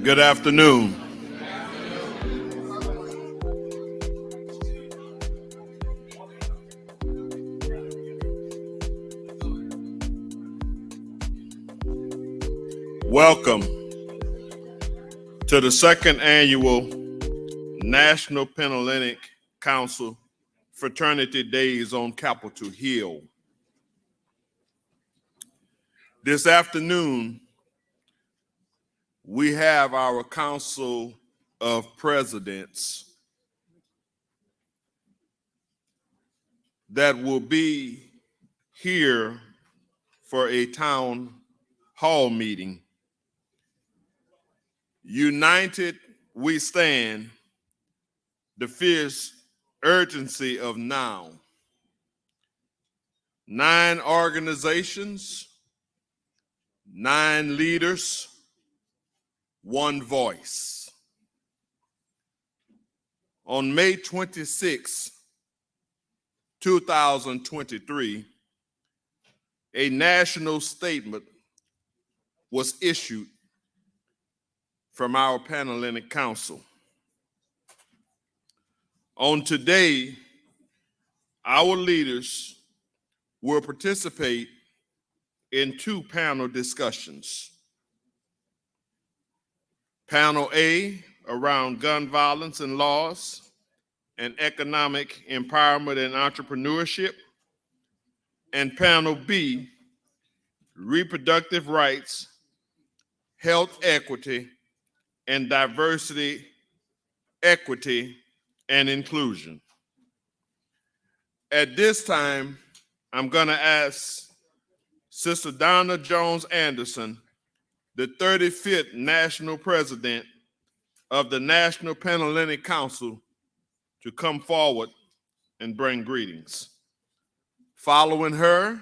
Good afternoon. Welcome to the second annual National Pan-Hellenic Council Fraternity Days on Capitol Hill. This afternoon, we have our Council of Presidents that will be here for a town hall meeting. United we stand, the fierce urgency of now. 9 organizations, 9 leaders, 1 voice. On May 26, 2023, a national statement was issued from our Pan-Hellenic Council. On today, our leaders will participate in 2 panel discussions. Panel A around gun violence and laws and economic empowerment and entrepreneurship, and panel B, reproductive rights, health equity, and diversity, equity, and inclusion. At this time, I'm going to ask Sister Donna Jones Anderson, the 35th National President of the National Pan-Hellenic Council, to come forward and bring greetings. Following her,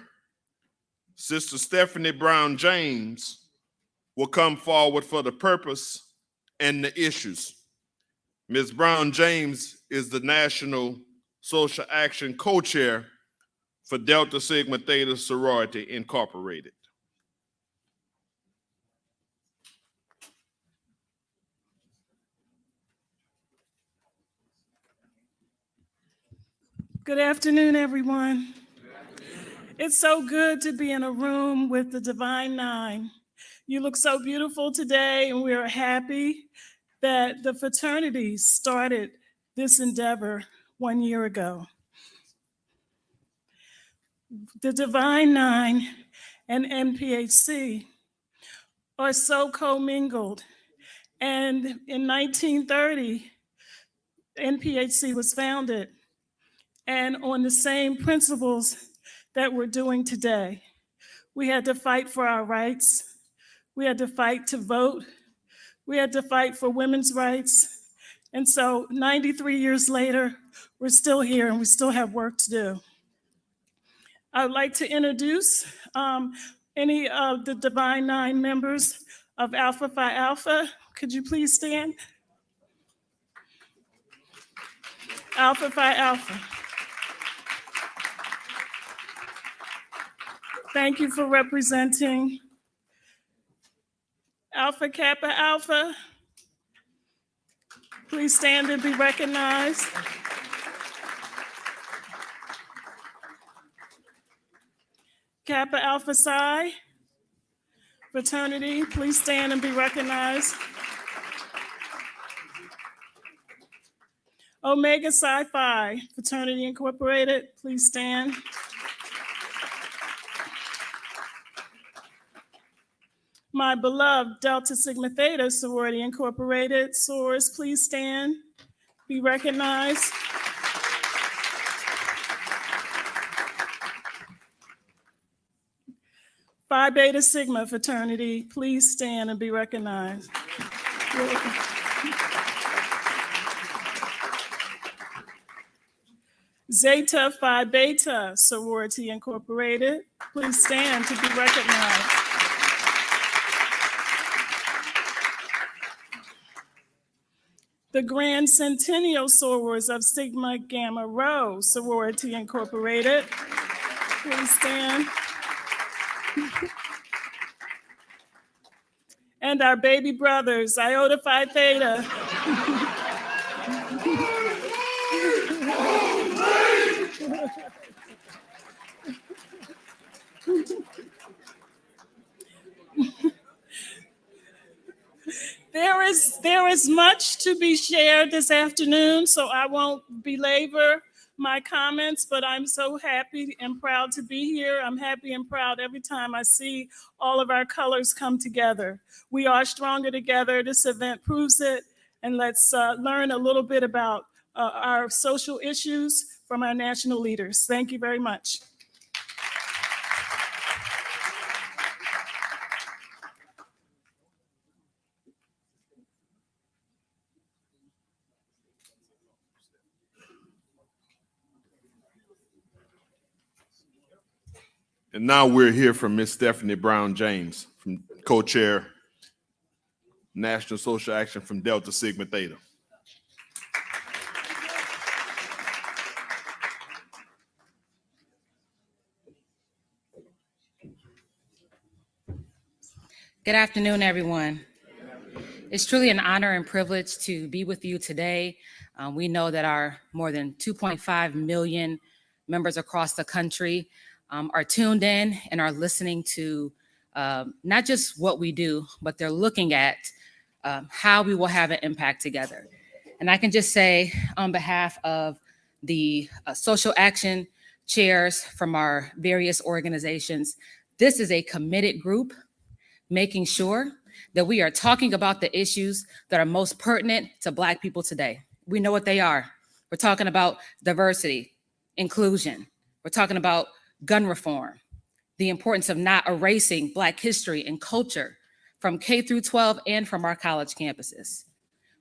Sister Stephanie Brown James will come forward for the purpose and the issues. Ms. Brown James is the National Social Action Co-Chair for Delta Sigma Theta Sorority Incorporated. Good afternoon, everyone. It's so good to be in a room with the Divine Nine. You look so beautiful today, and we are happy that the fraternity started this endeavor 1 year ago. The Divine Nine and NPHC are so commingled. And in 1930, NPHC was founded, and on the same principles that we're doing today. We had to fight for our rights. We had to fight to vote. We had to fight for women's rights. And so 93 years later, we're still here and we still have work to do. I would like to introduce any of the Divine Nine members of Alpha Phi Alpha. Could you please stand? Alpha Phi Alpha. Thank you for representing Alpha Kappa Alpha. Please stand and be recognized. Kappa Alpha Psi fraternity, please stand and be recognized. Omega Psi Phi fraternity incorporated, please stand. My beloved Delta Sigma Theta Sorority Incorporated, SOARs, please stand, be recognized. Phi Beta Sigma fraternity, please stand and be recognized. Zeta Phi Beta Sorority Incorporated, please stand to be recognized. The Grand Centennial Sorors of Sigma Gamma Rho Sorority Incorporated, please stand. and our baby brothers, Iota Phi Theta. There is much to be shared this afternoon, so I won't belabor my comments, but I'm so happy and proud to be here. I'm happy and proud every time I see all of our colors come together. We are stronger together. This event proves it, and let's learn a little bit about our social issues from our national leaders. Thank you very much. And now we'll hear from Ms. Stephanie Brown James, from co-chair, National Social Action from Delta Sigma Theta. Good afternoon, everyone. It's truly an honor and privilege to be with you today. We know that our more than 2.5 million members across the country are tuned in and are listening to not just what we do, but they're looking at how we will have an impact together. And I can just say on behalf of the social action chairs from our various organizations, this is a committed group making sure that we are talking about the issues that are most pertinent to Black people today. We know what they are. We're talking about diversity, inclusion. We're talking about gun reform, the importance of not erasing Black history and culture from K through 12 and from our college campuses.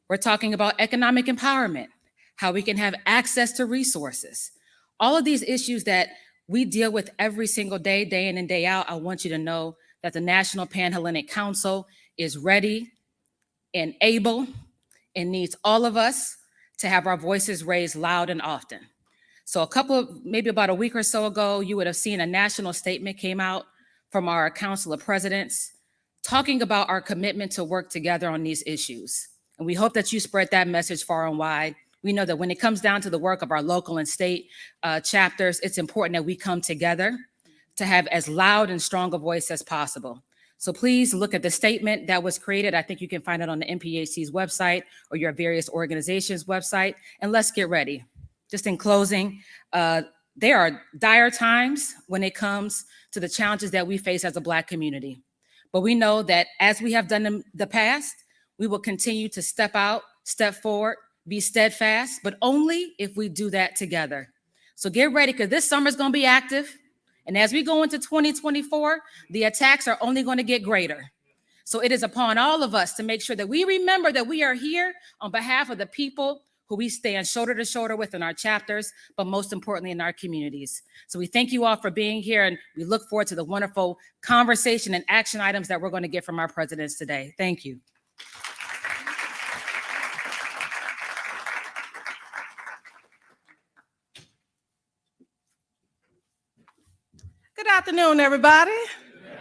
We're talking about economic empowerment, how we can have access to resources. All of these issues that we deal with every single day, day in and day out, I want you to know that the National Pan-Hellenic Council is ready and able and needs all of us to have our voices raised loud and often. So maybe about a week or so ago, you would have seen a national statement came out from our Council of Presidents talking about our commitment to work together on these issues. And we hope that you spread that message far and wide. We know that when it comes down to the work of our local and state chapters, it's important that we come together to have as loud and strong a voice as possible. So please look at the statement that was created. I think you can find it on the NPHC's website or your various organizations' website, and let's get ready. Just in closing, there are dire times when it comes to the challenges that we face as a Black community. But we know that as we have done in the past, we will continue to step out, step forward, be steadfast, but only if we do that together. So get ready, because this summer is going to be active. And as we go into 2024, the attacks are only going to get greater. So it is upon all of us to make sure that we remember that we are here on behalf of the people who we stand shoulder to shoulder with in our chapters, but most importantly in our communities. So we thank you all for being here, and we look forward to the wonderful conversation and action items that we're going to get from our presidents today. Thank you. Good afternoon, everybody.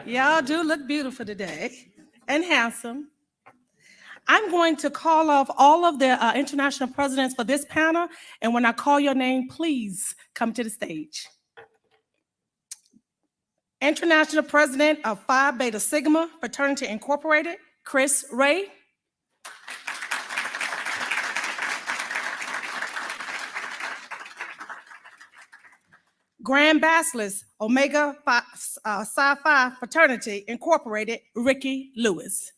Y'all do look beautiful today and handsome. I'm going to call off all of the international presidents for this panel, and when I call your name, please come to the stage. International President of Phi Beta Sigma Fraternity Incorporated, Chris Ray. Grand Basilisk Omega Psi Phi Fraternity Incorporated, Ricky Lewis.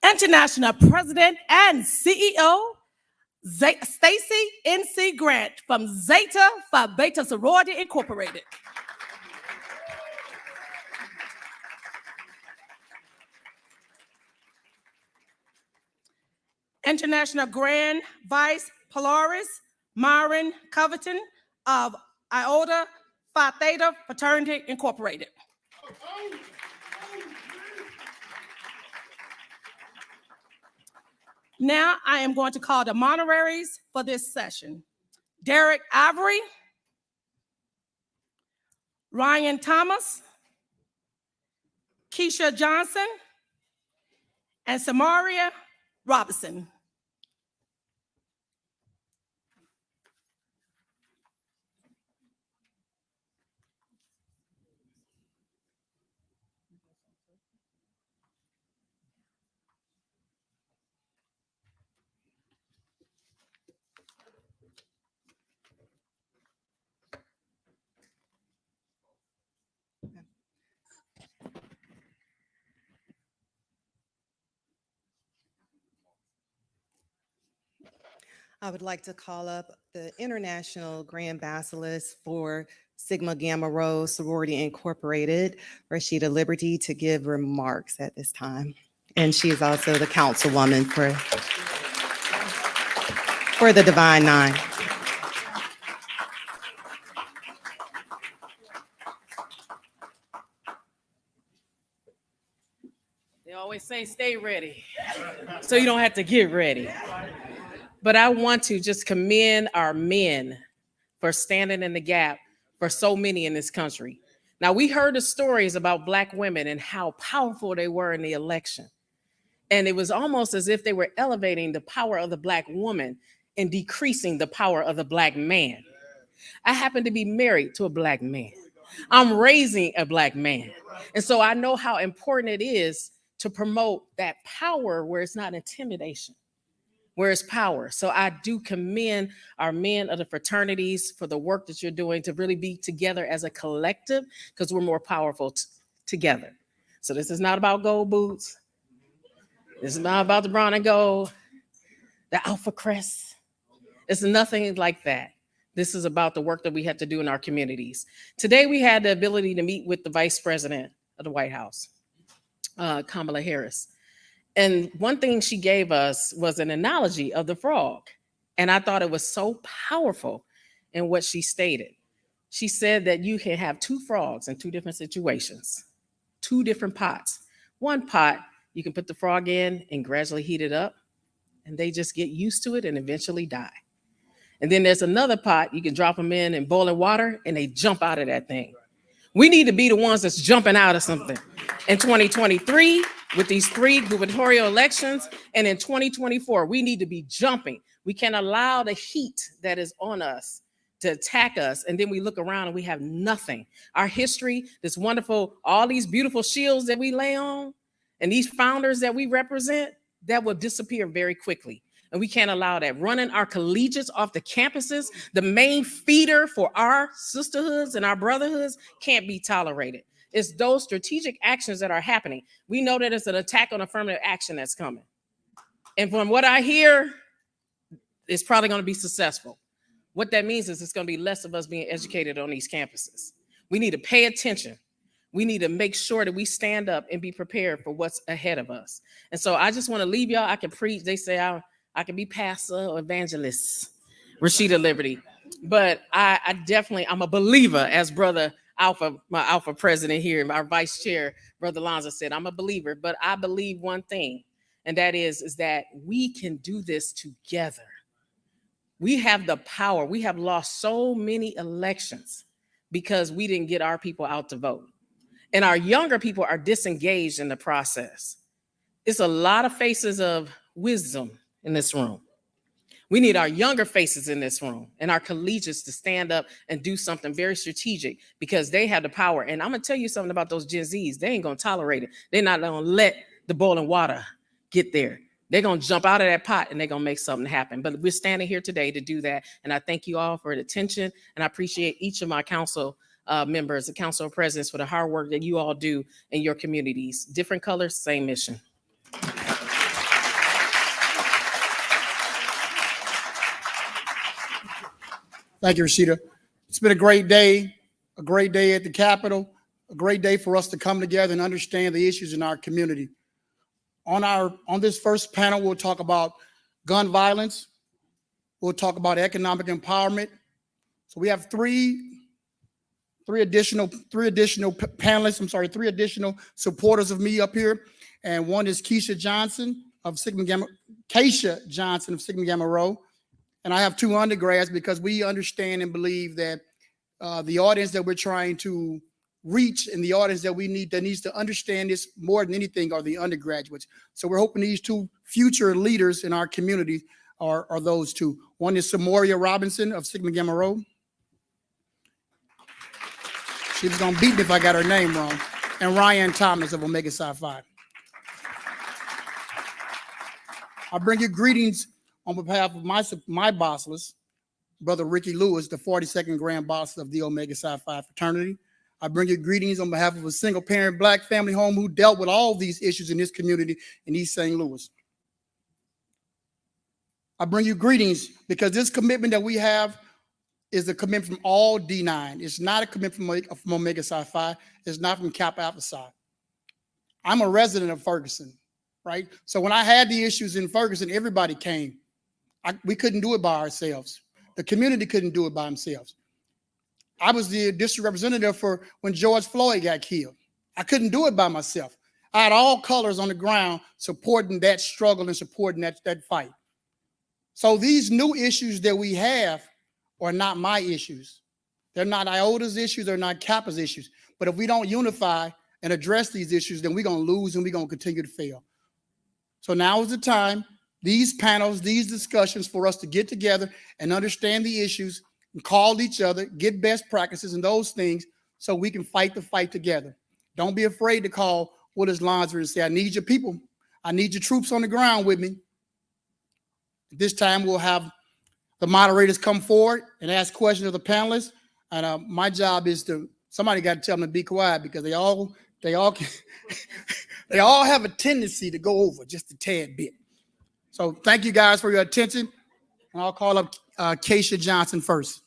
International President and CEO, Stacy N.C. Grant from Zeta Phi Beta Sorority Incorporated. International Grand Vice Polaris Myron Covington of Iota Phi Theta Fraternity Incorporated. Now I am going to call the honoraries for this session. Derek Ivory, Ryan Thomas, Keisha Johnson, and Samaria Robinson. I would like to call up the International Grand Basilisk for Sigma Gamma Rho Sorority Incorporated, Rashida Liberty, to give remarks at this time. And she is also the councilwoman for the Divine Nine. They always say stay ready, so you don't have to get ready. But I want to just commend our men for standing in the gap for so many in this country. Now, we heard the stories about Black women and how powerful they were in the election. And it was almost as if they were elevating the power of the Black woman and decreasing the power of the Black man. I happen to be married to a Black man. I'm raising a Black man. And so I know how important it is to promote that power where it's not intimidation, where it's power. So I do commend our men of the fraternities for the work that you're doing to really be together as a collective, because we're more powerful together. So this is not about gold boots. This is not about the brown and gold, the Alpha Crest. It's nothing like that. This is about the work that we have to do in our communities. Today, we had the ability to meet with the Vice President of the White House, Kamala Harris. And one thing she gave us was an analogy of the frog. And I thought it was so powerful in what she stated. She said that you can have two frogs in two different situations, two different pots. One pot, you can put the frog in and gradually heat it up, and they just get used to it and eventually die. And then there's another pot, you can drop them in boiling water, and they jump out of that thing. We need to be the ones that's jumping out of something. In 2023, with these 3 gubernatorial elections, and in 2024, we need to be jumping. We can't allow the heat that is on us to attack us, and then we look around and we have nothing. Our history, this wonderful, all these beautiful shields that we lay on, and these founders that we represent, that will disappear very quickly. And we can't allow that. Running our collegiates off the campuses, the main feeder for our sisterhoods and our brotherhoods, can't be tolerated. It's those strategic actions that are happening. We know that it's an attack on affirmative action that's coming. And from what I hear, it's probably going to be successful. What that means is it's going to be less of us being educated on these campuses. We need to pay attention. We need to make sure that we stand up and be prepared for what's ahead of us. And so I just want to leave y'all. I can preach. They say I can be pastor or evangelist, Rashida Liberty. But I definitely, I'm a believer, as Brother Alpha, my Alpha president here, our vice chair, Brother Lanza said, I'm a believer, but I believe one thing, and that is that we can do this together. We have the power. We have lost so many elections because we didn't get our people out to vote. And our younger people are disengaged in the process. It's a lot of faces of wisdom in this room. We need our younger faces in this room and our collegiates to stand up and do something very strategic because they have the power. And I'm going to tell you something about those Gen Zs. They ain't going to tolerate it. They're not going to let the boiling water get there. They're going to jump out of that pot and they're going to make something happen. But we're standing here today to do that. And I thank you all for the attention. And I appreciate each of my council members, the council presidents, for the hard work that you all do in your communities. Different colors, same mission. Thank you, Rashida. It's been a great day at the Capitol, a great day for us to come together and understand the issues in our community. On this first panel, we'll talk about gun violence. We'll talk about economic empowerment. So we have three additional panelists, three additional supporters of me up here. And one is Keisha Johnson of Sigma Gamma Rho. And I have 2 undergrads because we understand and believe that the audience that we're trying to reach in the audience that needs to understand this more than anything are the undergraduates. So we're hoping these two future leaders in our community are those two. One is Samoria Robinson of Sigma Gamma Rho. She was gonna beat me if I got her name wrong. And Ryan Thomas of Omega Psi Phi. I bring you greetings on behalf of my bossless, Brother Ricky Lewis, the 42nd Grand Boss of the Omega Psi Phi fraternity. I bring you greetings on behalf of a single parent Black family home who dealt with all these issues in this community in East St. Louis. I bring you greetings because this commitment that we have is a commitment from all D9. It's not a commitment from Omega Psi Phi. It's not from Kappa Alpha Psi. I'm a resident of Ferguson, right? So when I had the issues in Ferguson, everybody came. We couldn't do it by ourselves. The community couldn't do it by themselves. I was the district representative for when George Floyd got killed. I couldn't do it by myself. I had all colors on the ground supporting that struggle and supporting that fight. So these new issues that we have are not my issues. They're not IOTA's issues, they're not Kappa's issues. But if we don't unify and address these issues, then we're gonna lose and we're gonna continue to fail. So now is the time, these panels, these discussions for us to get together and understand the issues and call each other, get best practices and those things so we can fight the fight together. Don't be afraid to call Willis Lonsford and say, I need your people. I need your troops on the ground with me. This time we'll have the moderators come forward and ask questions of the panelists. And my job is somebody got to tell them to be quiet because they all they all have a tendency to go over just a tad bit. So thank you guys for your attention. And I'll call up Keisha Johnson first.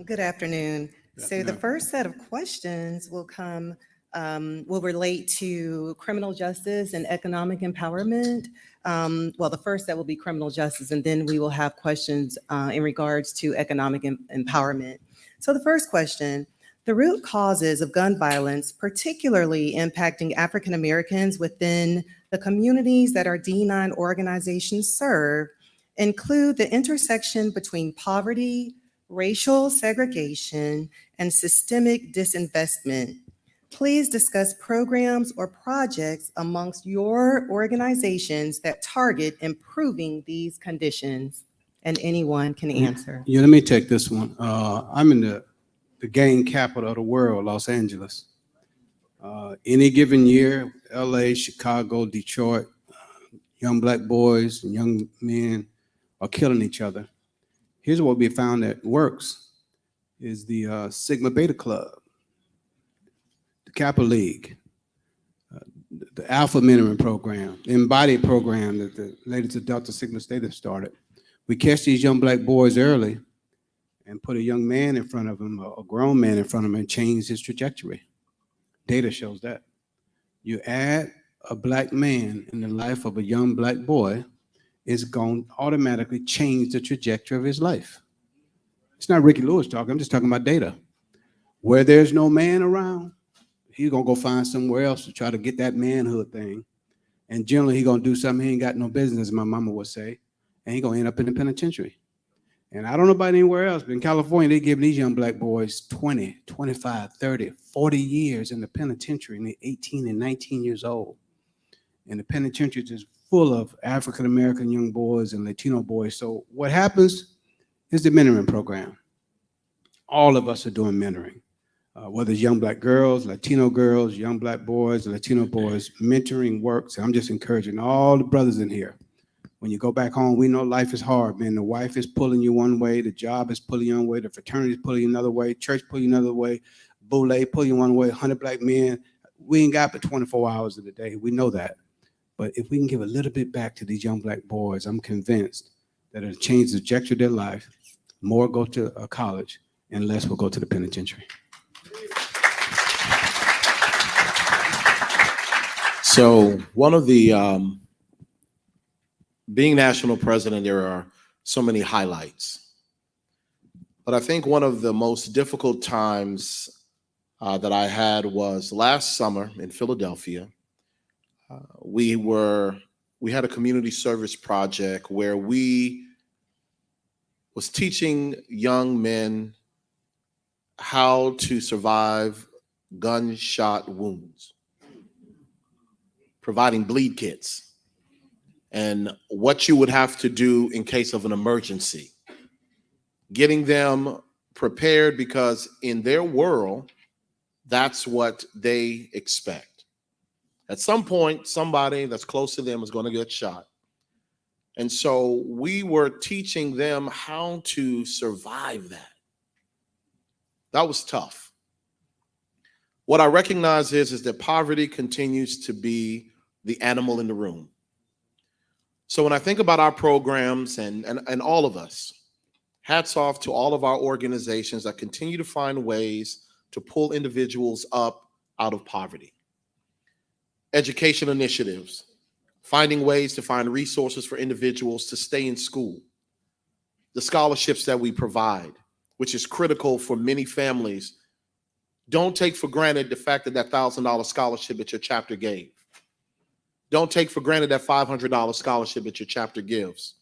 Good afternoon. So the first set of questions will relate to criminal justice and economic empowerment. Well, the first set will be criminal justice, and then we will have questions in regards to economic empowerment. So the first question, the root causes of gun violence, particularly impacting African Americans within the communities that our D9 organizations serve, include the intersection between poverty, racial segregation, and systemic disinvestment. Please discuss programs or projects amongst your organizations that target improving these conditions. And anyone can answer. Yeah, let me take this one. I'm in the gang capital of the world, Los Angeles. Any given year, LA, Chicago, Detroit, young Black boys and young men are killing each other. Here's what we found that works is the Sigma Beta Club, the Kappa League, the Alpha Mentoring Program, the Embody program that the ladies of Delta Sigma State have started. We catch these young Black boys early and put a young man in front of them, a grown man in front of him, and change his trajectory. Data shows that. You add a Black man in the life of a young Black boy, is going to automatically change the trajectory of his life. It's not Ricky Lewis talking, I'm just talking about data. Where there's no man around, he's going to go find somewhere else to try to get that manhood thing. And generally, he's going to do something he ain't got no business, as my mama would say, and he's going to end up in the penitentiary. And I don't know about anywhere else, but in California, they're giving these young Black boys 20, 25, 30, 40 years in the penitentiary, and they're 18 and 19 years old. And the penitentiary is full of African-American young boys and Latino boys. So what happens is the mentoring program. All of us are doing mentoring, whether it's young Black girls, Latino girls, young Black boys, Latino boys, mentoring works. I'm just encouraging all the brothers in here. When you go back home, we know life is hard, man. The wife is pulling you one way, the job is pulling you one way, the fraternity is pulling you another way, church pulling you another way, Boule pulling you one way, 100 Black men. We ain't got but 24 hours of the day. We know that. But if we can give a little bit back to these young Black boys, I'm convinced that it'll change the trajectory of their life. More go to a college and less will go to the penitentiary. So one of the, being national president, there are so many highlights. But I think one of the most difficult times that I had was last summer in Philadelphia. we had a community service project where we was teaching young men how to survive gunshot wounds, providing bleed kits, and what you would have to do in case of an emergency, getting them prepared, because in their world, that's what they expect. At some point, somebody that's close to them is going to get shot. And so we were teaching them how to survive that. That was tough. What I recognize is that poverty continues to be the animal in the room. So when I think about our programs and all of us, hats off to all of our organizations that continue to find ways to pull individuals up out of poverty. Education initiatives, finding ways to find resources for individuals to stay in school. The scholarships that we provide, which is critical for many families. Don't take for granted the fact that $1,000 scholarship that your chapter gave. Don't take for granted that $500 scholarship that your chapter gives.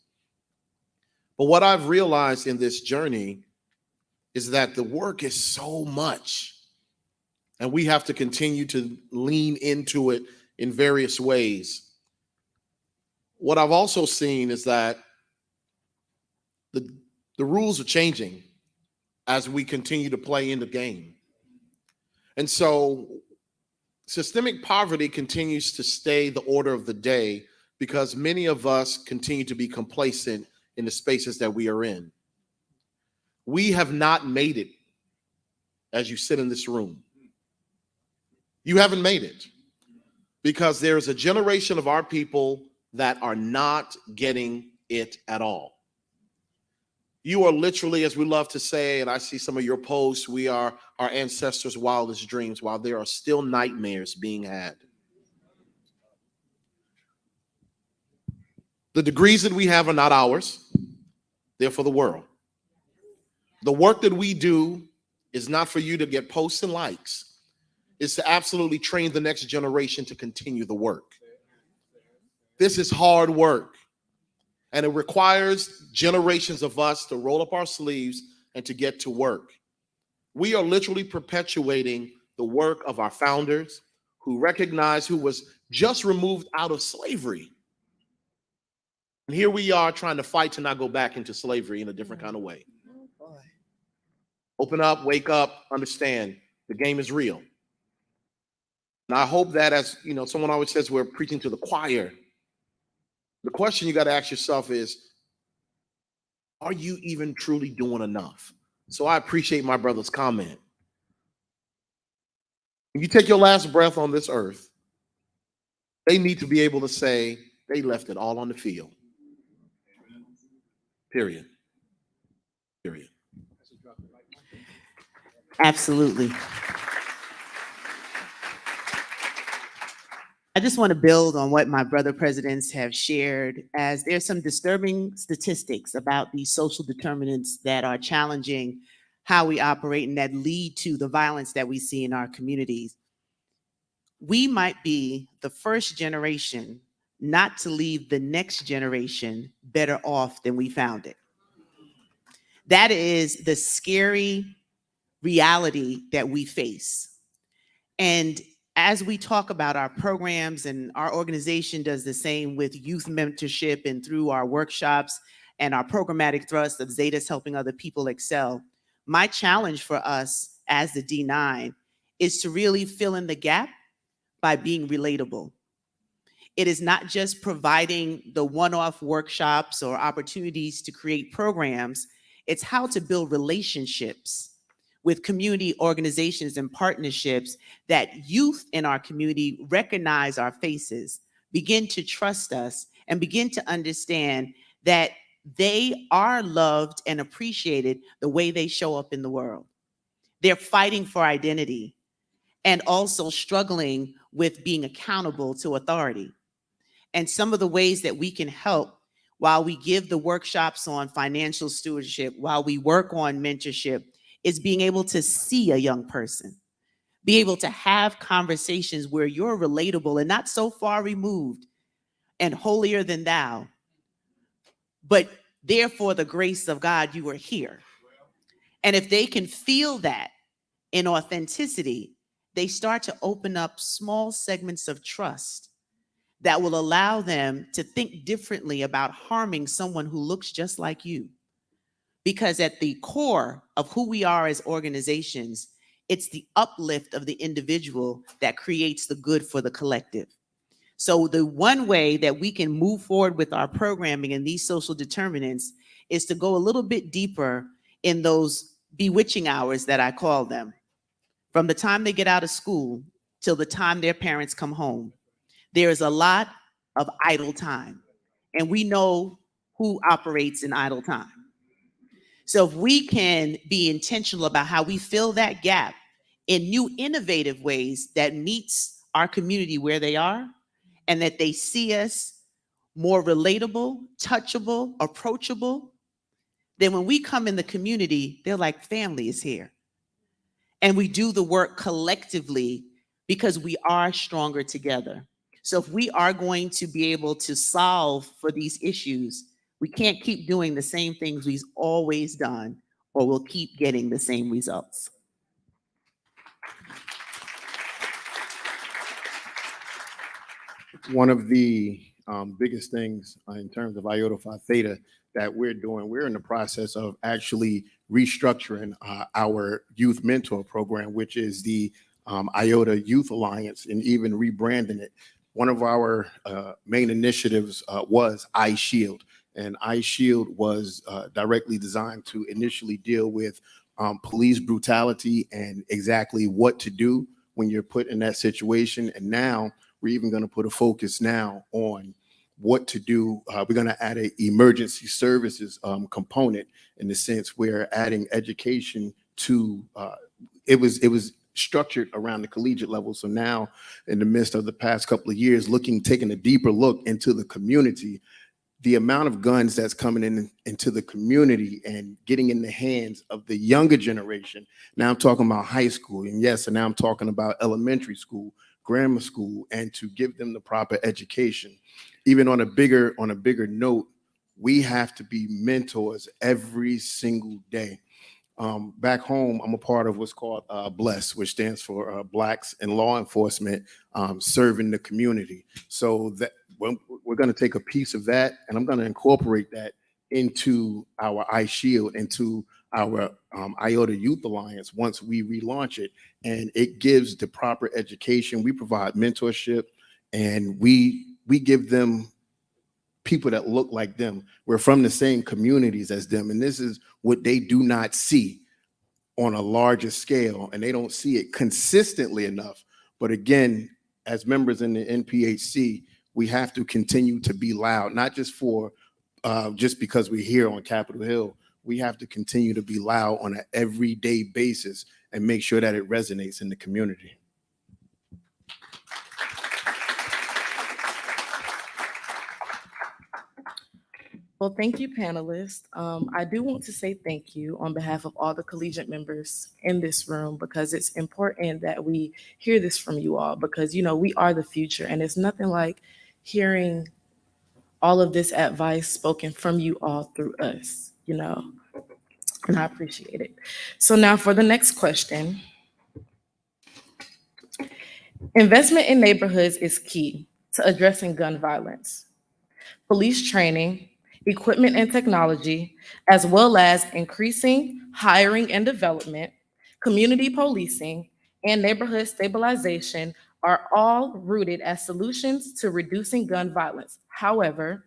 But what I've realized in this journey is that the work is so much, and we have to continue to lean into it in various ways. What I've also seen is that the rules are changing as we continue to play in the game. And so systemic poverty continues to stay the order of the day because many of us continue to be complacent in the spaces that we are in. We have not made it as you sit in this room. You haven't made it because there's a generation of our people that are not getting it at all. You are literally, as we love to say, and I see some of your posts, we are our ancestors' wildest dreams, while there are still nightmares being had. The degrees that we have are not ours. They're for the world. The work that we do is not for you to get posts and likes. It's to absolutely train the next generation to continue the work. This is hard work. And it requires generations of us to roll up our sleeves and to get to work. We are literally perpetuating the work of our founders who recognized who was just removed out of slavery. And here we are trying to fight to not go back into slavery in a different kind of way. Open up, wake up, understand the game is real. And I hope that, as you know, someone always says we're preaching to the choir. The question you got to ask yourself is, are you even truly doing enough? So I appreciate my brother's comment. When you take your last breath on this earth, they need to be able to say they left it all on the field. Period. Period. Absolutely. I just want to build on what my brother presidents have shared, as there's some disturbing statistics about these social determinants that are challenging how we operate and that lead to the violence that we see in our communities. We might be the first generation not to leave the next generation better off than we found it. That is the scary reality that we face. And as we talk about our programs, and our organization does the same with youth mentorship and through our workshops and our programmatic thrust of Zetas helping other people excel, my challenge for us as the D9 is to really fill in the gap by being relatable. It is not just providing the one-off workshops or opportunities to create programs, it's how to build relationships with community organizations and partnerships that youth in our community recognize our faces, begin to trust us, and begin to understand that they are loved and appreciated the way they show up in the world. They're fighting for identity and also struggling with being accountable to authority. And some of the ways that we can help while we give the workshops on financial stewardship, while we work on mentorship, is being able to see a young person, Be able to have conversations where you're relatable and not so far removed and holier than thou, but therefore the grace of God, you are here. And if they can feel that in authenticity, they start to open up small segments of trust that will allow them to think differently about harming someone who looks just like you. Because at the core of who we are as organizations, it's the uplift of the individual that creates the good for the collective. So the one way that we can move forward with our programming and these social determinants is to go a little bit deeper in those bewitching hours that I call them. From the time they get out of school till the time their parents come home, there is a lot of idle time. And we know who operates in idle time. So if we can be intentional about how we fill that gap in new innovative ways that meets our community where they are, and that they see us more relatable, touchable, approachable, then when we come in the community, they're like, family is here. And we do the work collectively because we are stronger together. So if we are going to be able to solve for these issues, we can't keep doing the same things we've always done, or we'll keep getting the same results. One of the biggest things in terms of Iota Phi Theta that we're doing, we're in the process of actually restructuring our youth mentor program, which is the Iota Youth Alliance, and even rebranding it. One of our main initiatives was iShield, and iShield was directly designed to initially deal with police brutality and exactly what to do when you're put in that situation. And now we're even going to put a focus now on what to do. We're going to add an emergency services component, in the sense we're adding education to, it was structured around the collegiate level. So now, in the midst of the past couple of years, taking a deeper look into the community, the amount of guns that's coming into the community and getting in the hands of the younger generation. Now I'm talking about high school, and yes, and now I'm talking about elementary school, grammar school, and to give them the proper education. Even on a bigger note, we have to be mentors every single day. Back home, I'm a part of what's called BLESS, which stands for Blacks in Law Enforcement Serving the Community. So that we're going to take a piece of that, and I'm going to incorporate that into our iShield, into our Iota Youth Alliance once we relaunch it. And it gives the proper education. We provide mentorship, and we give them people that look like them. We're from the same communities as them, and this is what they do not see on a larger scale, and they don't see it consistently enough. But again, as members in the NPHC, we have to continue to be loud, not just just because we're here on Capitol Hill. We have to continue to be loud on an everyday basis and make sure that it resonates in the community. Well, thank you, panelists. I do want to say thank you on behalf of all the collegiate members in this room, because it's important that we hear this from you all, because, you know, we are the future, and it's nothing like hearing all of this advice spoken from you all through us, you know, and I appreciate it. So now for the next question. Investment in neighborhoods is key to addressing gun violence. Police training, equipment and technology, as well as increasing hiring and development, community policing, and neighborhood stabilization are all rooted as solutions to reducing gun violence. However,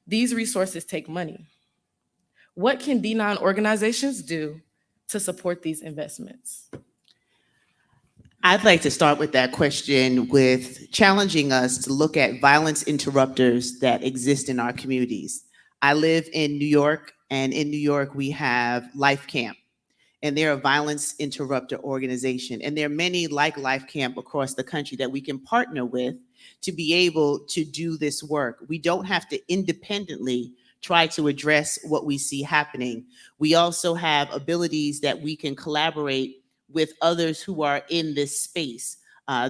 these resources take money. What can D9 organizations do to support these investments? I'd like to start with that question with challenging us to look at violence interrupters that exist in our communities. I live in New York, and in New York we have Life Camp, and they're a violence interrupter organization. And there are many like Life Camp across the country that we can partner with to be able to do this work. We don't have to independently try to address what we see happening. We also have abilities that we can collaborate with others who are in this space.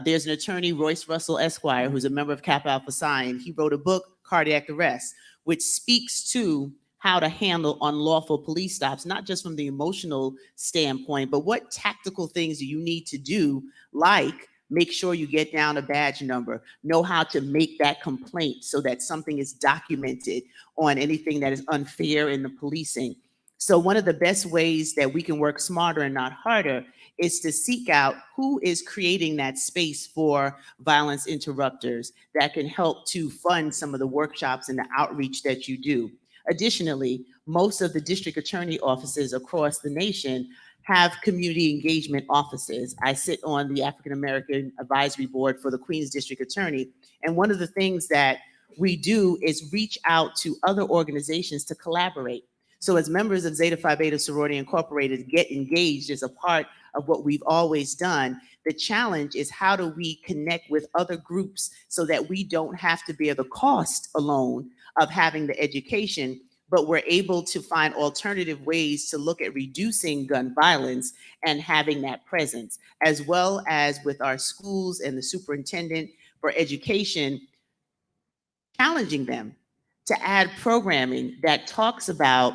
There's an attorney, Royce Russell Esquire, who's a member of Kappa Alpha Psi, and he wrote a book, Cardiac Arrest, which speaks to how to handle unlawful police stops, not just from the emotional standpoint, but what tactical things do you need to do, like make sure you get down a badge number, know how to make that complaint so that something is documented on anything that is unfair in the policing. So one of the best ways that we can work smarter and not harder is to seek out who is creating that space for violence interrupters that can help to fund some of the workshops and the outreach that you do. Additionally, most of the district attorney offices across the nation have community engagement offices. I sit on the African American Advisory Board for the Queens District Attorney, and one of the things that we do is reach out to other organizations to collaborate. So as members of Zeta Phi Beta Sorority Incorporated get engaged as a part of what we've always done, the challenge is how do we connect with other groups so that we don't have to bear the cost alone of having the education, but we're able to find alternative ways to look at reducing gun violence and having that presence, as well as with our schools and the superintendent for education, challenging them to add programming that talks about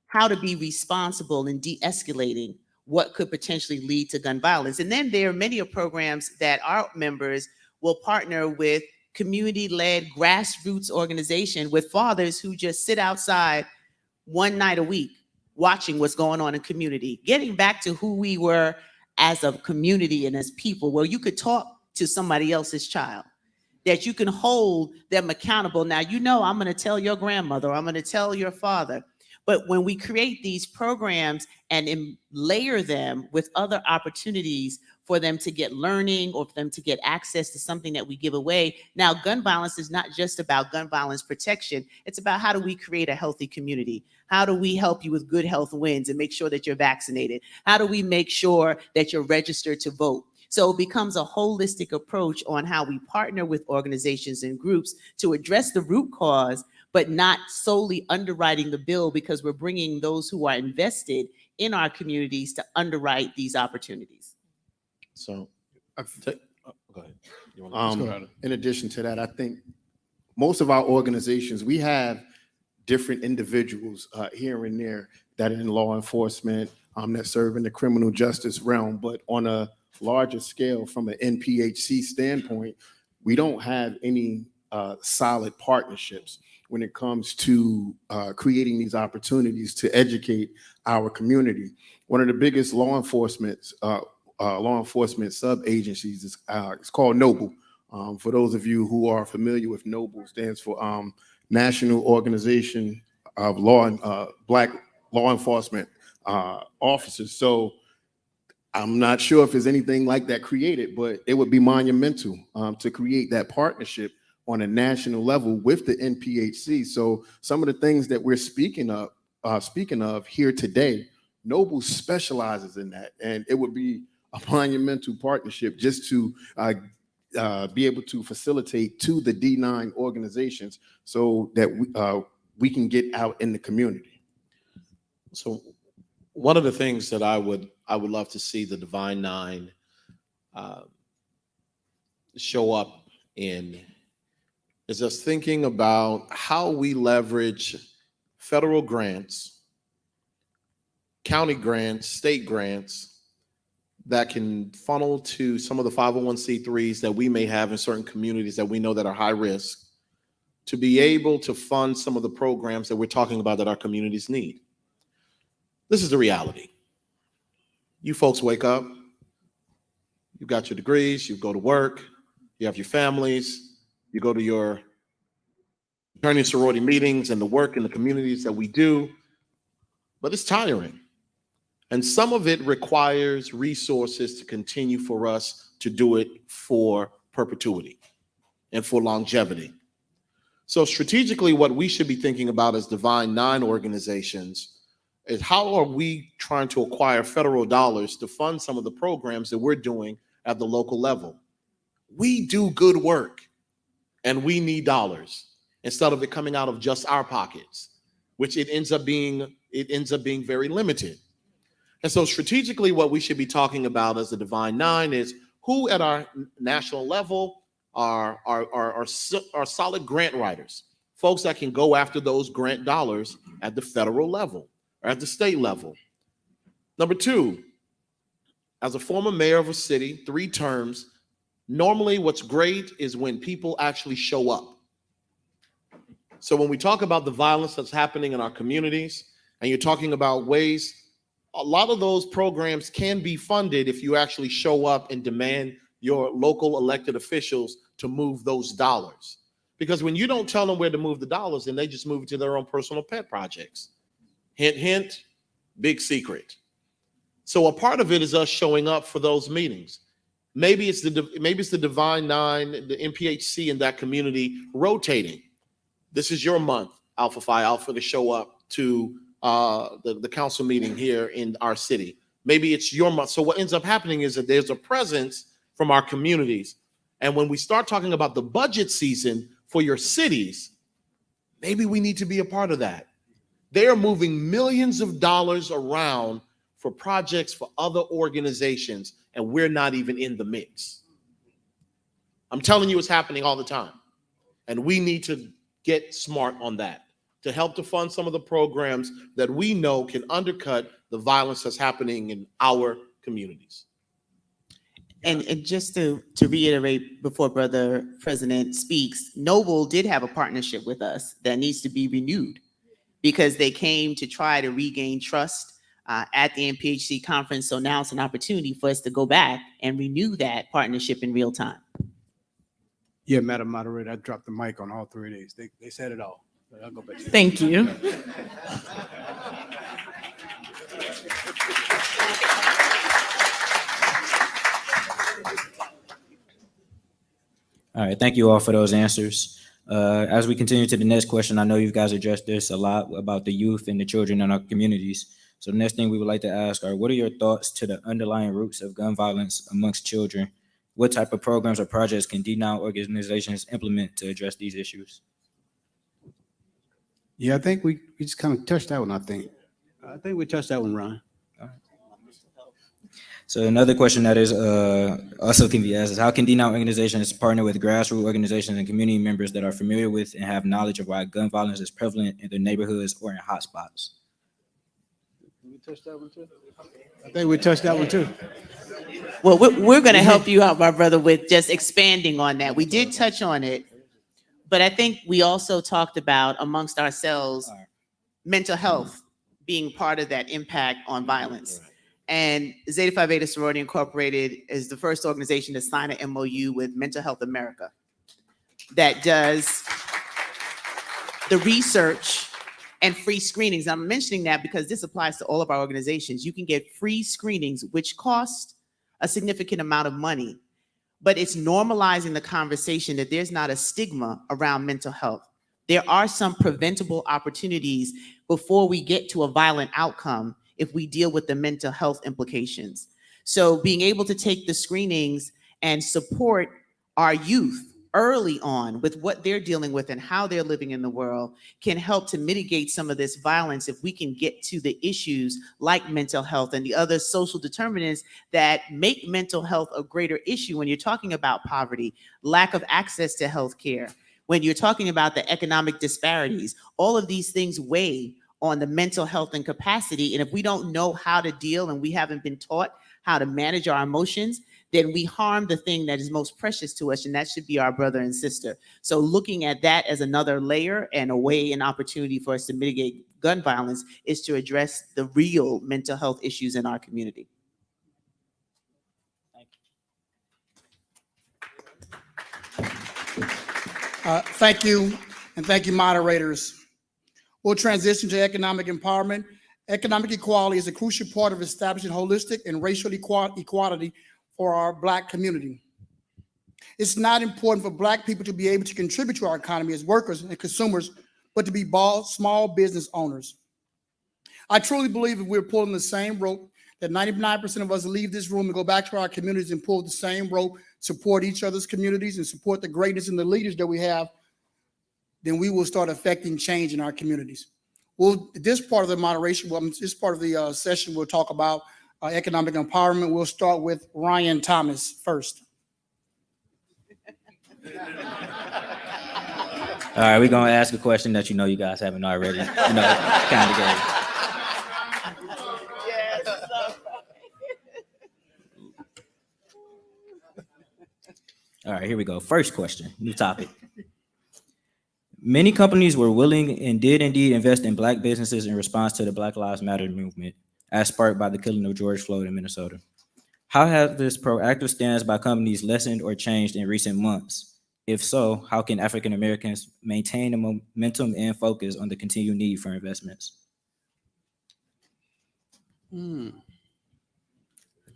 how to be responsible in de-escalating what could potentially lead to gun violence. And then there are many programs that our members will partner with community-led grassroots organization with fathers who just sit outside one night a week watching what's going on in community, getting back to who we were as a community and as people, where you could talk to somebody else's child, that you can hold them accountable. Now, you know, I'm going to tell your grandmother, or I'm going to tell your father. But when we create these programs and layer them with other opportunities for them to get learning or for them to get access to something that we give away. Now, gun violence is not just about gun violence protection. It's about how do we create a healthy community? How do we help you with good health wins and make sure that you're vaccinated? How do we make sure that you're registered to vote? So it becomes a holistic approach on how we partner with organizations and groups to address the root cause, but not solely underwriting the bill, because we're bringing those who are invested in our communities to underwrite these opportunities. So, go ahead. You wanna- Um, Let's go ahead. In addition to that, I think most of our organizations, we have different individuals here and there that are in law enforcement, that serve in the criminal justice realm, but on a larger scale, from an NPHC standpoint, we don't have any solid partnerships when it comes to creating these opportunities to educate our community. One of the biggest law enforcement sub-agencies is it's called NOBLE. For those of you who are familiar with NOBLE, stands for National Organization of Black Law Enforcement Officers. So I'm not sure if there's anything like that created, but it would be monumental to create that partnership on a national level with the NPHC. So some of the things that we're speaking of here today, NOBLE specializes in that, and it would be a monumental partnership just to be able to facilitate to the D9 organizations so that we can get out in the community. So one of the things that I would love to see the Divine Nine show up in is us thinking about how we leverage federal grants, county grants, state grants that can funnel to some of the 501c3s that we may have in certain communities that we know that are high risk, to be able to fund some of the programs that we're talking about that our communities need. This is the reality. You folks wake up, you've got your degrees, you go to work, you have your families, you go to your fraternity and sorority meetings and the work in the communities that we do, but it's tiring. And some of it requires resources to continue for us to do it for perpetuity and for longevity. So strategically, what we should be thinking about as Divine Nine organizations is how are we trying to acquire federal dollars to fund some of the programs that we're doing at the local level. We do good work and we need dollars instead of it coming out of just our pockets, which it ends up being very limited. And so strategically, what we should be talking about as the Divine Nine is who at our national level are solid grant writers, folks that can go after those grant dollars at the federal level or at the state level. Number two, as a former mayor of a city, 3 terms, normally what's great is when people actually show up. So when we talk about the violence that's happening in our communities, and you're talking about ways, a lot of those programs can be funded if you actually show up and demand your local elected officials to move those dollars. Because when you don't tell them where to move the dollars, then they just move it to their own personal pet projects. Hint, hint, big secret. So a part of it is us showing up for those meetings. Maybe it's the Divine Nine, the NPHC in that community rotating. This is your month, Alpha Phi Alpha, to show up to the council meeting here in our city. Maybe it's your month. So what ends up happening is that there's a presence from our communities. And when we start talking about the budget season for your cities, maybe we need to be a part of that. They are moving millions of dollars around for projects for other organizations, and we're not even in the mix. I'm telling you, it's happening all the time. And we need to get smart on that to help to fund some of the programs that we know can undercut the violence that's happening in our communities. And just to reiterate before Brother President speaks, Noble did have a partnership with us that needs to be renewed because they came to try to regain trust at the NPHC conference. So now it's an opportunity for us to go back and renew that partnership in real time. Yeah, Madam Moderator, I dropped the mic on all 3 of these. They said it all. I'll go back to you. Thank you. All right, thank you all for those answers. As we continue to the next question, I know you guys addressed this a lot about the youth and the children in our communities. So the next thing we would like to ask are, what are your thoughts to the underlying roots of gun violence amongst children? What type of programs or projects can DEI organizations implement to address these issues? Yeah, I think we just kind of touched that one, I think we touched that one, Ron. So another question that is also can be asked is, how can DEI organizations partner with grassroots organizations and community members that are familiar with and have knowledge of why gun violence is prevalent in their neighborhoods or in hotspots? We touched that one too. I think we touched that one too. Well, we're going to help you out, my brother, with just expanding on that. We did touch on it, but I think we also talked about amongst ourselves mental health being part of that impact on violence. And Zeta Phi Beta Sorority Incorporated is the first organization to sign an MOU with Mental Health America that does the research and free screenings. I'm mentioning that because this applies to all of our organizations. You can get free screenings, which cost a significant amount of money, but it's normalizing the conversation that there's not a stigma around mental health. There are some preventable opportunities before we get to a violent outcome if we deal with the mental health implications. So being able to take the screenings and support our youth early on with what they're dealing with and how they're living in the world can help to mitigate some of this violence if we can get to the issues like mental health and the other social determinants that make mental health a greater issue when you're talking about poverty, lack of access to health care, when you're talking about the economic disparities. All of these things weigh on the mental health and capacity. And if we don't know how to deal and we haven't been taught how to manage our emotions, then we harm the thing that is most precious to us, and that should be our brother and sister. So looking at that as another layer and a way, an opportunity for us to mitigate gun violence is to address the real mental health issues in our community. Thank you, and thank you, moderators. We'll transition to economic empowerment. Economic equality is a crucial part of establishing holistic and racial equality for our Black community. It's not important for Black people to be able to contribute to our economy as workers and consumers, but to be small business owners. I truly believe if we're pulling the same rope, that 99% of us leave this room and go back to our communities and pull the same rope, support each other's communities and support the greatness and the leaders that we have, then we will start affecting change in our communities. This part of the moderation, this part of the session, we'll talk about economic empowerment. We'll start with Ryan Thomas first. All right, we're gonna ask a question that you guys haven't already, kind of gave. All right, here we go. First question, new topic. Many companies were willing and did indeed invest in Black businesses in response to the Black Lives Matter movement, as sparked by the killing of George Floyd in Minnesota. How has this proactive stance by companies lessened or changed in recent months? If so, how can African Americans maintain the momentum and focus on the continued need for investments?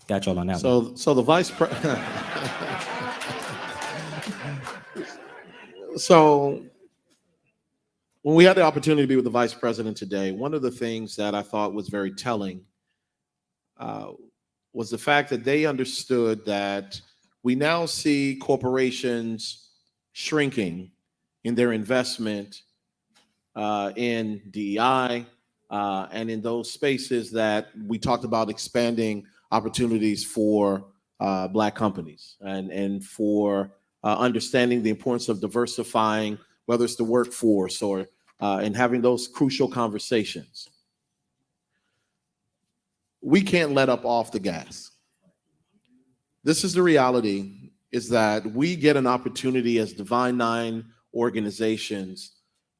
Got y'all on that one. So the vice president. So when we had the opportunity to be with the vice president today, one of the things that I thought was very telling was the fact that they understood that we now see corporations shrinking in their investment in DEI and in those spaces that we talked about expanding opportunities for Black companies and for understanding the importance of diversifying, whether it's the workforce or and having those crucial conversations. We can't let up off the gas. This is the reality, is that we get an opportunity as Divine Nine organizations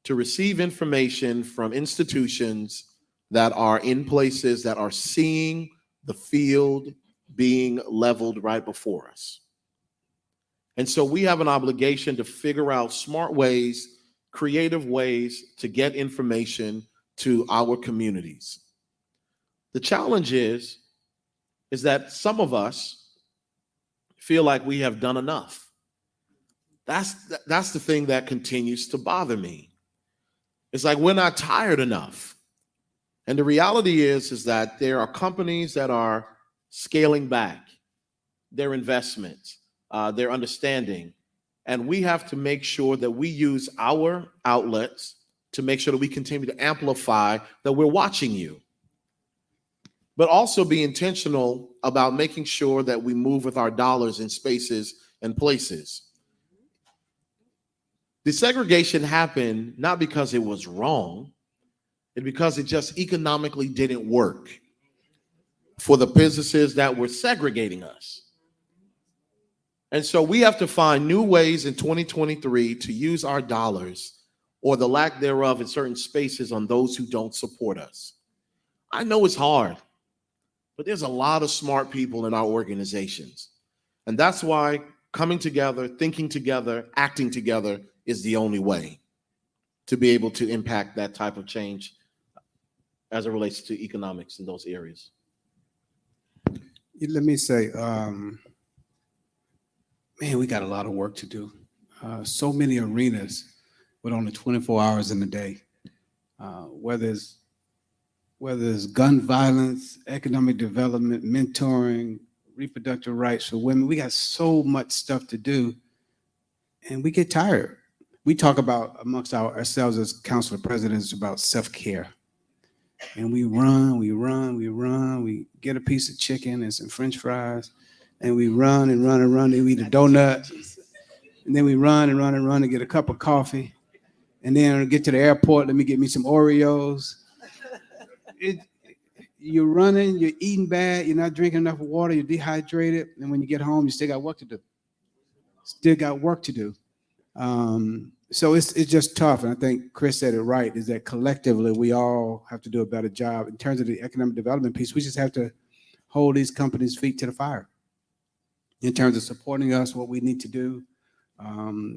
to receive information from institutions that are in places that are seeing the field being leveled right before us. And so we have an obligation to figure out smart ways, creative ways to get information to our communities. The challenge is that some of us feel like we have done enough. That's the thing that continues to bother me. It's like we're not tired enough. And the reality is that there are companies that are scaling back their investments, their understanding. And we have to make sure that we use our outlets to make sure that we continue to amplify that we're watching you. But also be intentional about making sure that we move with our dollars in spaces and places. The segregation happened not because it was wrong, it's because it just economically didn't work for the businesses that were segregating us. And so we have to find new ways in 2023 to use our dollars or the lack thereof in certain spaces on those who don't support us. I know it's hard, but there's a lot of smart people in our organizations. And that's why coming together, thinking together, acting together is the only way to be able to impact that type of change as it relates to economics in those areas. Let me say, man, we got a lot of work to do. So many arenas with only 24 hours in a day. Whether it's gun violence, economic development, mentoring, reproductive rights for women, we got so much stuff to do, and we get tired. We talk about amongst ourselves as council of presidents about self-care. And we run, we get a piece of chicken and some French fries, and we run and run and run, and we eat a donut, and then we run and run and run and get a cup of coffee, and then get to the airport, let me get me some Oreos. You're running, you're eating bad, you're not drinking enough water, you're dehydrated, and when you get home, you still got work to do. So it's just tough, and I think Chris said it right, is that collectively we all have to do a better job. In terms of the economic development piece, we just have to hold these companies' feet to the fire. In terms of supporting us, what we need to do,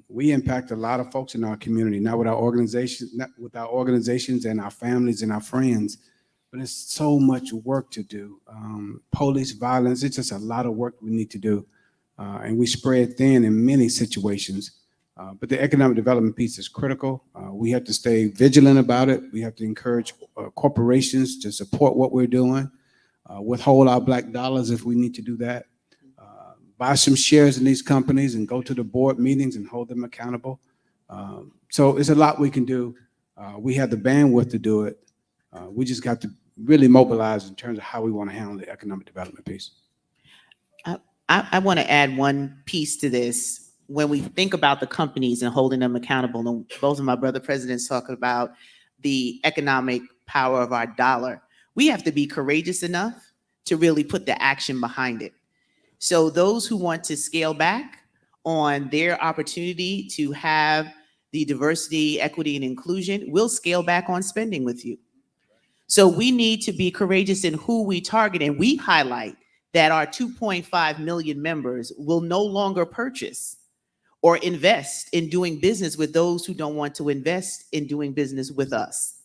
we impact a lot of folks in our community, not with our organizations and our families and our friends, but it's so much work to do. Police violence, it's just a lot of work we need to do, and we spread thin in many situations. But the economic development piece is critical. We have to stay vigilant about it. We have to encourage corporations to support what we're doing, withhold our Black dollars if we need to do that, buy some shares in these companies and go to the board meetings and hold them accountable. So it's a lot we can do. We have the bandwidth to do it. We just got to really mobilize in terms of how we want to handle the economic development piece. I want to add one piece to this. When we think about the companies and holding them accountable, and both of my brother presidents talking about the economic power of our dollar, we have to be courageous enough to really put the action behind it. So those who want to scale back on their opportunity to have the diversity, equity, and inclusion will scale back on spending with you. So we need to be courageous in who we target, and we highlight that our 2.5 million members will no longer purchase or invest in doing business with those who don't want to invest in doing business with us.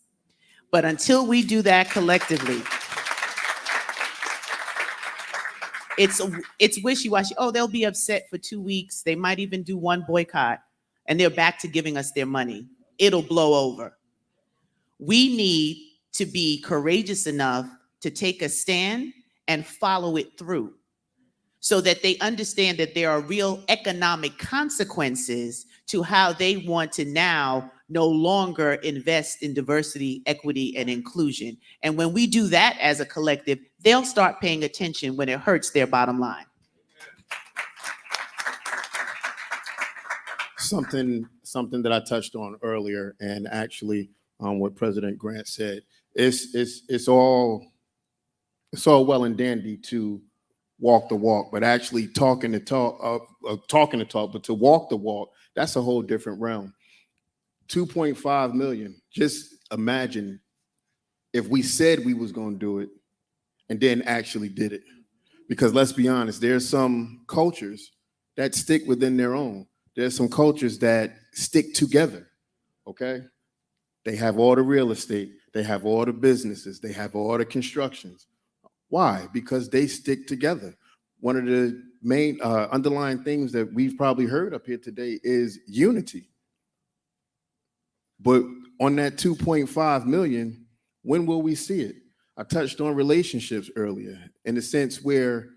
But until we do that collectively, it's wishy-washy. Oh, they'll be upset for 2 weeks. They might even do one boycott, and they're back to giving us their money. It'll blow over. We need to be courageous enough to take a stand and follow it through so that they understand that there are real economic consequences to how they want to now no longer invest in diversity, equity, and inclusion. And when we do that as a collective, they'll start paying attention when it hurts their bottom line. Something that I touched on earlier, and actually what President Grant said, it's all well and dandy to walk the walk, but actually talking the talk, but to walk the walk, that's a whole different realm. 2.5 million. Just imagine if we said we was going to do it and then actually did it. Because let's be honest, there's some cultures that stick within their own. There's some cultures that stick together, okay? They have all the real estate. They have all the businesses. They have all the constructions. Why? Because they stick together. One of the main underlying things that we've probably heard up here today is unity. But on that 2.5 million, when will we see it? I touched on relationships earlier in the sense where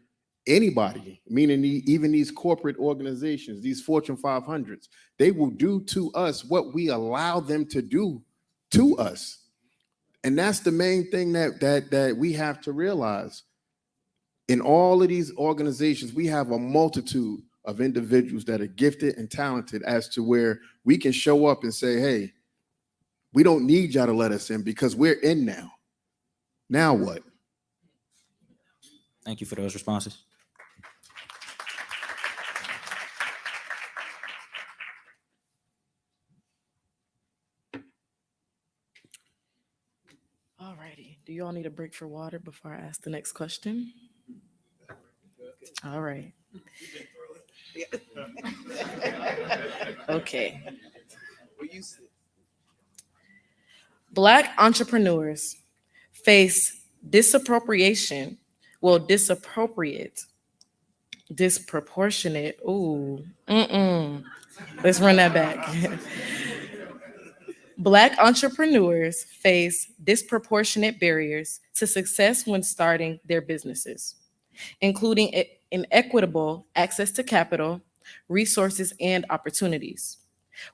anybody, meaning even these corporate organizations, these Fortune 500s, they will do to us what we allow them to do to us. And that's the main thing that we have to realize. In all of these organizations, we have a multitude of individuals that are gifted and talented as to where we can show up and say, hey, we don't need y'all to let us in because we're in now. Now what? Thank you for those responses. All righty. Do you all need a break for water before I ask the next question? All right. Okay. Black entrepreneurs face disproportionate, let's run that back. Black entrepreneurs face disproportionate barriers to success when starting their businesses, including inequitable access to capital, resources, and opportunities.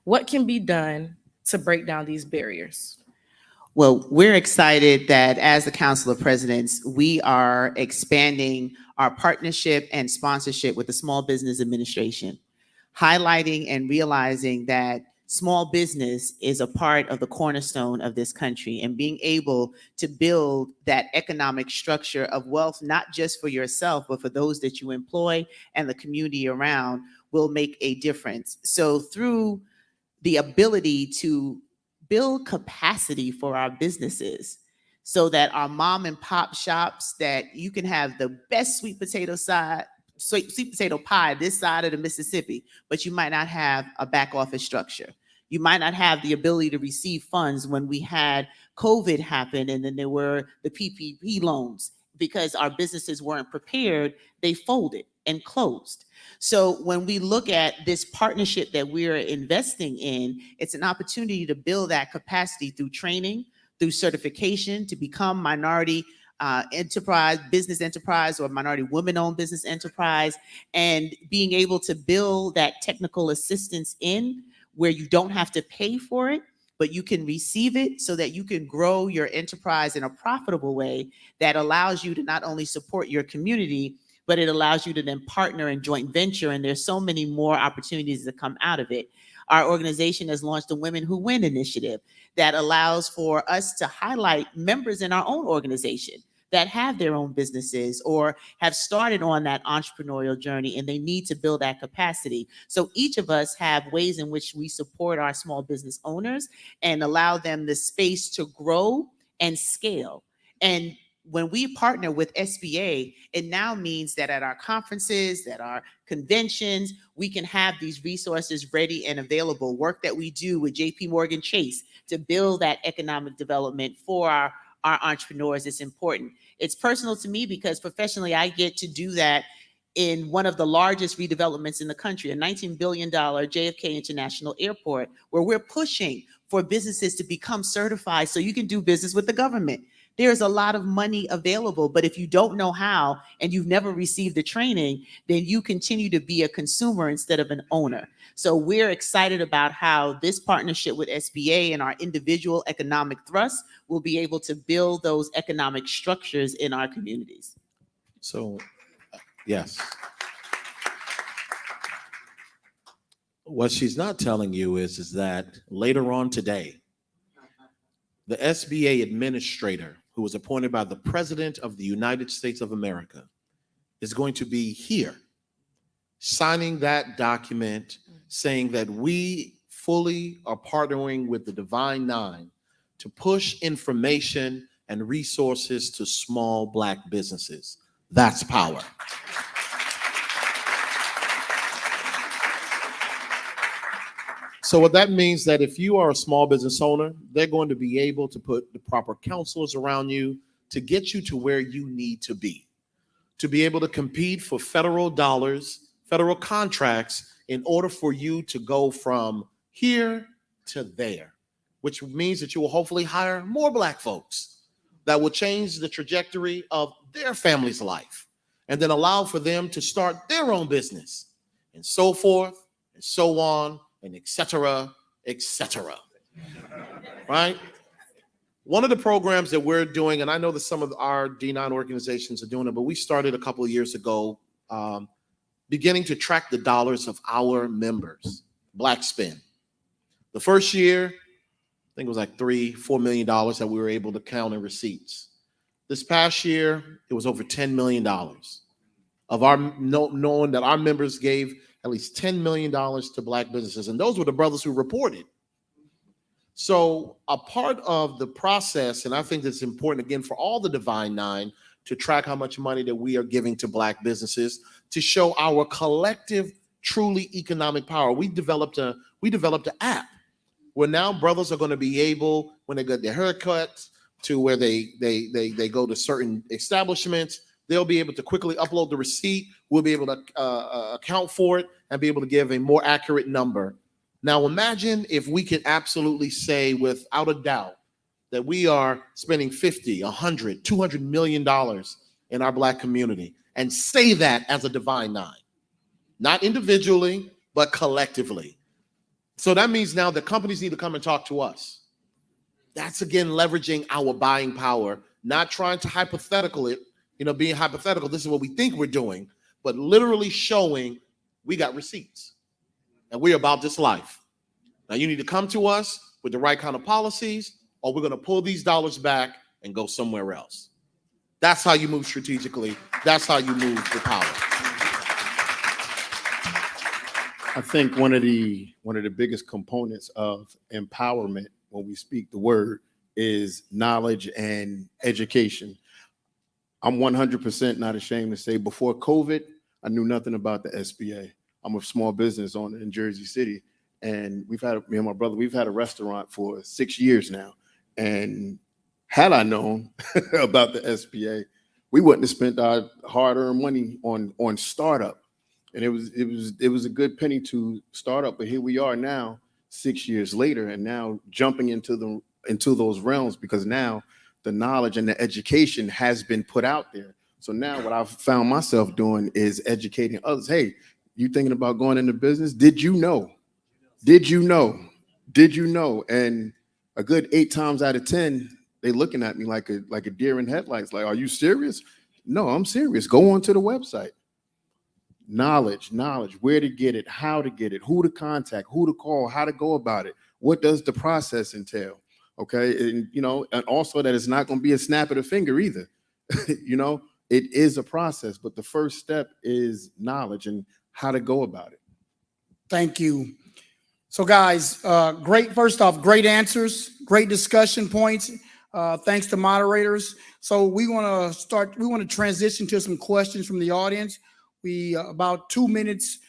What can be done to break down these barriers? Well, we're excited that as the Council of Presidents, we are expanding our partnership and sponsorship with the Small Business Administration, highlighting and realizing that small business is a part of the cornerstone of this country, and being able to build that economic structure of wealth, not just for yourself, but for those that you employ and the community around, will make a difference. So through the ability to build capacity for our businesses so that our mom and pop shops, that you can have the best sweet potato pie this side of the Mississippi, but you might not have a back office structure. You might not have the ability to receive funds when we had COVID happen, and then there were the PPP loans. Because our businesses weren't prepared, they folded and closed. So when we look at this partnership that we're investing in, it's an opportunity to build that capacity through training, through certification, to become minority business enterprise or minority women-owned business enterprise, and being able to build that technical assistance in where you don't have to pay for it, but you can receive it so that you can grow your enterprise in a profitable way that allows you to not only support your community, but it allows you to then partner and joint venture. And there's so many more opportunities that come out of it. Our organization has launched the Women Who Win initiative that allows for us to highlight members in our own organization that have their own businesses or have started on that entrepreneurial journey and they need to build that capacity. So each of us have ways in which we support our small business owners and allow them the space to grow and scale. And when we partner with SBA, it now means that at our conferences, at our conventions, we can have these resources ready and available. Work that we do with JP Morgan Chase to build that economic development for our entrepreneurs is important. It's personal to me because professionally, I get to do that in one of the largest redevelopments in the country, a $19 billion JFK International Airport, where we're pushing for businesses to become certified so you can do business with the government. There's a lot of money available, but if you don't know how and you've never received the training, then you continue to be a consumer instead of an owner. So we're excited about how this partnership with SBA and our individual economic thrusts will be able to build those economic structures in our communities. So, yes. What she's not telling you is that later on today, the SBA administrator who was appointed by the President of the United States of America is going to be here signing that document saying that we fully are partnering with the Divine Nine to push information and resources to small Black businesses. That's power. So what that means that if you are a small business owner, they're going to be able to put the proper counselors around you to get you to where you need to be able to compete for federal dollars, federal contracts in order for you to go from here to there, which means that you will hopefully hire more Black folks that will change the trajectory of their family's life and then allow for them to start their own business and so forth and so on and et cetera, right? One of the programs that we're doing, and I know that some of our D9 organizations are doing it, but we started a couple of years ago, beginning to track the dollars of our members, Black spend. The first year, I think it was like $3-4 million that we were able to count in receipts. This past year, it was over $10 million of our knowing that our members gave at least $10 million to Black businesses. And those were the brothers who reported. So a part of the process, and I think that's important again for all the Divine Nine to track how much money that we are giving to Black businesses to show our collective, truly economic power. We developed an app where now brothers are going to be able, when they get their haircuts, to where they go to certain establishments, they'll be able to quickly upload the receipt. We'll be able to account for it and be able to give a more accurate number. Now imagine if we could absolutely say without a doubt that we are spending $50, $100, $200 million in our Black community and say that as a Divine Nine, not individually, but collectively. So that means now that companies need to come and talk to us. That's again leveraging our buying power, not trying to hypothetical it, being hypothetical, this is what we think we're doing, but literally showing we got receipts and we're about this life. Now you need to come to us with the right kind of policies, or we're going to pull these dollars back and go somewhere else. That's how you move strategically. That's how you move the power. I think one of the biggest components of empowerment when we speak the word is knowledge and education. I'm 100% not ashamed to say before COVID, I knew nothing about the SBA. I'm a small business owner in Jersey City, and me and my brother, we've had a restaurant for 6 years now. And had I known about the SBA, we wouldn't have spent our hard-earned money on startup. And it was a good penny to start up, but here we are now, 6 years later, and now jumping into those realms because now the knowledge and the education has been put out there. So now what I've found myself doing is educating others. Hey, you thinking about going into business? Did you know? Did you know? Did you know? And a good 8 times out of 10, they looking at me like a deer in headlights. Like, are you serious? No, I'm serious. Go on to the website. Knowledge, where to get it, how to get it, who to contact, who to call, how to go about it. What does the process entail? Okay. And, and also that it's not going to be a snap of the finger either. It is a process, but the first step is knowledge and how to go about it. Thank you. So guys, first off, great answers, great discussion points. Thanks to moderators. So we want to transition to some questions from the audience. We about 2 minutes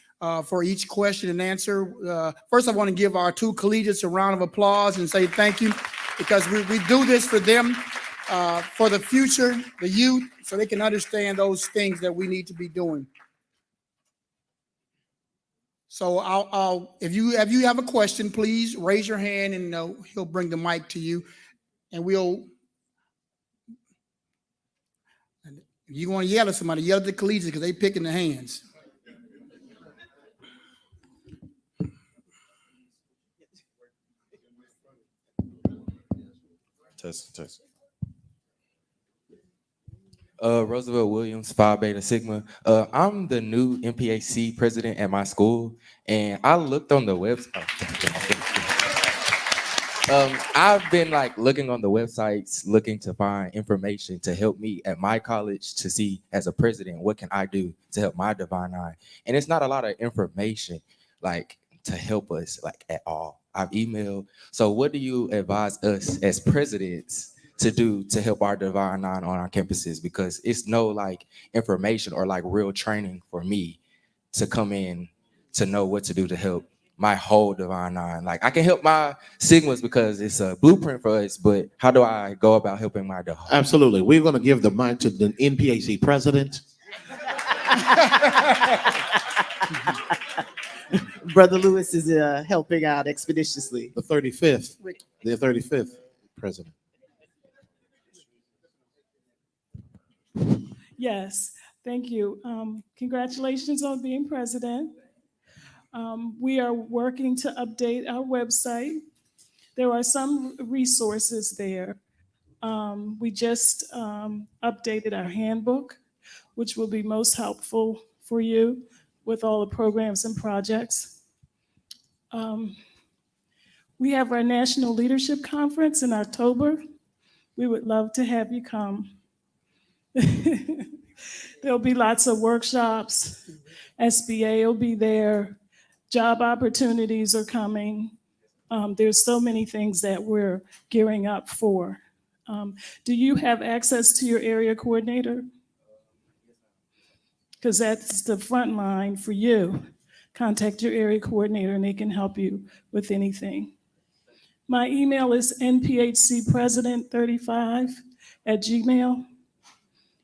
for each question and answer. First, I want to give our 2 collegiates a round of applause and say thank you, because we do this for them, for the future, the youth, so they can understand those things that we need to be doing. So if you have a question, please raise your hand and he'll bring the mic to you, and if you want to yell at somebody, yell at the collegians because they picking the hands. Test. Roosevelt Williams, Phi Beta Sigma. I'm the new NPHC president at my school, and I looked on the website. I've been looking on the websites, looking to find information to help me at my college to see, as a president, what can I do to help my Divine Nine? And it's not a lot of information to help us at all. I've emailed. So what do you advise us as presidents to do to help our Divine Nine on our campuses? Because it's no information or real training for me to come in to know what to do to help my whole Divine Nine. I can help my Sigmas because it's a blueprint for us, but how do I go about helping my Divine? Absolutely. We're going to give the mic to the NPHC president. Brother Lewis is helping out expeditiously. The 35th president. Yes, thank you. Congratulations on being president. We are working to update our website. There are some resources there. We just updated our handbook, which will be most helpful for you with all the programs and projects. We have our National Leadership Conference in October. We would love to have you come. There'll be lots of workshops. SBA will be there. Job opportunities are coming. There's so many things that we're gearing up for. Do you have access to your area coordinator? Because that's the front line for you. Contact your area coordinator and they can help you with anything. My email is nphcpresident35@gmail.com.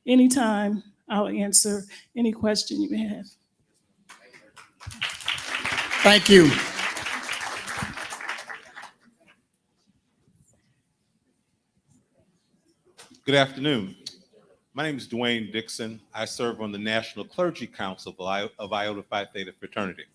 Anytime, I'll answer any question you may have. Thank you. Good afternoon. My name is Dwayne Dixon. I serve on the National Clergy Council of Iota Phi Theta Fraternity.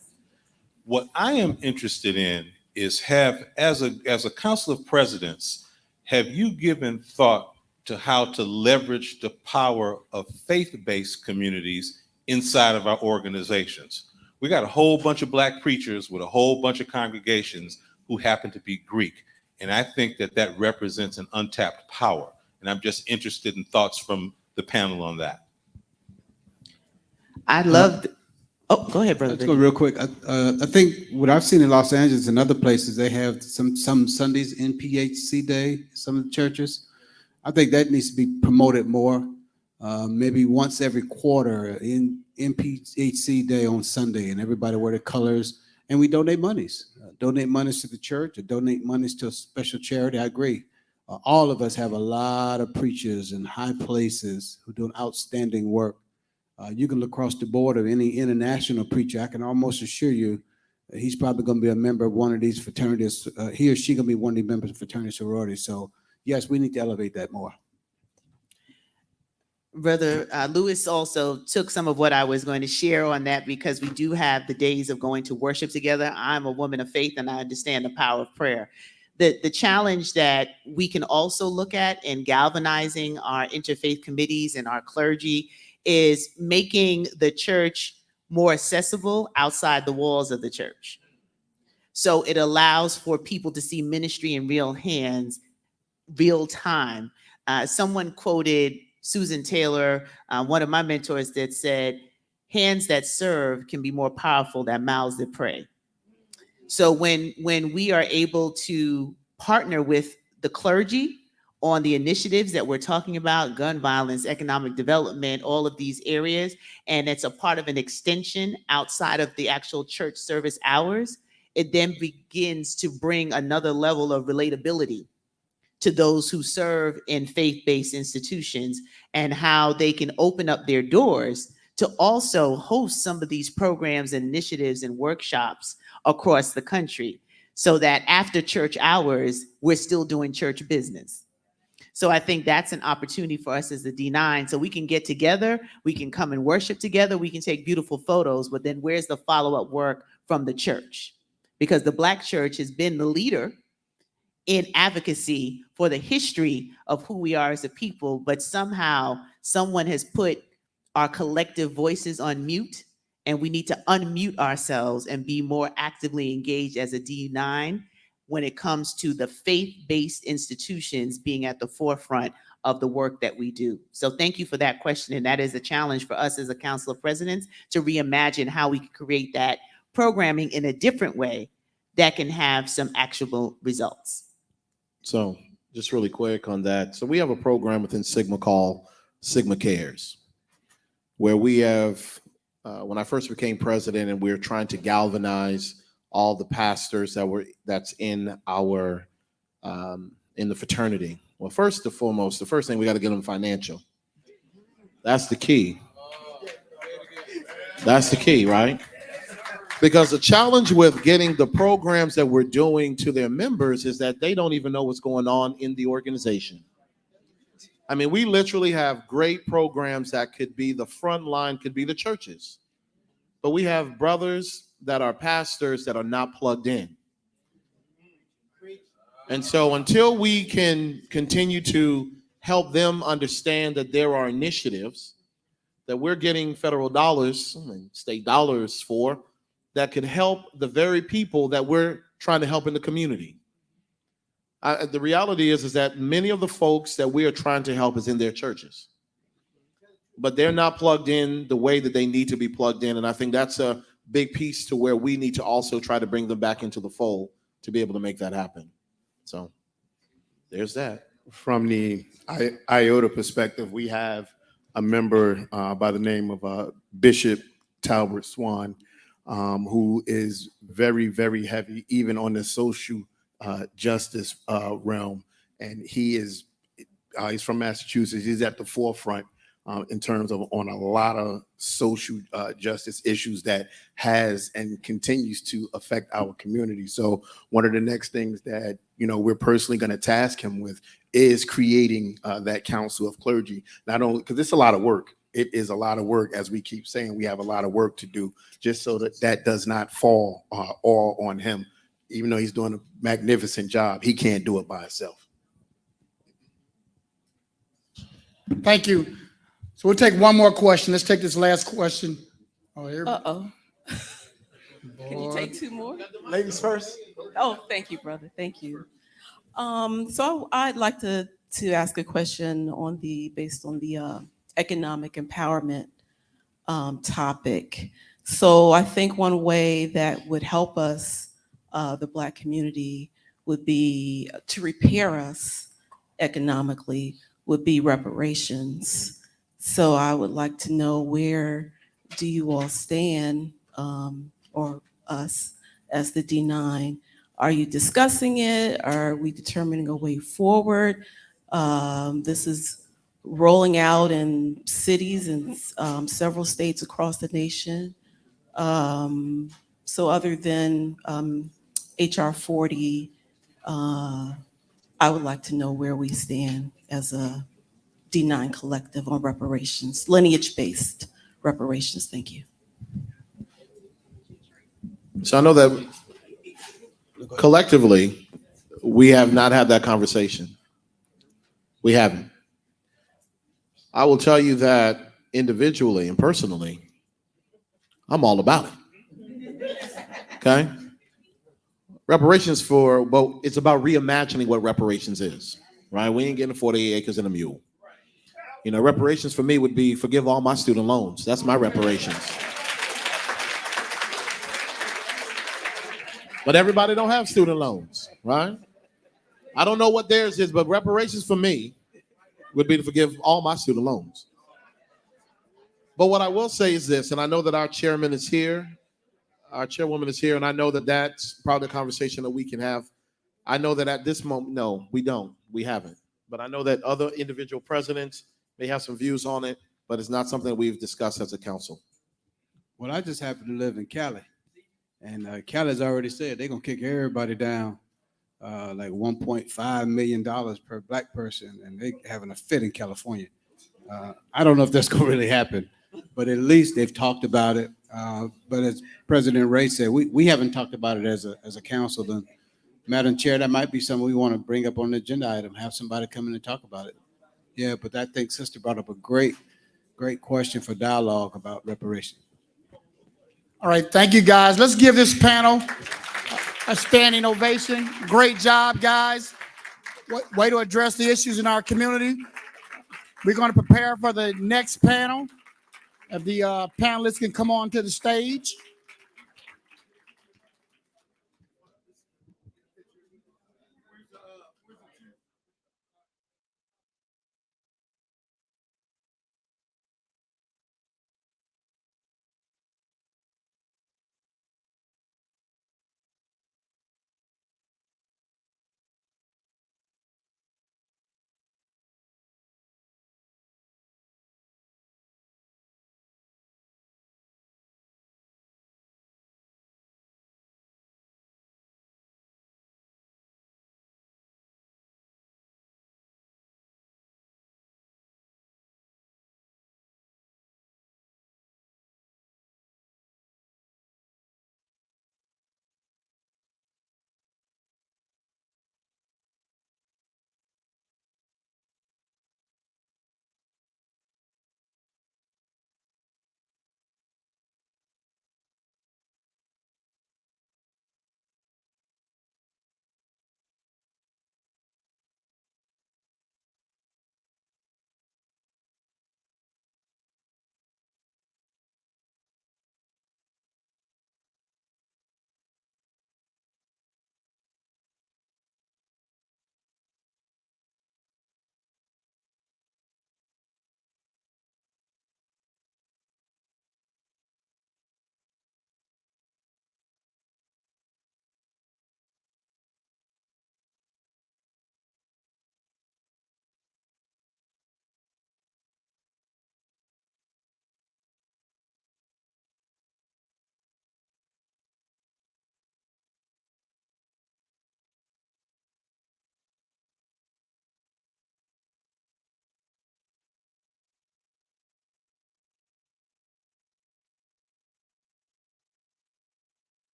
What I am interested in is as a council of presidents, have you given thought to how to leverage the power of faith-based communities inside of our organizations? We got a whole bunch of Black preachers with a whole bunch of congregations who happen to be Greek. And I think that represents an untapped power. And I'm just interested in thoughts from the panel on that. I loved. Oh, go ahead, brother. Let's go real quick. I think what I've seen in Los Angeles and other places, they have some Sundays NPHC Day, some of the churches. I think that needs to be promoted more. Maybe once every quarter in NPHC Day on Sunday, and everybody wear their colors, and we donate monies. Donate monies to the church, or donate monies to a special charity. I agree. All of us have a lot of preachers in high places who do outstanding work. You can look across the board of any international preacher. I can almost assure you that he's probably going to be a member of one of these fraternities. He or she going to be one of the members of fraternity sorority. So yes, we need to elevate that more. Brother Lewis also took some of what I was going to share on that, because we do have the days of going to worship together. I'm a woman of faith and I understand the power of prayer. The challenge that we can also look at in galvanizing our interfaith committees and our clergy is making the church more accessible outside the walls of the church. So it allows for people to see ministry in real hands, real time. Someone quoted Susan Taylor, one of my mentors, that said, hands that serve can be more powerful than mouths that pray. So when we are able to partner with the clergy on the initiatives that we're talking about, gun violence, economic development, all of these areas, and it's a part of an extension outside of the actual church service hours, it then begins to bring another level of relatability to those who serve in faith-based institutions, and how they can open up their doors to also host some of these programs and initiatives and workshops across the country, so that after church hours, we're still doing church business. So I think that's an opportunity for us as the D9. So we can get together, we can come and worship together, we can take beautiful photos, but then where's the follow-up work from the church? Because the Black church has been the leader in advocacy for the history of who we are as a people, but somehow someone has put our collective voices on mute, and we need to unmute ourselves and be more actively engaged as a D9 when it comes to the faith-based institutions being at the forefront of the work that we do. So thank you for that question, and that is a challenge for us as a Council of Presidents to reimagine how we can create that programming in a different way that can have some actionable results. So just really quick on that. So we have a program within Sigma called Sigma Cares, where we have, when I first became president, and we were trying to galvanize all the pastors that's in our, in the fraternity. Well, first and foremost, the first thing, we got to get them financial. That's the key. That's the key, right? Because the challenge with getting the programs that we're doing to their members is that they don't even know what's going on in the organization. I mean, we literally have great programs that could be the front line, could be the churches. But we have brothers that are pastors that are not plugged in. And so until we can continue to help them understand that there are initiatives that we're getting federal dollars, state dollars for, that could help the very people that we're trying to help in the community. The reality is that many of the folks that we are trying to help is in their churches, but they're not plugged in the way that they need to be plugged in. And I think that's a big piece to where we need to also try to bring them back into the fold to be able to make that happen. So there's that. From the IOTA perspective, we have a member by the name of Bishop Talbert Swan, who is very, very heavy, even on the social justice realm. And he's from Massachusetts. He's at the forefront in terms of on a lot of social justice issues that has and continues to affect our community. So one of the next things that, we're personally going to task him with is creating that council of clergy, not only because it's a lot of work. It is a lot of work, as we keep saying, we have a lot of work to do, just so that does not fall all on him. Even though he's doing a magnificent job, he can't do it by himself. Thank you. So we'll take one more question. Let's take this last question. Oh, here. Uh-oh. Can you take two more? Ladies first. Oh, thank you, brother. Thank you. So I'd like to ask a question based on the economic empowerment topic. So I think one way that would help us, the Black community, would be to repair us economically, would be reparations. So I would like to know, where do you all stand, or us as the D9? Are you discussing it? Are we determining a way forward? This is rolling out in cities and several states across the nation. So other than HR 40, I would like to know where we stand as a D9 collective on reparations, lineage-based reparations. Thank you. So I know that collectively, We have not had that conversation. We haven't. I will tell you that individually and personally, I'm all about it. Okay? Reparations but it's about reimagining what reparations is, right? We ain't getting 48 acres and a mule. You know, reparations for me would be forgive all my student loans. That's my reparations. But everybody don't have student loans, right? I don't know what theirs is, but reparations for me would be to forgive all my student loans. But what I will say is this, and I know that our chairman is here, our chairwoman is here, and I know that that's probably a conversation that we can have. I know that at this moment, no, we don't. We haven't. But I know that other individual presidents may have some views on it, but it's not something that we've discussed as a council. Well, I just happen to live in Cali, and Cali's already said they're gonna kick everybody down like $1.5 million per black person, and they having a fit in California. I don't know if that's gonna really happen, but at least they've talked about it. But as President Ray said, we haven't talked about it as a council. Then, Madam Chair, that might be something we want to bring up on the agenda item, have somebody come in and talk about it. Yeah, but I think Sister brought up a great question for dialogue about reparations. All right, thank you, guys. Let's give this panel a standing ovation. Great job, guys. Way to address the issues in our community. We're going to prepare for the next panel. If the panelists can come on to the stage.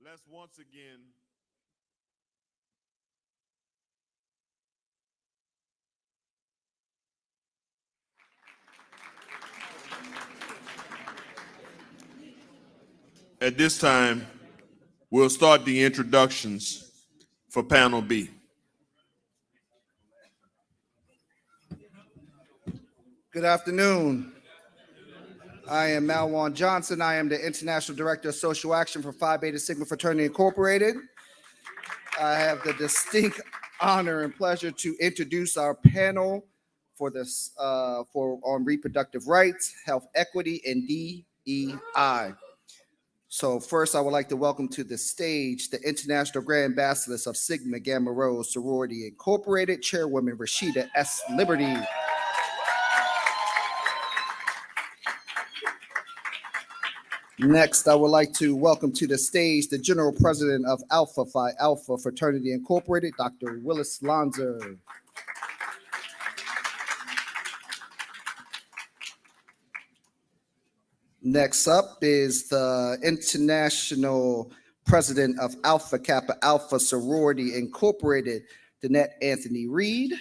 Let's once again at this time, we'll start the introductions for panel B. Good afternoon. I am Malwan Johnson. I am the International Director of Social Action for Phi Beta Sigma Fraternity Incorporated. I have the distinct honor and pleasure to introduce our panel for this on reproductive rights, health equity, and DEI. So first, I would like to welcome to the stage the International Grand Ambassadors of Sigma Gamma Rho Sorority Incorporated, Chairwoman Rashida S. Liberty. Next, I would like to welcome to the stage the General President of Alpha Phi Alpha Fraternity Incorporated, Dr. Willis Lonzer. Next up is the International President of Alpha Kappa Alpha Sorority Incorporated, Danette Anthony Reed.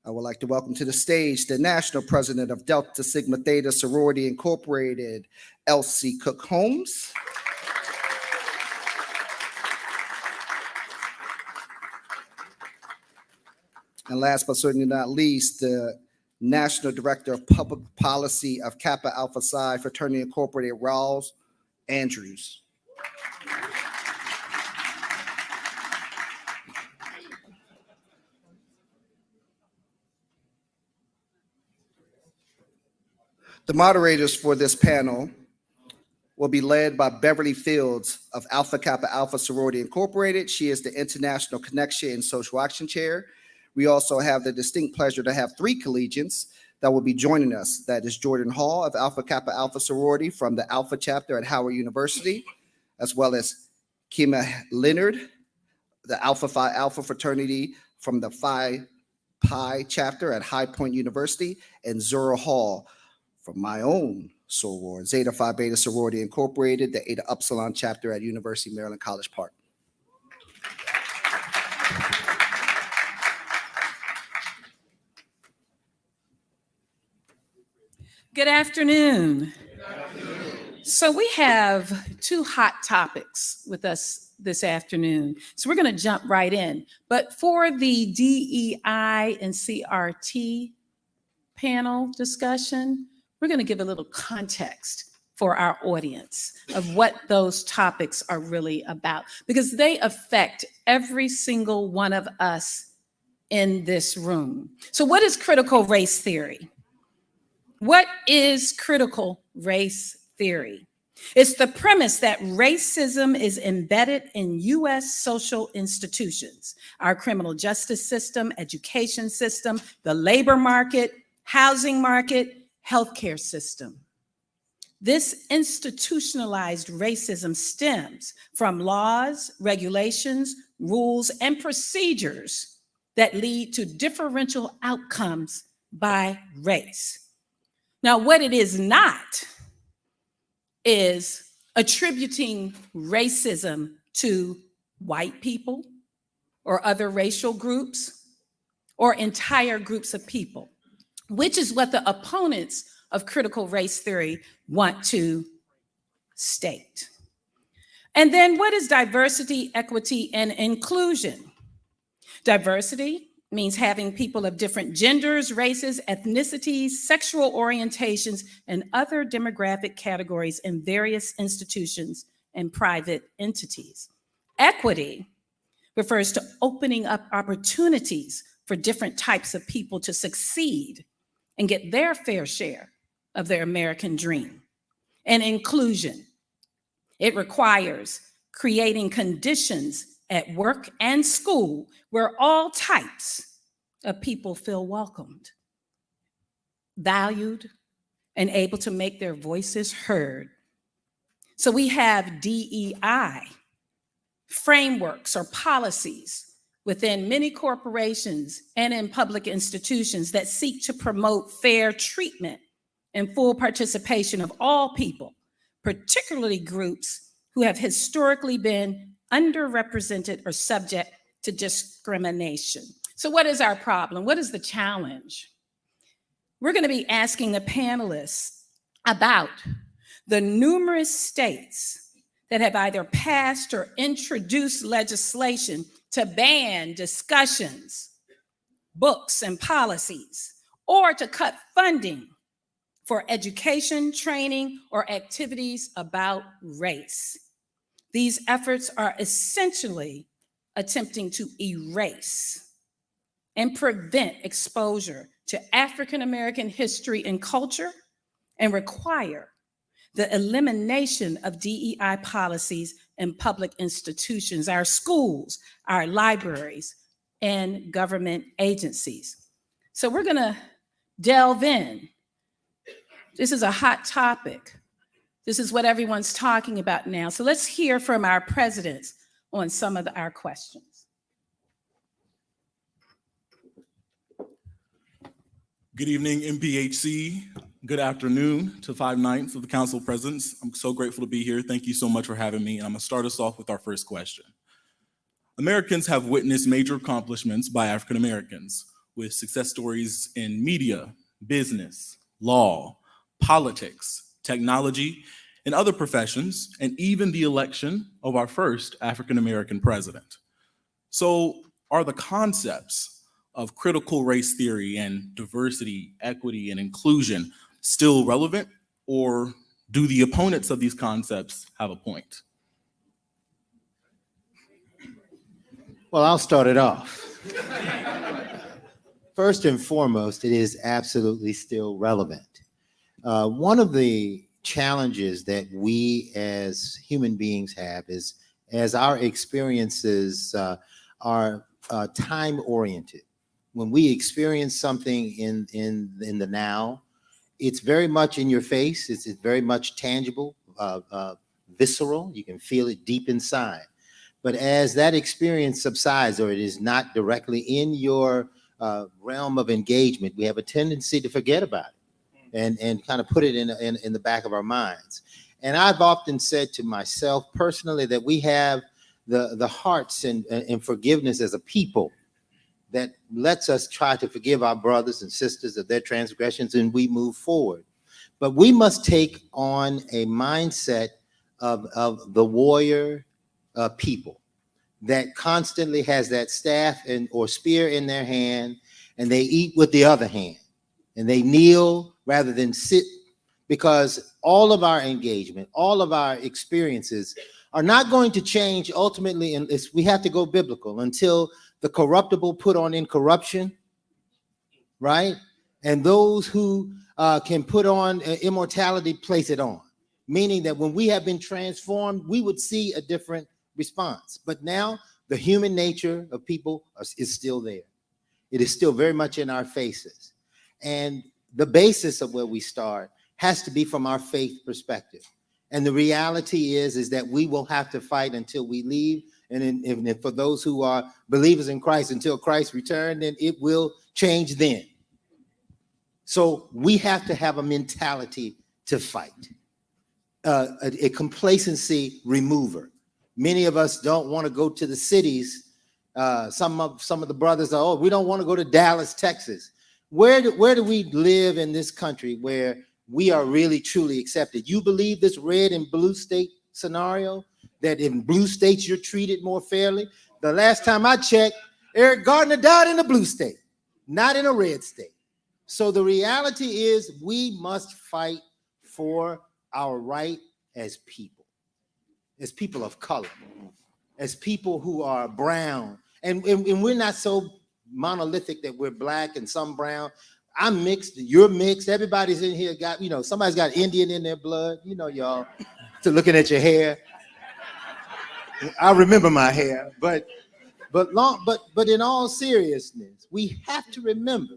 I would like to welcome to the stage the National President of Delta Sigma Theta Sorority Incorporated, Elsie Cook Holmes. And last but certainly not least, the National Director of Public Policy of Kappa Alpha Psi Fraternity Incorporated, Rawls Andrews. The moderators for this panel will be led by Beverly Fields of Alpha Kappa Alpha Sorority Incorporated. She is the International Connection and Social Action Chair. We also have the distinct pleasure to have three collegians that will be joining us. That is Jordan Hall of Alpha Kappa Alpha Sorority from the Alpha chapter at Howard University, as well as Kima Leonard, the Alpha Phi Alpha Fraternity from the Phi Pi chapter at High Point University, and Zura Hall from my own sorority, Zeta Phi Beta Sorority Incorporated, the Eta Upsilon chapter at University of Maryland, College Park. Good afternoon. So we have two hot topics with us this afternoon. So we're going to jump right in. But for the DEI and CRT panel discussion, we're going to give a little context for our audience of what those topics are really about, because they affect every single one of us in this room. So what is critical race theory? What is critical race theory? It's the premise that racism is embedded in U.S. social institutions, our criminal justice system, education system, the labor market, housing market, healthcare system. This institutionalized racism stems from laws, regulations, rules, and procedures that lead to differential outcomes by race. Now, what it is not is attributing racism to white people or other racial groups or entire groups of people, which is what the opponents of critical race theory want to state. And then what is diversity, equity, and inclusion? Diversity means having people of different genders, races, ethnicities, sexual orientations, and other demographic categories in various institutions and private entities. Equity refers to opening up opportunities for different types of people to succeed and get their fair share of their American dream. And inclusion, it requires creating conditions at work and school where all types of people feel welcomed, valued, and able to make their voices heard. So we have DEI frameworks or policies within many corporations and in public institutions that seek to promote fair treatment and full participation of all people, particularly groups who have historically been underrepresented or subject to discrimination. So what is our problem? What is the challenge? We're going to be asking the panelists about the numerous states that have either passed or introduced legislation to ban discussions, books, and policies, or to cut funding for education, training, or activities about race. These efforts are essentially attempting to erase and prevent exposure to African American history and culture, and require the elimination of DEI policies in public institutions, our schools, our libraries, and government agencies. So we're gonna delve in. This is a hot topic. This is what everyone's talking about now. So let's hear from our presidents on some of our questions. Good evening, NPHC. Good afternoon to 5/9 of the Council of Presidents. I'm so grateful to be here. Thank you so much for having me. And I'm gonna start us off with our first question. Americans have witnessed major accomplishments by African Americans with success stories in media, business, law, politics, technology, and other professions, and even the election of our first African American president. So are the concepts of critical race theory and diversity, equity, and inclusion still relevant, or do the opponents of these concepts have a point? Well, I'll start it off. First and foremost, it is absolutely still relevant. One of the challenges that we as human beings have is as our experiences are time-oriented. When we experience something in the now, it's very much in your face. It's very much tangible, visceral. You can feel it deep inside. But as that experience subsides, or it is not directly in your realm of engagement, we have a tendency to forget about it and kind of put it in the back of our minds. And I've often said to myself personally that we have the hearts and forgiveness as a people that lets us try to forgive our brothers and sisters of their transgressions, and we move forward. But we must take on a mindset of the warrior people that constantly has that staff or spear in their hand, and they eat with the other hand, and they kneel rather than sit, because all of our engagement, all of our experiences are not going to change ultimately, and we have to go biblical, until the corruptible put on incorruption, right? And those who can put on immortality place it on, meaning that when we have been transformed, we would see a different response. But now the human nature of people is still there. It is still very much in our faces. And the basis of where we start has to be from our faith perspective. And the reality is that we will have to fight until we leave. And for those who are believers in Christ, until Christ returns, then it will change then. So we have to have a mentality to fight, a complacency remover. Many of us don't want to go to the cities. Some of the brothers are, oh, we don't want to go to Dallas, Texas. Where do we live in this country where we are really truly accepted? You believe this red and blue state scenario, that in blue states you're treated more fairly? The last time I checked, Eric Gardner died in a blue state, not in a red state. So the reality is we must fight for our right as people of color, as people who are brown. And we're not so monolithic that we're black and some brown. I'm mixed, you're mixed, everybody's in here got, somebody's got Indian in their blood, y'all, to looking at your hair. I remember my hair, but in all seriousness, we have to remember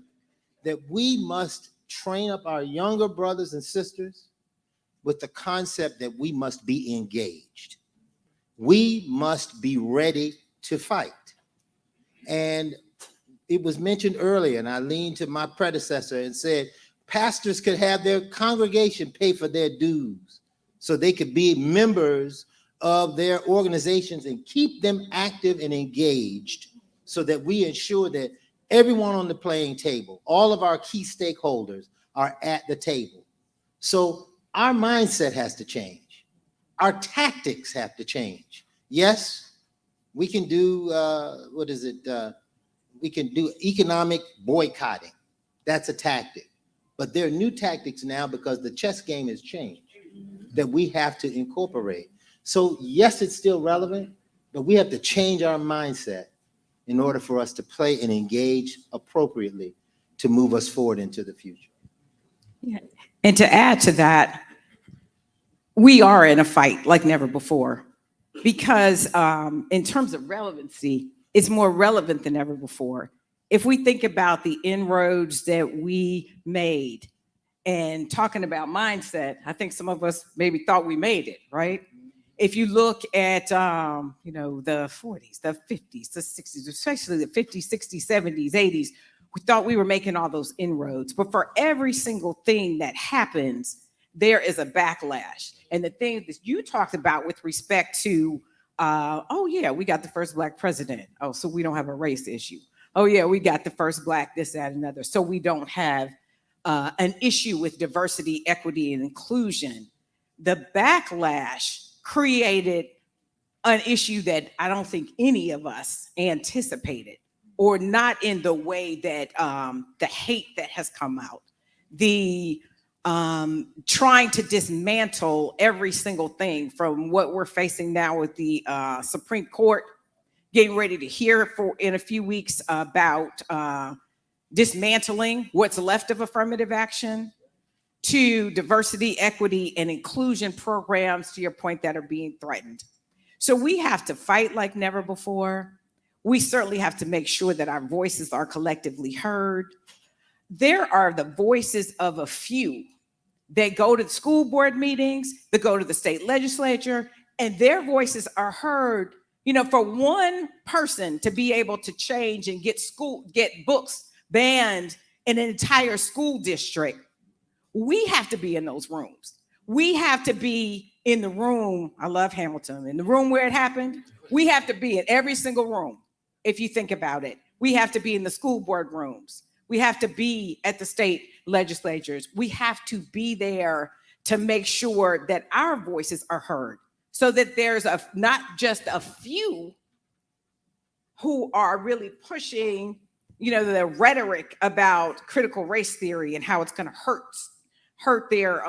that we must train up our younger brothers and sisters with the concept that we must be engaged. We must be ready to fight. And it was mentioned earlier, and I leaned to my predecessor and said, pastors could have their congregation pay for their dues so they could be members of their organizations and keep them active and engaged so that we ensure that everyone on the playing table, all of our key stakeholders are at the table. So our mindset has to change. Our tactics have to change. Yes, we can do, we can do economic boycotting. That's a tactic. But there are new tactics now because the chess game has changed that we have to incorporate. So yes, it's still relevant, but we have to change our mindset in order for us to play and engage appropriately to move us forward into the future. Yeah. And to add to that, we are in a fight like never before because in terms of relevancy, it's more relevant than ever before. If we think about the inroads that we made and talking about mindset, I think some of us maybe thought we made it, right? If you look at, you know, the 40s, the 50s, the 60s, especially the 50s, 60s, 70s, 80s, we thought we were making all those inroads. But for every single thing that happens, there is a backlash. And the thing that you talked about with respect to, oh yeah, we got the first Black president. Oh, so we don't have a race issue. Oh yeah, we got the first Black this, that, and another. So we don't have an issue with diversity, equity, and inclusion. The backlash created an issue that I don't think any of us anticipated, or not in the way that the hate that has come out, the trying to dismantle every single thing from what we're facing now with the Supreme Court, getting ready to hear in a few weeks about dismantling what's left of affirmative action, to diversity, equity, and inclusion programs, to your point, that are being threatened. So we have to fight like never before. We certainly have to make sure that our voices are collectively heard. There are the voices of a few that go to school board meetings, that go to the state legislature, and their voices are heard. You know, for one person to be able to change and get books banned in an entire school district, we have to be in those rooms. We have to be in the room. I love Hamilton. In the room where it happened, we have to be in every single room. If you think about it, we have to be in the school board rooms. We have to be at the state legislatures. We have to be there to make sure that our voices are heard, so that there's not just a few who are really pushing, you know, the rhetoric about critical race theory and how it's going to hurt their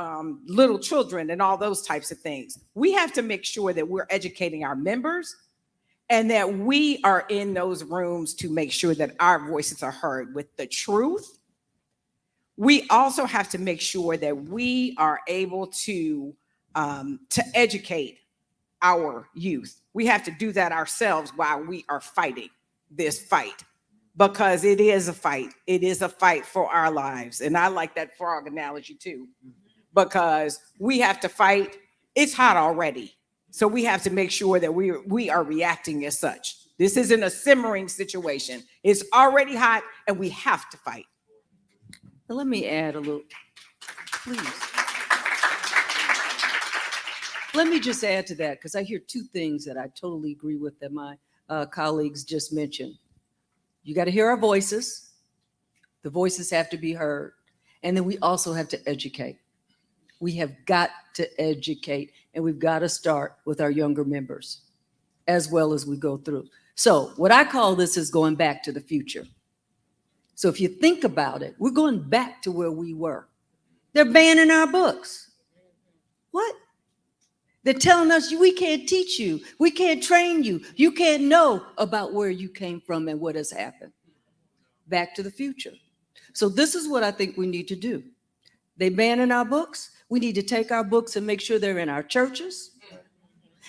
little children and all those types of things. We have to make sure that we're educating our members and that we are in those rooms to make sure that our voices are heard with the truth. We also have to make sure that we are able to educate our youth. We have to do that ourselves while we are fighting this fight, because it is a fight. It is a fight for our lives. And I like that frog analogy too, because we have to fight. It's hot already. So we have to make sure that we are reacting as such. This isn't a simmering situation. It's already hot and we have to fight. Let me add a little, please. Let me just add to that, because I hear two things that I totally agree with that my colleagues just mentioned. You got to hear our voices. The voices have to be heard. And then we also have to educate. We have got to educate, and we've got to start with our younger members as well as we go through. So what I call this is going back to the future. So if you think about it, we're going back to where we were. They're banning our books. What? They're telling us we can't teach you. We can't train you. You can't know about where you came from and what has happened. Back to the future. So this is what I think we need to do. They banning our books. We need to take our books and make sure they're in our churches.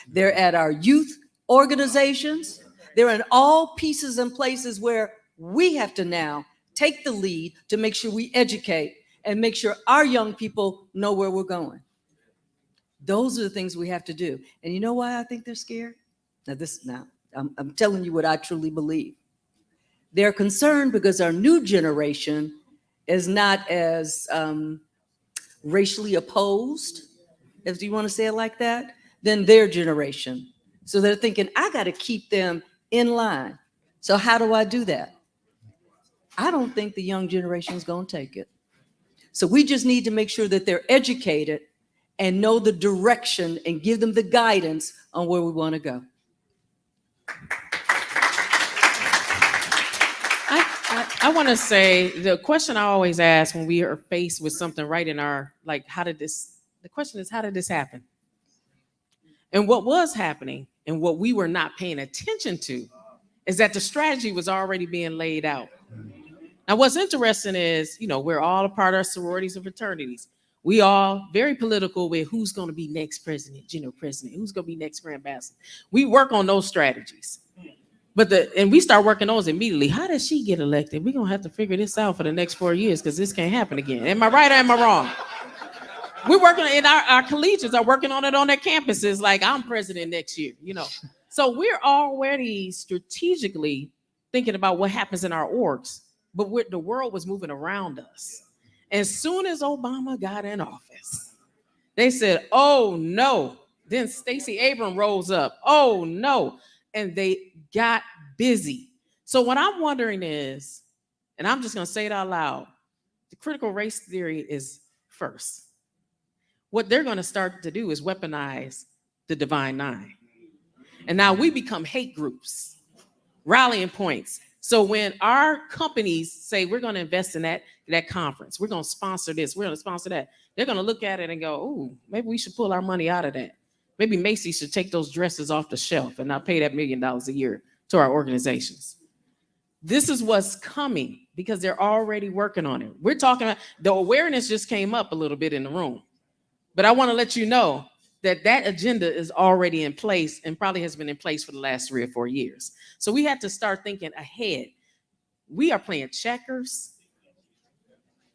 They're at our youth organizations. They're in all pieces and places where we have to now take the lead to make sure we educate and make sure our young people know where we're going. Those are the things we have to do. And you know why I think they're scared? Now, I'm telling you what I truly believe. They're concerned because our new generation is not as racially opposed, if you want to say it like that, than their generation. So they're thinking, I got to keep them in line. So how do I do that? I don't think the young generation is going to take it. So we just need to make sure that they're educated and know the direction and give them the guidance on where we want to go. I want to say the question I always ask when we are faced with something right in our, like, the question is, how did this happen? And what was happening and what we were not paying attention to is that the strategy was already being laid out. Now, what's interesting is, we're all a part of sororities and fraternities. We all very political with who's going to be next president, general president, who's going to be next grand ambassador. We work on those strategies. And we start working those immediately. How does she get elected? We're going to have to figure this out for the next 4 years because this can't happen again. Am I right or am I wrong? We're working, and our collegians are working on it on their campuses like, I'm president next year, So we're already strategically thinking about what happens in our orgs, but the world was moving around us. As soon as Obama got in office, they said, oh no. Then Stacey Abrams rose up, oh no. And they got busy. So what I'm wondering is, and I'm just going to say it out loud, the critical race theory is first. What they're going to start to do is weaponize the Divine Nine. And now we become hate groups, rallying points. So when our companies say we're going to invest in that conference, we're going to sponsor this, we're going to sponsor that, they're going to look at it and go, oh, maybe we should pull our money out of that. Maybe Macy's should take those dresses off the shelf and not pay that $1 million a year to our organizations. This is what's coming because they're already working on it. We're talking about the awareness just came up a little bit in the room, but I want to let you know that agenda is already in place and probably has been in place for the last 3 or 4 years. So we had to start thinking ahead. We are playing checkers.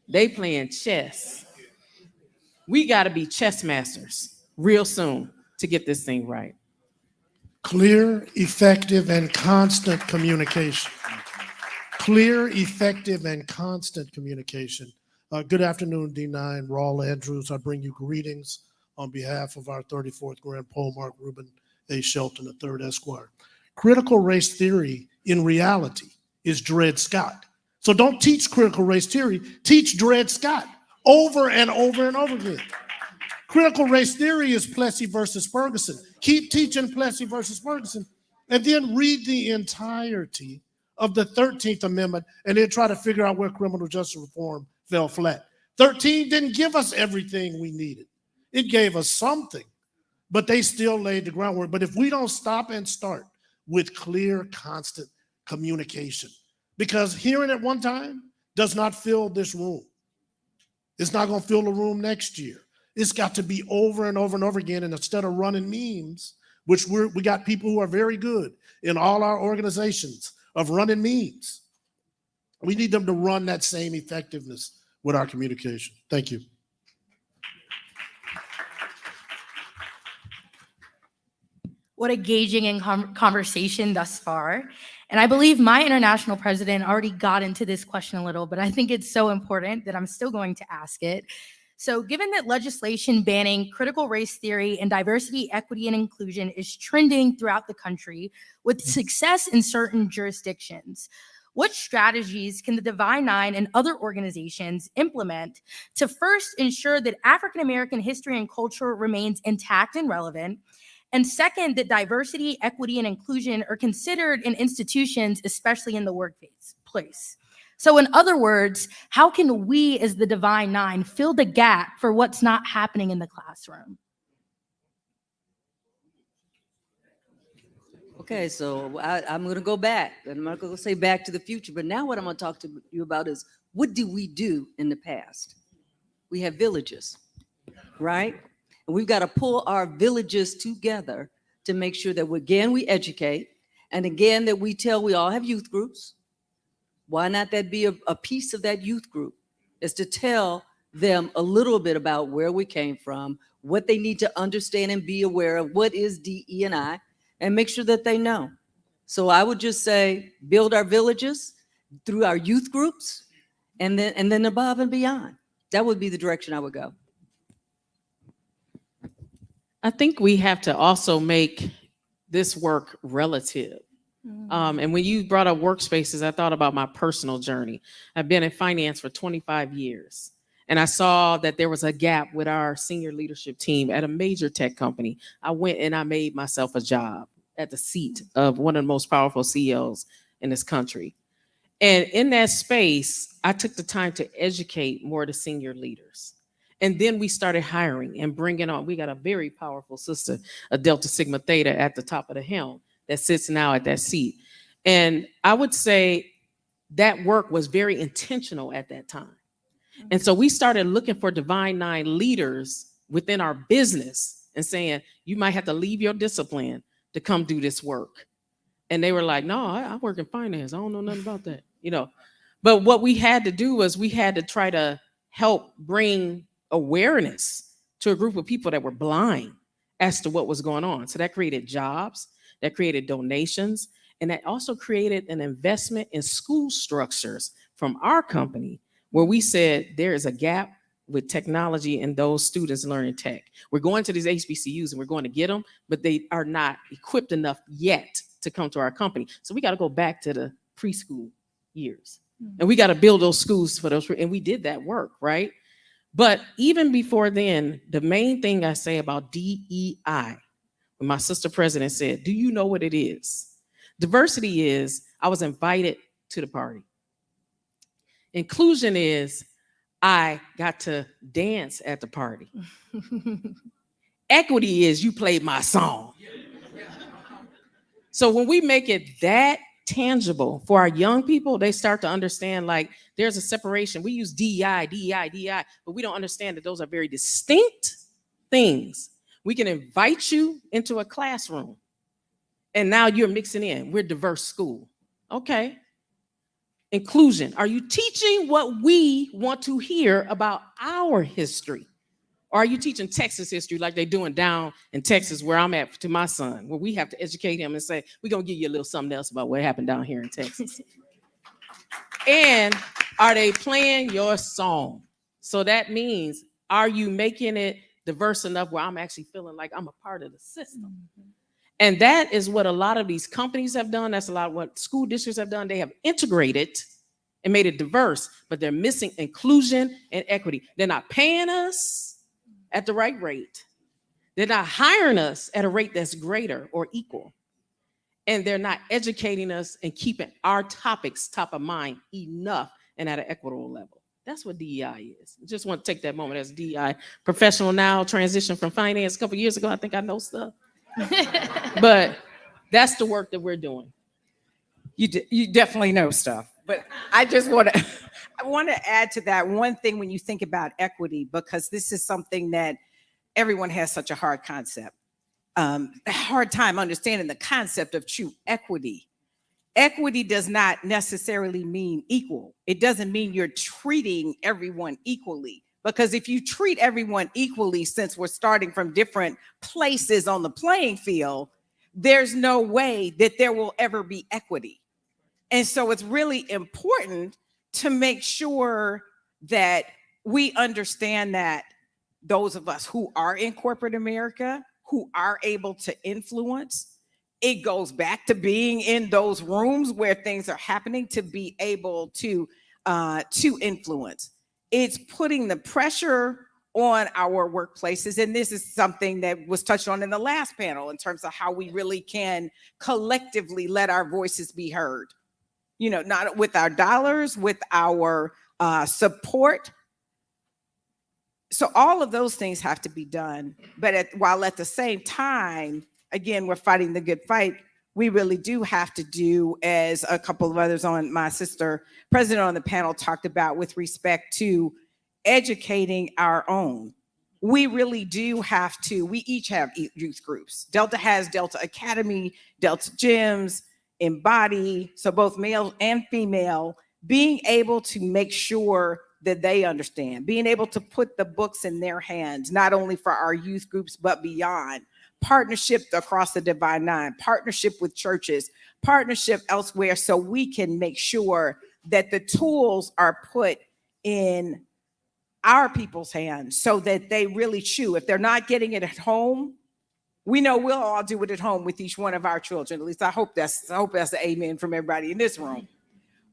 They playing chess. We got to be chess masters real soon to get this thing right. Clear, effective, and constant communication. Clear, effective, and constant communication. Good afternoon, D9, Raul Andrews. I bring you greetings on behalf of our 34th Grand Pole Mark Reuben A. Shelton III, Esquire. Critical race theory, in reality, is Dred Scott. So don't teach critical race theory, teach Dred Scott over and over and over again. Critical race theory is Plessy versus Ferguson. Keep teaching Plessy versus Ferguson, and then read the entirety of the 13th Amendment, and then try to figure out where criminal justice reform fell flat. 13 didn't give us everything we needed. It gave us something, but they still laid the groundwork. But if we don't stop and start with clear, constant communication, because hearing it one time does not fill this room. It's not going to fill the room next year. It's got to be over and over and over again. And instead of running memes, which we got people who are very good in all our organizations of running memes, we need them to run that same effectiveness with our communication. Thank you. What a engaging conversation thus far. And I believe my international president already got into this question a little, but I think it's so important that I'm still going to ask it. So given that legislation banning critical race theory and diversity, equity, and inclusion is trending throughout the country with success in certain jurisdictions, what strategies can the Divine Nine and other organizations implement to first ensure that African American history and culture remains intact and relevant, and second, that diversity, equity, and inclusion are considered in institutions, especially in the workplace? So in other words, how can we as the Divine Nine fill the gap for what's not happening in the classroom? Okay, so I'm going to go back. I'm not going to say back to the future, but now what I'm going to talk to you about is what do we do in the past? We have villages, right? And we've got to pull our villages together to make sure that, again, we educate, and again, that we all have youth groups. Why not that be a piece of that youth group, is to tell them a little bit about where we came from, what they need to understand and be aware of, what is DE&I, and make sure that they know. So I would just say, build our villages. through our youth groups, and then above and beyond. That would be the direction I would go. I think we have to also make this work relative. And when you brought up workspaces, I thought about my personal journey. I've been in finance for 25 years. And I saw that there was a gap with our senior leadership team at a major tech company. I went and I made myself a job at the seat of one of the most powerful CEOs in this country. And in that space, I took the time to educate more of the senior leaders. And then we started hiring and bringing on, we got a very powerful sister, a Delta Sigma Theta at the top of the helm that sits now at that seat. And I would say that work was very intentional at that time. And so we started looking for Divine Nine leaders within our business and saying, you might have to leave your discipline to come do this work. And they were like, no, I work in finance. I don't know nothing about that, you know. But what we had to do was we had to try to help bring awareness to a group of people that were blind as to what was going on. So that created jobs, that created donations, and that also created an investment in school structures from our company, where we said there is a gap with technology and those students learning tech. We're going to these HBCUs and we're going to get them, but they are not equipped enough yet to come to our company. So we got to go back to the preschool years. And we got to build those schools for those, and we did that work, right? But even before then, the main thing I say about DEI, when my sister president said, do you know what it is? Diversity is, I was invited to the party. Inclusion is, I got to dance at the party. Equity is, you played my song. So when we make it that tangible for our young people, they start to understand, like, there's a separation. We use DEI, but we don't understand that those are very distinct things. We can invite you into a classroom and now you're mixing in. We're a diverse school. Okay. Inclusion. Are you teaching what we want to hear about our history? Or are you teaching Texas history like they're doing down in Texas where I'm at to my son, where we have to educate him and say, we're going to give you a little something else about what happened down here in Texas. And are they playing your song? So that means, are you making it diverse enough where I'm actually feeling like I'm a part of the system? And that is what a lot of these companies have done. That's a lot of what school districts have done. They have integrated and made it diverse, but they're missing inclusion and equity. They're not paying us at the right rate. They're not hiring us at a rate that's greater or equal. And they're not educating us and keeping our topics top of mind enough and at an equitable level. That's what DEI is. I just want to take that moment as DEI professional now, transition from finance a couple years ago. I think I know stuff. But that's the work that we're doing. You definitely know stuff. But I just want to add to that one thing when you think about equity, because this is something that everyone has such a hard concept, a hard time understanding the concept of true equity. Equity does not necessarily mean equal. It doesn't mean you're treating everyone equally. Because if you treat everyone equally, since we're starting from different places on the playing field, there's no way that there will ever be equity. And so it's really important to make sure that we understand that those of us who are in corporate America, who are able to influence, it goes back to being in those rooms where things are happening to be able to influence. It's putting the pressure on our workplaces. And this is something that was touched on in the last panel in terms of how we really can collectively let our voices be heard. You know, not with our dollars, with our support. So all of those things have to be done. But while at the same time, again, we're fighting the good fight, we really do have to do, as a couple of others on my sister president on the panel talked about, with respect to educating our own. We really do have to, we each have youth groups. Delta has Delta Academy, Delta Gyms, Embody, so both male and female, being able to make sure that they understand, being able to put the books in their hands, not only for our youth groups, but beyond. Partnership across the Divine Nine, partnership with churches, partnership elsewhere, so we can make sure that the tools are put in our people's hands so that they really chew. If they're not getting it at home, we know we'll all do it at home with each one of our children. At least I hope that's an amen from everybody in this room.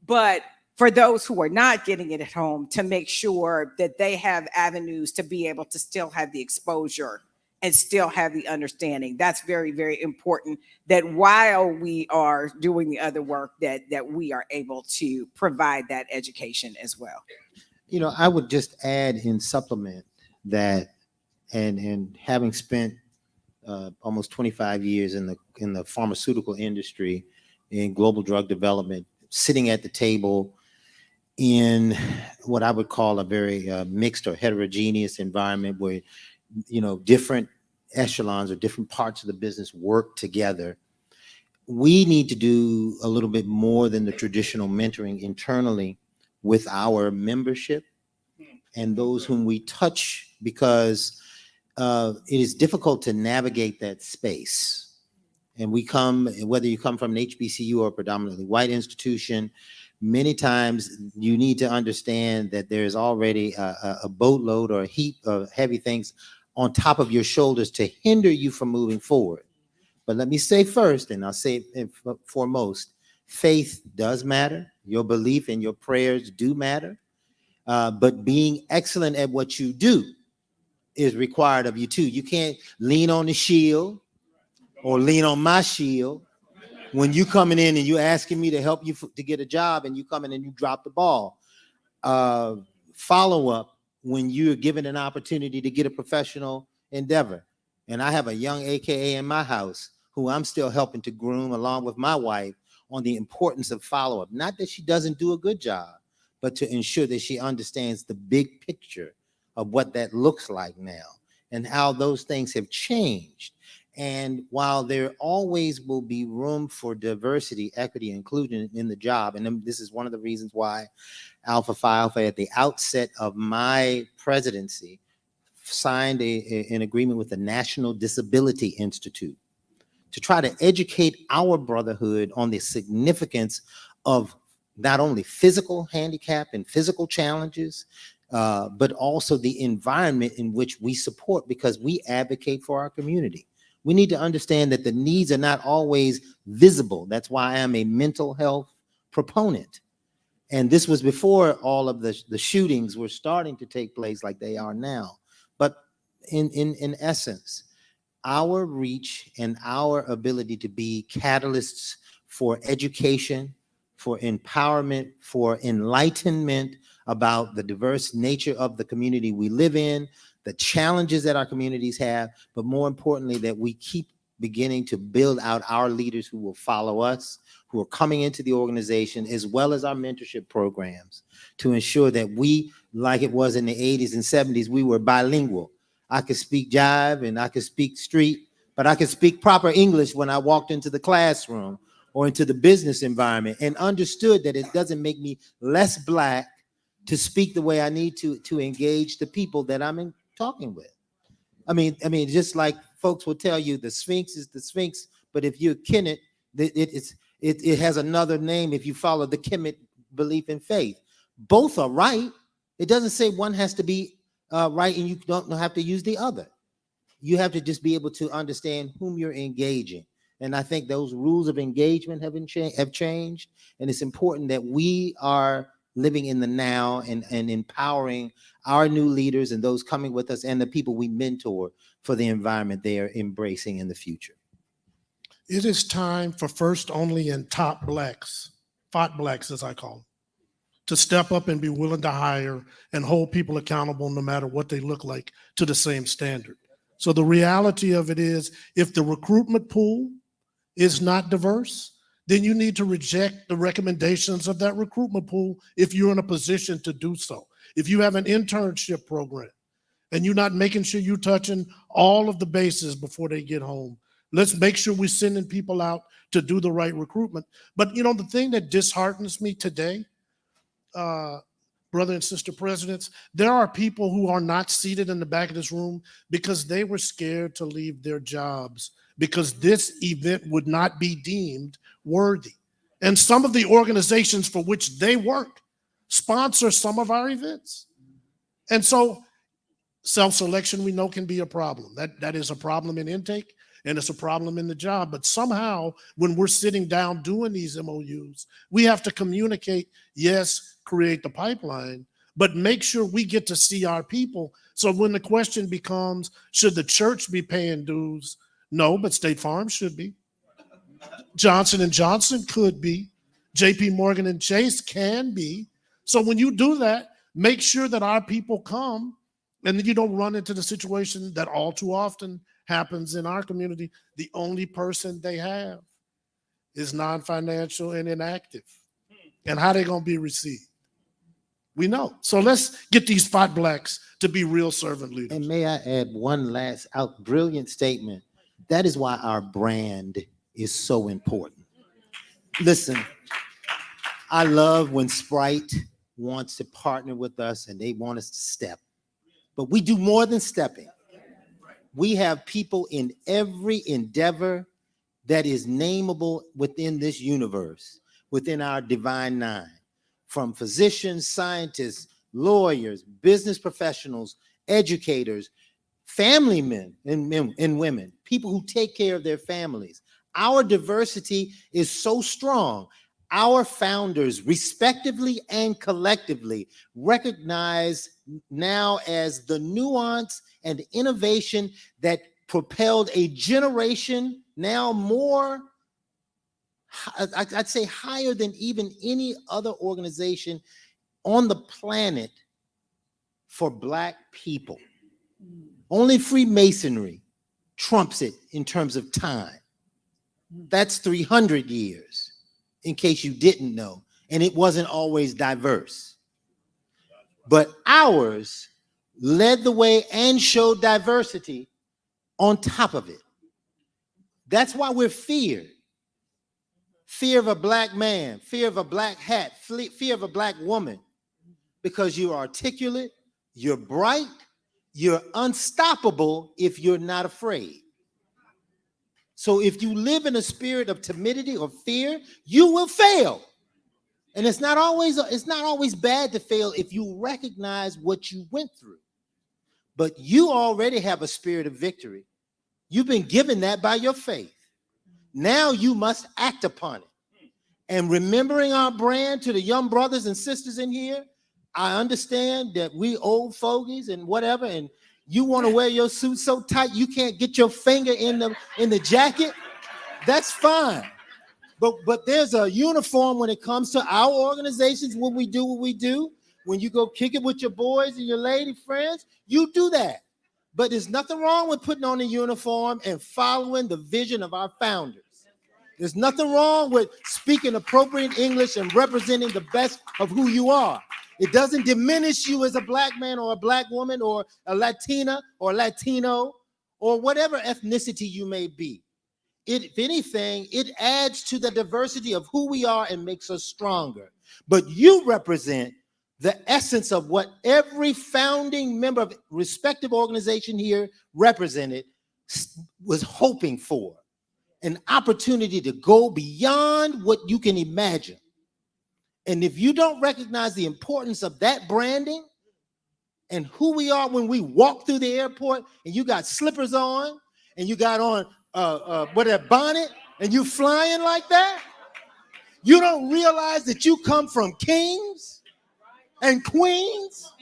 But for those who are not getting it at home, to make sure that they have avenues to be able to still have the exposure and still have the understanding. That's very, very important, that while we are doing the other work, that we are able to provide that education as well. You know, I would just add in supplement that, and having spent almost 25 years in the pharmaceutical industry, in global drug development, sitting at the table in what I would call a very mixed or heterogeneous environment where, you know, different echelons or different parts of the business work together. We need to do a little bit more than the traditional mentoring internally with our membership and those whom we touch, because it is difficult to navigate that space. And we come, whether you come from an HBCU or a predominantly white institution, many times you need to understand that there is already a boatload or a heap of heavy things on top of your shoulders to hinder you from moving forward. But let me say first, and I'll say it foremost, faith does matter. Your belief and your prayers do matter. But being excellent at what you do is required of you too. You can't lean on the shield or lean on my shield when you coming in and you asking me to help you to get a job, and you come in and you drop the ball. Follow up when you're given an opportunity to get a professional endeavor. And I have a young AKA in my house who I'm still helping to groom along with my wife on the importance of follow-up. Not that she doesn't do a good job, but to ensure that she understands the big picture of what that looks like now and how those things have changed. And while there always will be room for diversity, equity, inclusion in the job, and this is one of the reasons why Alpha Phi Alpha at the outset of my presidency signed an agreement with the National Disability Institute to try to educate our brotherhood on the significance of not only physical handicap and physical challenges, but also the environment in which we support, because we advocate for our community. We need to understand that the needs are not always visible. That's why I am a mental health proponent. And this was before all of the shootings were starting to take place like they are now. But in essence, our reach and our ability to be catalysts for education, for empowerment, for enlightenment about the diverse nature of the community we live in, the challenges that our communities have, but more importantly, that we keep beginning to build out our leaders who will follow us, who are coming into the organization, as well as our mentorship programs, to ensure that we, like it was in the 80s and 70s, we were bilingual. I could speak jive and I could speak street, but I could speak proper English when I walked into the classroom or into the business environment, and understood that it doesn't make me less Black to speak the way I need to engage the people that I'm talking with. I mean, just like folks will tell you, the Sphinx is the Sphinx, but if you're Kemet, it has another name if you follow the Kemet belief and faith. Both are right. It doesn't say one has to be right and you don't have to use the other. You have to just be able to understand whom you're engaging. And I think those rules of engagement have changed. And it's important that we are living in the now and empowering our new leaders and those coming with us and the people we mentor for the environment they are embracing in the future. It is time for first, only, and top Blacks, FOT Blacks as I call them, to step up and be willing to hire and hold people accountable no matter what they look like to the same standard. So the reality of it is, if the recruitment pool is not diverse, then you need to reject the recommendations of that recruitment pool if you're in a position to do so. If you have an internship program and you're not making sure you're touching all of the bases before they get home, let's make sure we're sending people out to do the right recruitment. But you know, the thing that disheartens me today, brother and sister presidents, there are people who are not seated in the back of this room because they were scared to leave their jobs, because this event would not be deemed worthy. And some of the organizations for which they work sponsor some of our events. And so self-selection, we know, can be a problem. That is a problem in intake, and it's a problem in the job. But somehow, when we're sitting down doing these MOUs, we have to communicate, yes, create the pipeline, but make sure we get to see our people. So when the question becomes, should the church be paying dues? No, but State Farm should be. Johnson & Johnson could be. JP Morgan and Chase can be. So when you do that, make sure that our people come, and then you don't run into the situation that all too often happens in our community. The only person they have is non-financial and inactive. And how they gonna be received? We know. So let's get these fat blacks to be real servant leaders. And may I add one last brilliant statement? That is why our brand is so important. Listen, I love when Sprite wants to partner with us and they want us to step. But we do more than stepping. We have people in every endeavor that is nameable within this universe, within our divine nine, from physicians, scientists, lawyers, business professionals, educators, family men and women, people who take care of their families. Our diversity is so strong. Our founders, respectively and collectively, recognize now as the nuance and innovation that propelled a generation, now more, I'd say higher than even any other organization on the planet for Black people. Only Freemasonry trumps it in terms of time. That's 300 years, in case you didn't know, and it wasn't always diverse. But ours led the way and showed diversity on top of it. That's why we're feared. Fear of a Black man, fear of a black hat, fear of a Black woman, because you're articulate, you're bright, you're unstoppable if you're not afraid. So if you live in a spirit of timidity or fear, you will fail. And it's not always bad to fail if you recognize what you went through. But you already have a spirit of victory. You've been given that by your faith. Now you must act upon it. And remembering our brand to the young brothers and sisters in here, I understand that we old fogies and whatever, and you want to wear your suit so tight you can't get your finger in the jacket. That's fine. But there's a uniform when it comes to our organizations. When we do what we do, when you go kick it with your boys and your lady friends, you do that. But there's nothing wrong with putting on a uniform and following the vision of our founders. There's nothing wrong with speaking appropriate English and representing the best of who you are. It doesn't diminish you as a Black man or a Black woman or a Latina or Latino or whatever ethnicity you may be. If anything, it adds to the diversity of who we are and makes us stronger. But you represent the essence of what every founding member of respective organization here represented was hoping for. An opportunity to go beyond what you can imagine. And if you don't recognize the importance of that branding and who we are when we walk through the airport and you got slippers on and you got on that bonnet and you flying like that, you don't realize that you come from kings and queens,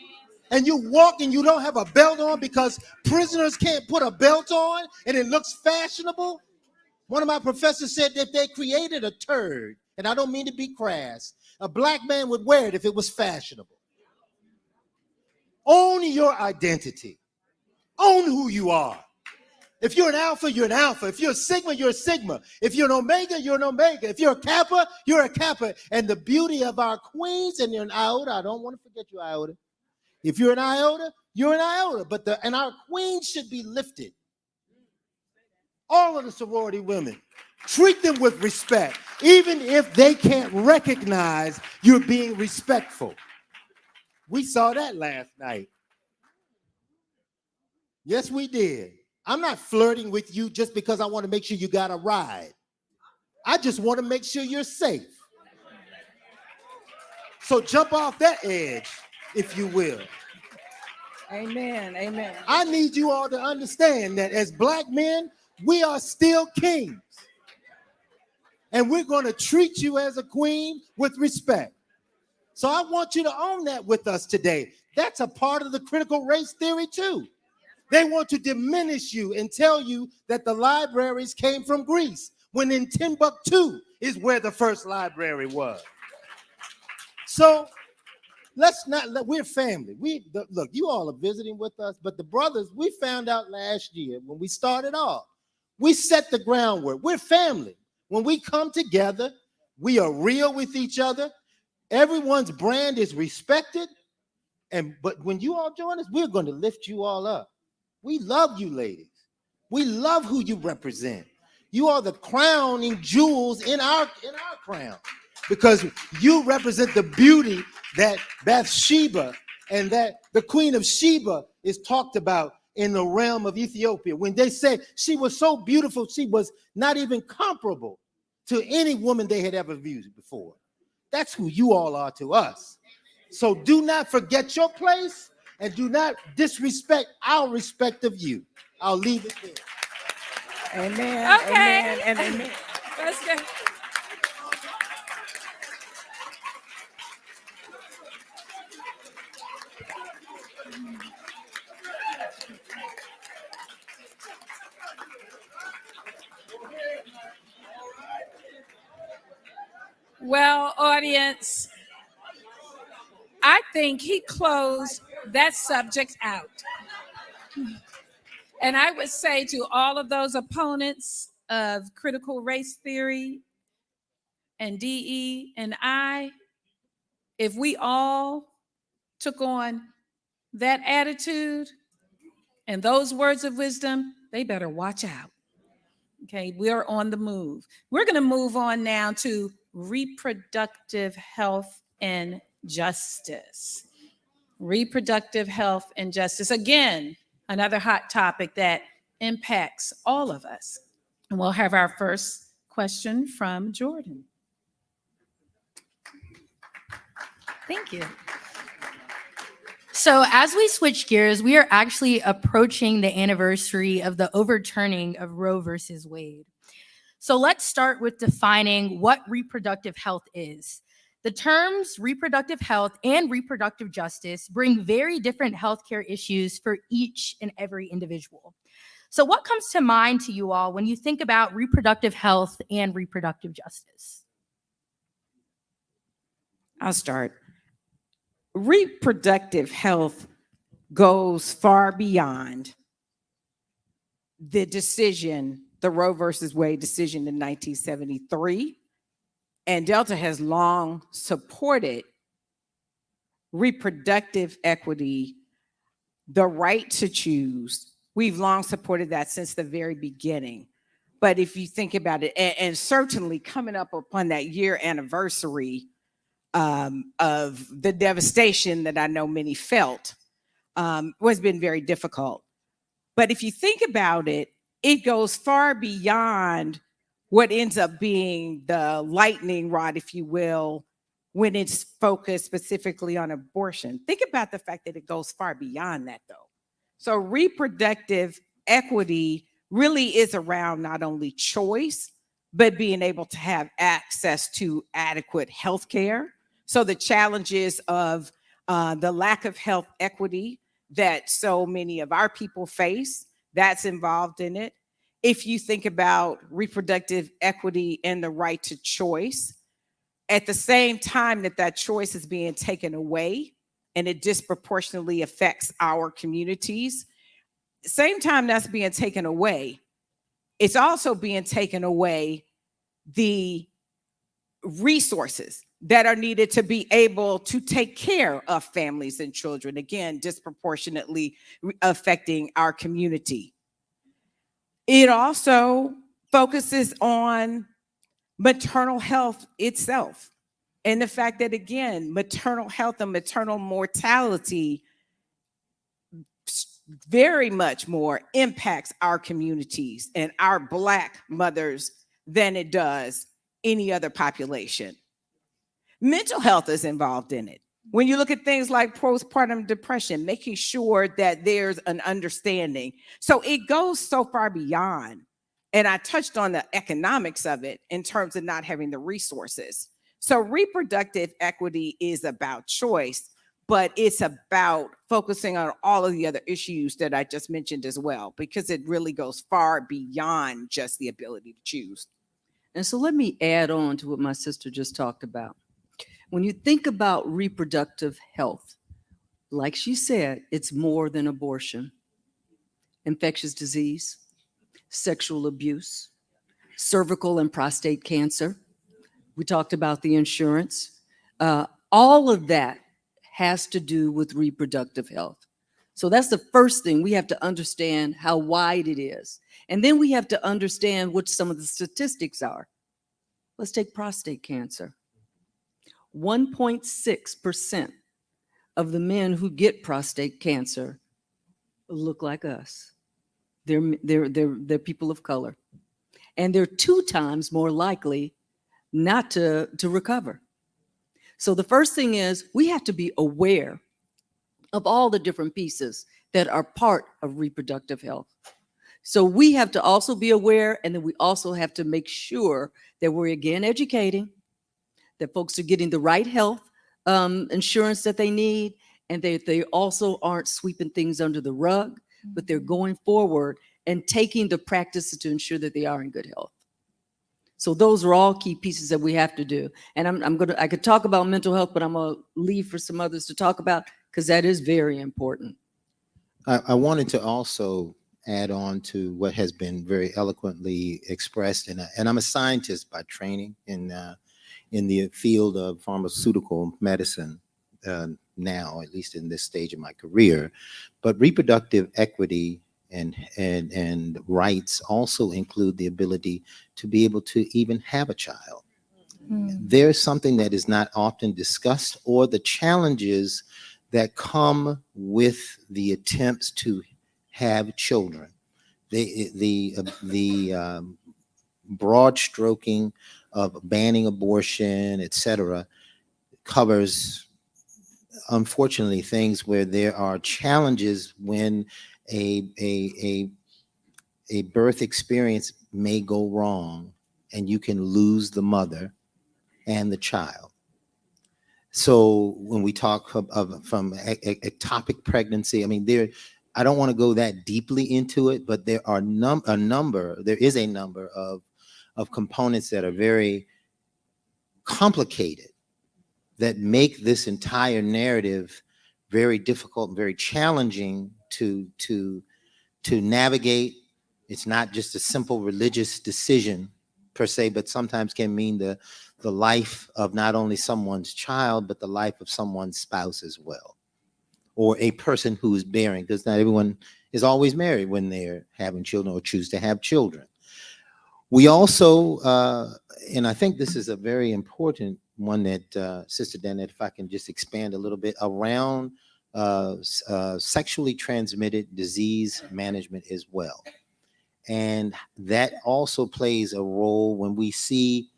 and you walk and you don't have a belt on because prisoners can't put a belt on and it looks fashionable. One of my professors said that they created a turd, and I don't mean to be crass. A Black man would wear it if it was fashionable. Own your identity. Own who you are. If you're an alpha, you're an alpha. If you're a sigma, you're a sigma. If you're an omega, you're an omega. If you're a kappa, you're a kappa. And the beauty of our queens, and you're an iota, I don't want to forget you, iota. If you're an iota, you're an iota. And our queens should be lifted. All of the sorority women, treat them with respect, even if they can't recognize you're being respectful. We saw that last night. Yes, we did. I'm not flirting with you just because I want to make sure you got a ride. I just want to make sure you're safe. So jump off that edge, if you will. Amen. Amen. I need you all to understand that as Black men, we are still kings. And we're going to treat you as a queen with respect. So I want you to own that with us today. That's a part of the critical race theory too. They want to diminish you and tell you that the libraries came from Greece, when in Timbuktu is where the first library was. So let's not, we're family. Look, you all are visiting with us, but the brothers, we found out last year when we started off, we set the groundwork. We're family. When we come together, we are real with each other. Everyone's brand is respected. But when you all join us, we're going to lift you all up. We love you, ladies. We love who you represent. You are the crowning jewels in our crown, because you represent the beauty that Bathsheba and that the Queen of Sheba is talked about in the realm of Ethiopia. When they say she was so beautiful, she was not even comparable to any woman they had ever viewed before. That's who you all are to us. So do not forget your place and do not disrespect our respect of you. I'll leave it there. Amen. Okay. Amen. And amen. Let's go. Well, audience, I think he closed that subject out. And I would say to all of those opponents of critical race theory and DE&I, if we all took on that attitude and those words of wisdom, they better watch out. Okay, we're on the move. We're going to move on now to reproductive health and justice. Reproductive health and justice. Again, another hot topic that impacts all of us. And we'll have our first question from Jordan. Thank you. So as we switch gears, we are actually approaching the anniversary of the overturning of Roe versus Wade. So let's start with defining what reproductive health is. The terms reproductive health and reproductive justice bring very different healthcare issues for each and every individual. So what comes to mind to you all when you think about reproductive health and reproductive justice? I'll start. Reproductive health goes far beyond the decision, the Roe versus Wade decision in 1973. And Delta has long supported reproductive equity, the right to choose. We've long supported that since the very beginning. But if you think about it, and certainly coming up upon that year anniversary of the devastation that I know many felt, has been very difficult. But if you think about it, it goes far beyond what ends up being the lightning rod, if you will, when it's focused specifically on abortion. Think about the fact that it goes far beyond that, though. So reproductive equity really is around not only choice, but being able to have access to adequate health care. So the challenges of the lack of health equity that so many of our people face, that's involved in it. If you think about reproductive equity and the right to choice, at the same time that that choice is being taken away and it disproportionately affects our communities, same time that's being taken away, it's also being taken away the resources that are needed to be able to take care of families and children, again, disproportionately affecting our community. It also focuses on maternal health itself and the fact that, again, maternal health and maternal mortality very much more impacts our communities and our Black mothers than it does any other population. Mental health is involved in it. When you look at things like postpartum depression, making sure that there's an understanding. So it goes so far beyond. And I touched on the economics of it in terms of not having the resources. So reproductive equity is about choice, but it's about focusing on all of the other issues that I just mentioned as well, because it really goes far beyond just the ability to choose. And so let me add on to what my sister just talked about. When you think about reproductive health, like she said, it's more than abortion, infectious disease, sexual abuse, cervical and prostate cancer. We talked about the insurance. All of that has to do with reproductive health. So that's the first thing. We have to understand how wide it is. And then we have to understand what some of the statistics are. Let's take prostate cancer. 1.6% of the men who get prostate cancer look like us. They're people of color. And they're 2 times more likely not to recover. So the first thing is we have to be aware of all the different pieces that are part of reproductive health. So we have to also be aware, and then we also have to make sure that we're again educating, that folks are getting the right health insurance that they need, and they also aren't sweeping things under the rug, but they're going forward and taking the practices to ensure that they are in good health. So those are all key pieces that we have to do. And I could talk about mental health, but I'm gonna leave for some others to talk about, because that is very important. I wanted to also add on to what has been very eloquently expressed, and I'm a scientist by training in the field of pharmaceutical medicine now, at least in this stage of my career. But reproductive equity and rights also include the ability to be able to even have a child. There's something that is not often discussed, or the challenges that come with the attempts to have children. The broad stroking of banning abortion, etc., covers, unfortunately, things where there are challenges when a birth experience may go wrong, and you can lose the mother and the child. So when we talk from ectopic pregnancy, I mean, I don't want to go that deeply into it, but there are there is a number of components that are very complicated that make this entire narrative very difficult and very challenging to navigate. It's not just a simple religious decision per se, but sometimes can mean the life of not only someone's child, but the life of someone's spouse as well, or a person who's bearing, because not everyone is always married when they're having children or choose to have children. We also, and I think this is a very important one that Sister Danette, if I can just expand a little bit around sexually transmitted disease management as well. And that also plays a role when we see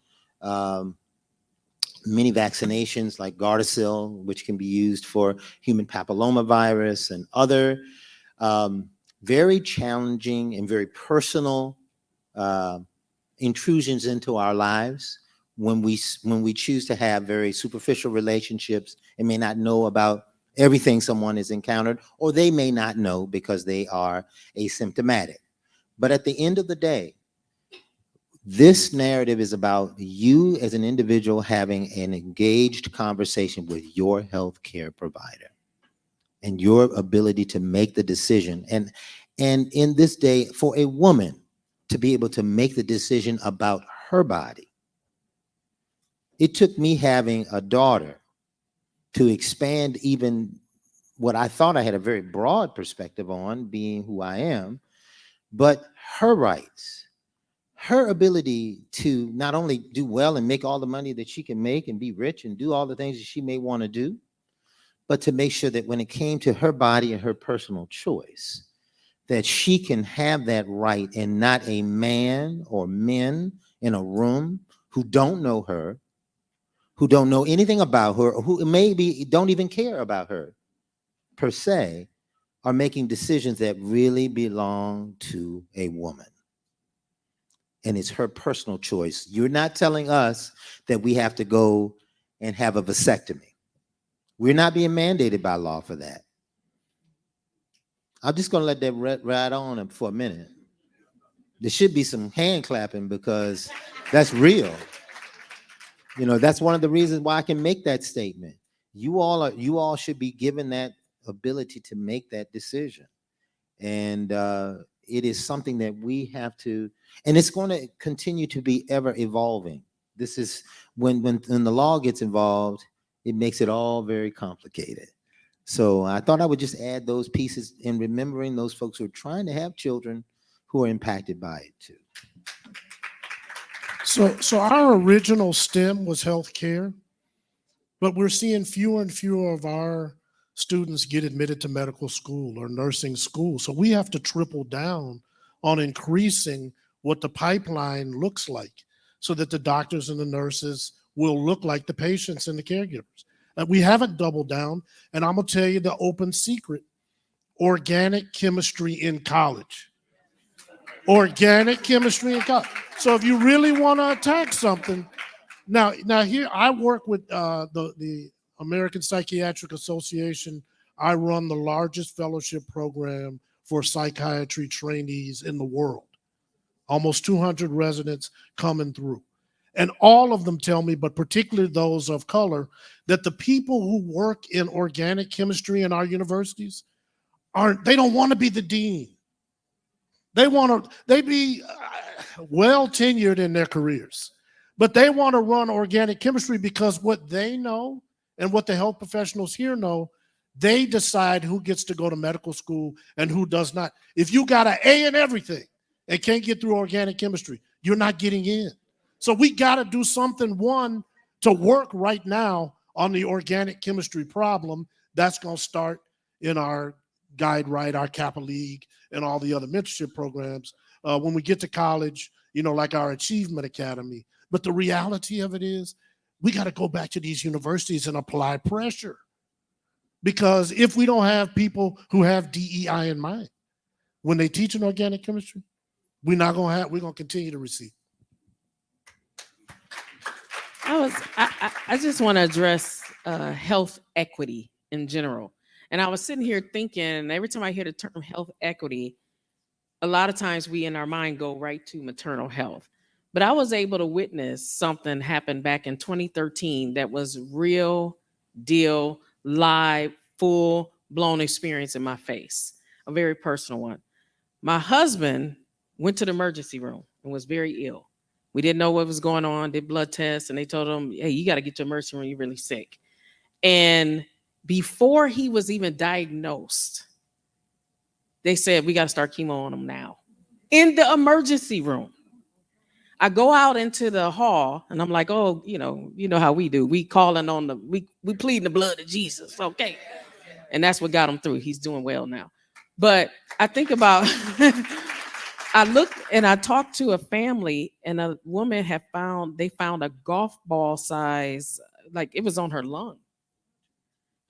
many vaccinations like Gardasil, which can be used for human papillomavirus and other very challenging and very personal intrusions into our lives when we choose to have very superficial relationships and may not know about everything someone has encountered, or they may not know because they are asymptomatic. But at the end of the day, this narrative is about you as an individual having an engaged conversation with your healthcare provider and your ability to make the decision. And in this day, for a woman to be able to make the decision about her body, it took me having a daughter to expand even what I thought I had a very broad perspective on, being who I am, but her rights, her ability to not only do well and make all the money that she can make and be rich and do all the things that she may want to do, but to make sure that when it came to her body and her personal choice, that she can have that right and not a man or men in a room who don't know her, who don't know anything about her, or who maybe don't even care about her per se, are making decisions that really belong to a woman. And it's her personal choice. You're not telling us that we have to go and have a vasectomy. We're not being mandated by law for that. I'm just going to let that ride on for a minute. There should be some hand clapping because that's real. You know, that's one of the reasons why I can make that statement. You all should be given that ability to make that decision. And it is something that we have to, and it's going to continue to be ever evolving. This is when the law gets involved, it makes it all very complicated. So I thought I would just add those pieces in remembering those folks who are trying to have children who are impacted by it too. So our original STEM was healthcare, but we're seeing fewer and fewer of our students get admitted to medical school or nursing school. So we have to triple down on increasing what the pipeline looks like so that the doctors and the nurses will look like the patients and the caregivers. We haven't doubled down, and I'm gonna tell you the open secret: organic chemistry in college. Organic chemistry in college. So if you really want to attack something, now here I work with the American Psychiatric Association. I run the largest fellowship program for psychiatry trainees in the world. Almost 200 residents coming through. And all of them tell me, but particularly those of color, that the people who work in organic chemistry in our universities they don't want to be the dean. They be well tenured in their careers, but they want to run organic chemistry because what they know and what the health professionals here know, they decide who gets to go to medical school and who does not. If you got an A in everything and can't get through organic chemistry, you're not getting in. So we got to do something, one, to work right now on the organic chemistry problem. That's going to start in our Guide Right, our Kappa League, and all the other mentorship programs. When we get to college, you know, like our Achievement Academy. But the reality of it is, we got to go back to these universities and apply pressure. Because if we don't have people who have DEI in mind when they teach in organic chemistry, we're going to continue to receive. I just want to address health equity in general. And I was sitting here thinking, and every time I hear the term health equity, a lot of times we in our mind go right to maternal health. But I was able to witness something happen back in 2013 that was real deal, live, full blown experience in my face, a very personal one. My husband went to the emergency room and was very ill. We didn't know what was going on, did blood tests, and they told him, hey, you got to get to the emergency room, you're really sick. And before he was even diagnosed, they said, we got to start chemo on him now in the emergency room. I go out into the hall and I'm like, oh, you know how we do. We calling on we pleading the blood of Jesus. Okay. And that's what got him through. He's doing well now. But I think about, I looked and I talked to a family, and a woman they found a golf ball size, like it was on her lung.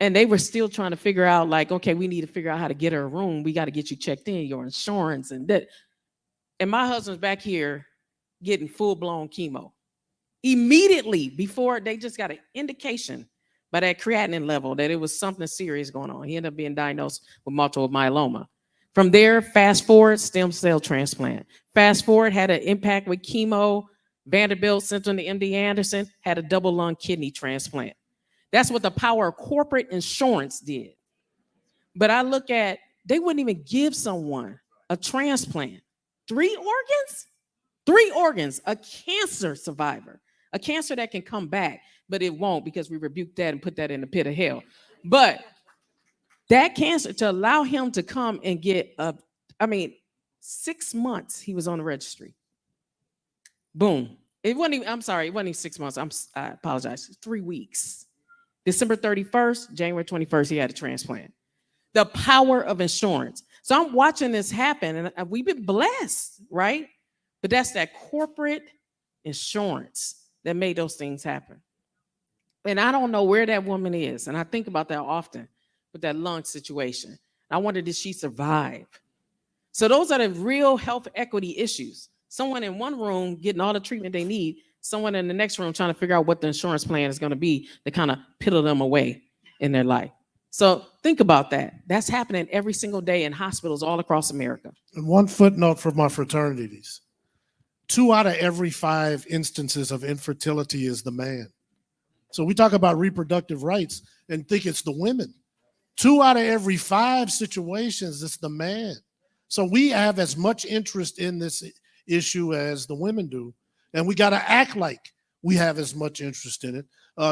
And they were still trying to figure out, like, okay, we need to figure out how to get her a room. We got to get you checked in, your insurance and that. And my husband's back here getting full-blown chemo. Immediately before, they just got an indication by that creatinine level that it was something serious going on. He ended up being diagnosed with multiple myeloma. From there, fast forward, stem cell transplant. Fast forward, had an impact with chemo. Vanderbilt sent him to MD Anderson, had a double lung kidney transplant. That's what the power of corporate insurance did. But I look at, they wouldn't even give someone a transplant. 3 organs? 3 organs, a cancer survivor, a cancer that can come back, but it won't because we rebuke that and put that in the pit of hell. But that cancer, to allow him to come and get 6 months he was on the registry. Boom. It wasn't even 6 months. I apologize. 3 weeks. December 31st, January 21st, he had a transplant. The power of insurance. So I'm watching this happen, and we've been blessed, right? But that's that corporate insurance that made those things happen. And I don't know where that woman is. And I think about that often with that lung situation. I wonder, did she survive? So those are the real health equity issues. Someone in one room getting all the treatment they need, someone in the next room trying to figure out what the insurance plan is going to be to kind of piddle them away in their life. So think about that. That's happening every single day in hospitals all across America. And one footnote for my fraternities. 2 out of every 5 instances of infertility is the man. So we talk about reproductive rights and think it's the women. 2 out of every 5 situations, it's the man. So we have as much interest in this issue as the women do. And we got to act like we have as much interest in it.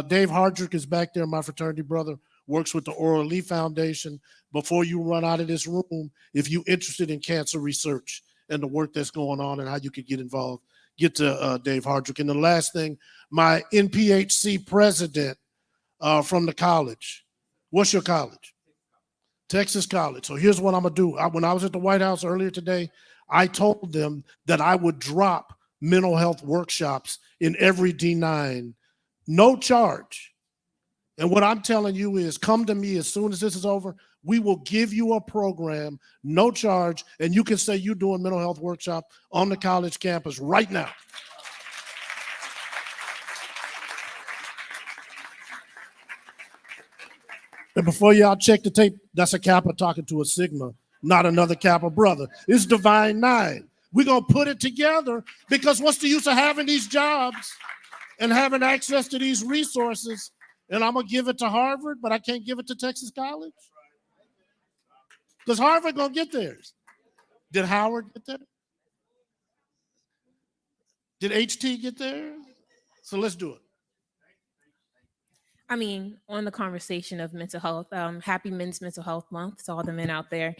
Dave Hardrick is back there, my fraternity brother, works with the Oral Lee Foundation. Before you run out of this room, if you're interested in cancer research and the work that's going on and how you could get involved, get to Dave Hardrick. And the last thing, my NPHC president from the college. What's your college? Texas College. So here's what I'm going to do. When I was at the White House earlier today, I told them that I would drop mental health workshops in every D9, no charge. And what I'm telling you is come to me as soon as this is over. We will give you a program, no charge, and you can say you're doing mental health workshop on the college campus right now. And before y'all check the tape, that's a Kappa talking to a Sigma, not another Kappa brother. It's Divine 9. We're going to put it together because what's the use of having these jobs and having access to these resources? And I'm going to give it to Harvard, but I can't give it to Texas College? Because Harvard going to get theirs. Did Howard get there? Did HT get there? So let's do it. I mean, on the conversation of mental health, happy Men's Mental Health Month to all the men out there.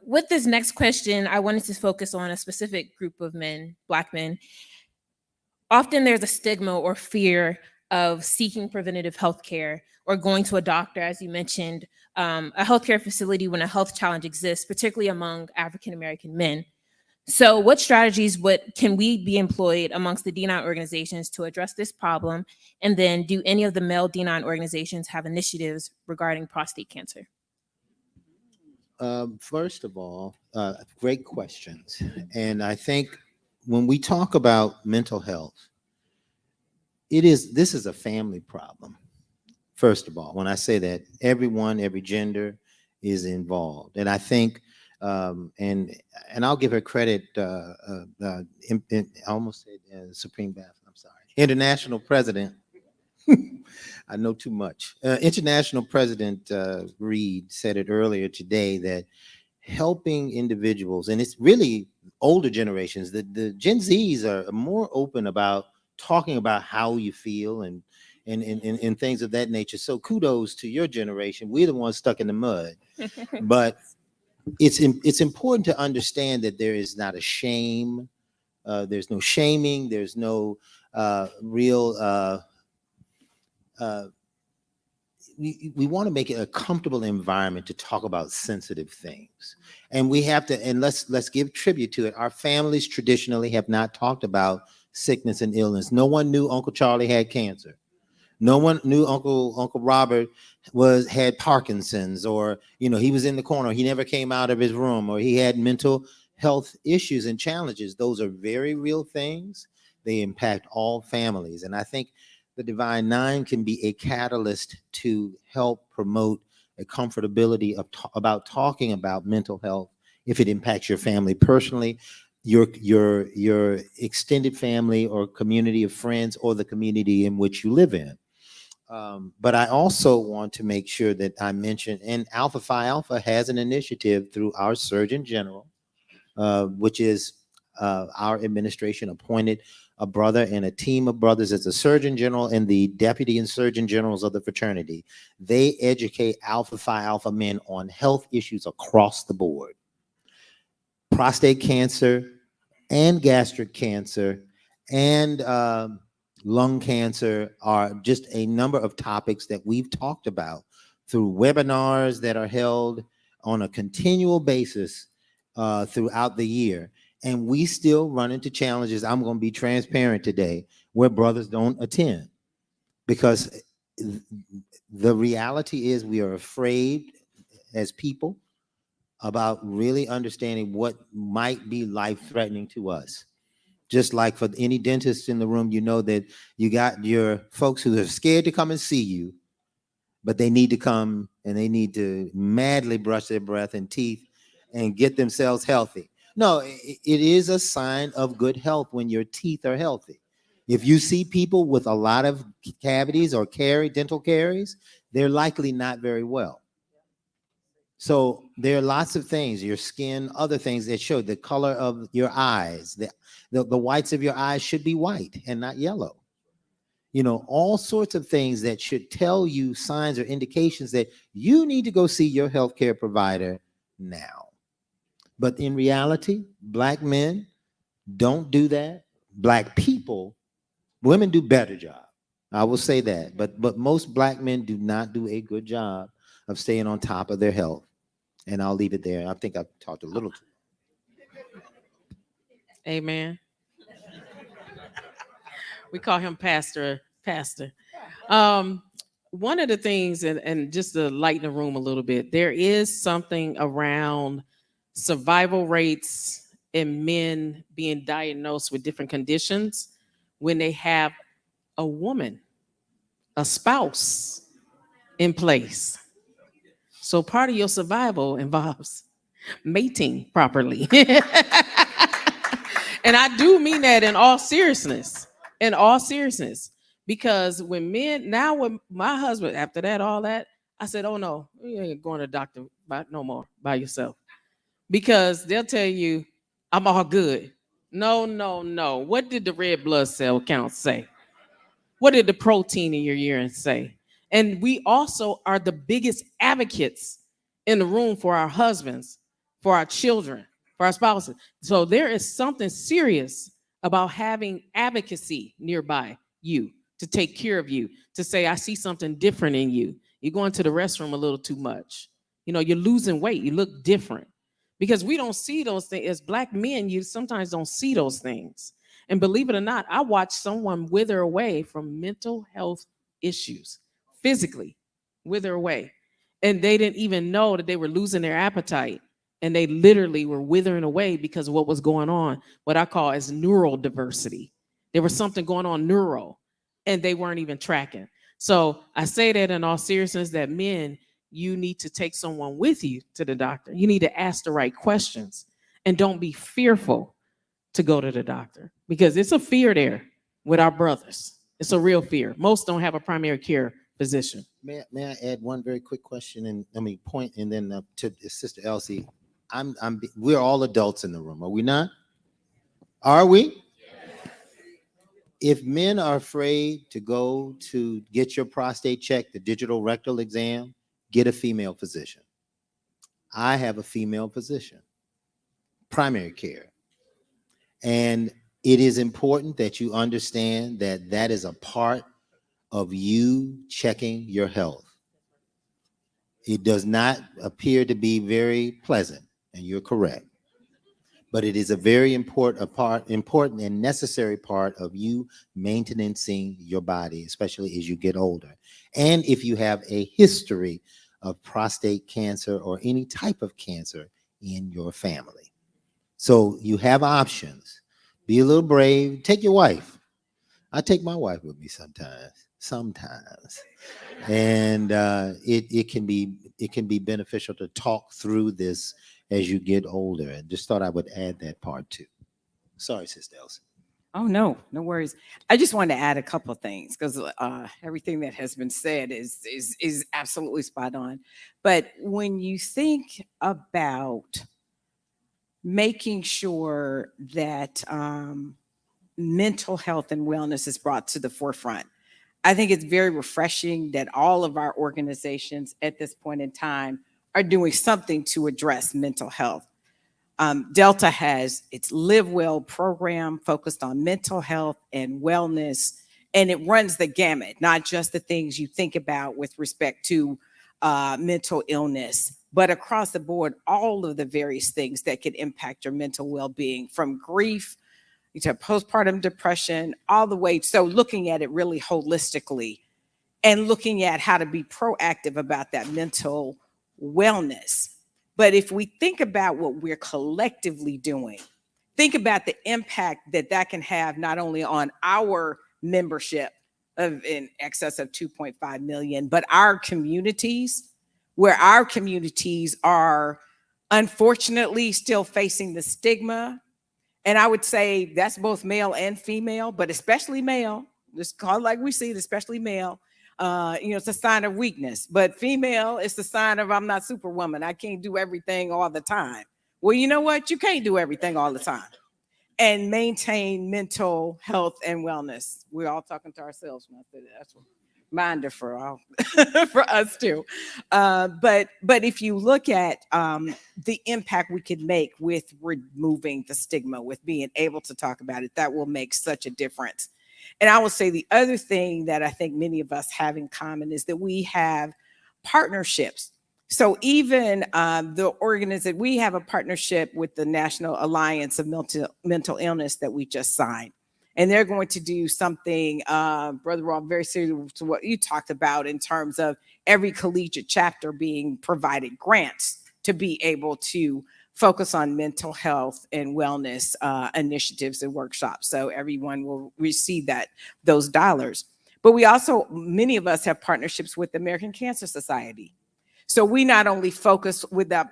With this next question, I wanted to focus on a specific group of men, Black men. Often there's a stigma or fear of seeking preventative health care or going to a doctor, as you mentioned, a healthcare facility when a health challenge exists, particularly among African-American men. So what strategies can we be employed amongst the D9 organizations to address this problem? And then do any of the male D9 organizations have initiatives regarding prostate cancer? First of all, great questions. And I think when we talk about mental health, this is a family problem. First of all, when I say that, everyone, every gender is involved. And I think and I'll give her credit. I almost said Supreme Bath. I'm sorry, International President. I know too much. International President Reed said it earlier today that helping individuals, and it's really older generations. The Gen Zs are more open about talking about how you feel and things of that nature. So kudos to your generation. We're the ones stuck in the mud, but. It's important to understand that there is not a shame. There's no shaming. There's no real. We want to make it a comfortable environment to talk about sensitive things, and we have to. And let's give tribute to it. Our families traditionally have not talked about sickness and illness. No one knew Uncle Charlie had cancer. No one knew Uncle Robert had Parkinson's, or he was in the corner. He never came out of his room, or he had mental health issues and challenges. Those are very real things. They impact all families, and I think the Divine 9 can be a catalyst to help promote a comfortability about talking about mental health if it impacts your family personally, your extended family or community of friends, or the community in which you live in. But I also want to make sure that I mention, and Alpha Phi Alpha has an initiative through our Surgeon General, which is our administration appointed a brother and a team of brothers as the Surgeon General and the Deputy and Surgeon Generals of the fraternity. They educate Alpha Phi Alpha men on health issues across the board. Prostate cancer and gastric cancer and lung cancer are just a number of topics that we've talked about through webinars that are held on a continual basis throughout the year. And we still run into challenges. I'm going to be transparent today where brothers don't attend. because the reality is we are afraid as people about really understanding what might be life-threatening to us. Just like for any dentist in the room, you know that you got your folks who are scared to come and see you, but they need to come and they need to madly brush their breath and teeth and get themselves healthy. No, it is a sign of good health when your teeth are healthy. If you see people with a lot of cavities or dental caries, they're likely not very well. So there are lots of things, your skin, other things that show the color of your eyes. The whites of your eyes should be white and not yellow. You know, all sorts of things that should tell you signs or indications that you need to go see your healthcare provider now. But in reality, Black men don't do that. Black people, women do better job. I will say that. But most Black men do not do a good job of staying on top of their health. And I'll leave it there. I think I've talked a little too. Amen. We call him Pastor. One of the things, and just to lighten the room a little bit, there is something around survival rates and men being diagnosed with different conditions when they have a woman, a spouse in place. So part of your survival involves mating properly. And I do mean that in all seriousness, because when men, now with my husband, after that, all that, I said, oh no, you ain't going to the doctor no more by yourself. Because they'll tell you, I'm all good. No. What did the red blood cell count say? What did the protein in your urine say? And we also are the biggest advocates in the room for our husbands, for our children, for our spouses. So there is something serious about having advocacy nearby you to take care of you, to say, I see something different in you. You're going to the restroom a little too much. You know, you're losing weight. You look different. Because we don't see those things. As Black men, you sometimes don't see those things. And believe it or not, I watched someone wither away from mental health issues, physically wither away. And they didn't even know that they were losing their appetite. And they literally were withering away because of what was going on, what I call as neural diversity. There was something going on neural, and they weren't even tracking. So I say that in all seriousness, that men, you need to take someone with you to the doctor. You need to ask the right questions, and don't be fearful to go to the doctor, because it's a fear there with our brothers. It's a real fear. Most don't have a primary care physician. May I add one very quick question and point, and then to Sister Elsie. We're all adults in the room, are we not? Are we? If men are afraid to go to get your prostate checked, the digital rectal exam, get a female physician. I have a female physician, primary care. And it is important that you understand that that is a part of you checking your health. It does not appear to be very pleasant, and you're correct. But it is a very important and necessary part of you maintaining your body, especially as you get older. And if you have a history of prostate cancer or any type of cancer in your family. So you have options. Be a little brave. Take your wife. I take my wife with me sometimes. And it can be beneficial to talk through this as you get older. And just thought I would add that part too. Sorry, Sister Elsie. Oh, no worries. I just wanted to add a couple of things, because everything that has been said is absolutely spot on. But when you think about making sure that mental health and wellness is brought to the forefront, I think it's very refreshing that all of our organizations at this point in time are doing something to address mental health. Delta has its Live Well program focused on mental health and wellness, and it runs the gamut, not just the things you think about with respect to mental illness, but across the board, all of the various things that could impact your mental well-being, from grief to postpartum depression, all the way. So looking at it really holistically and looking at how to be proactive about that mental wellness. But if we think about what we're collectively doing, think about the impact that that can have not only on our membership of in excess of 2.5 million, but our communities, where our communities are unfortunately still facing the stigma. And I would say that's both male and female, but especially male. Just call it like we see it, especially male. It's a sign of weakness, but female, it's the sign of I'm not Superwoman. I can't do everything all the time. Well, you know what? You can't do everything all the time. And maintain mental health and wellness. We're all talking to ourselves when I say that. That's a reminder for all, for us too. But if you look at the impact we could make with removing the stigma, with being able to talk about it, that will make such a difference. And I will say the other thing that I think many of us have in common is that we have partnerships. So even the organization, we have a partnership with the National Alliance of Mental Illness that we just signed. And they're going to do something, Brother Rob, very similar to what you talked about in terms of every collegiate chapter being provided grants to be able to focus on mental health and wellness initiatives and workshops. So everyone will receive those dollars. But we also, many of us have partnerships with the American Cancer Society. So we not only focus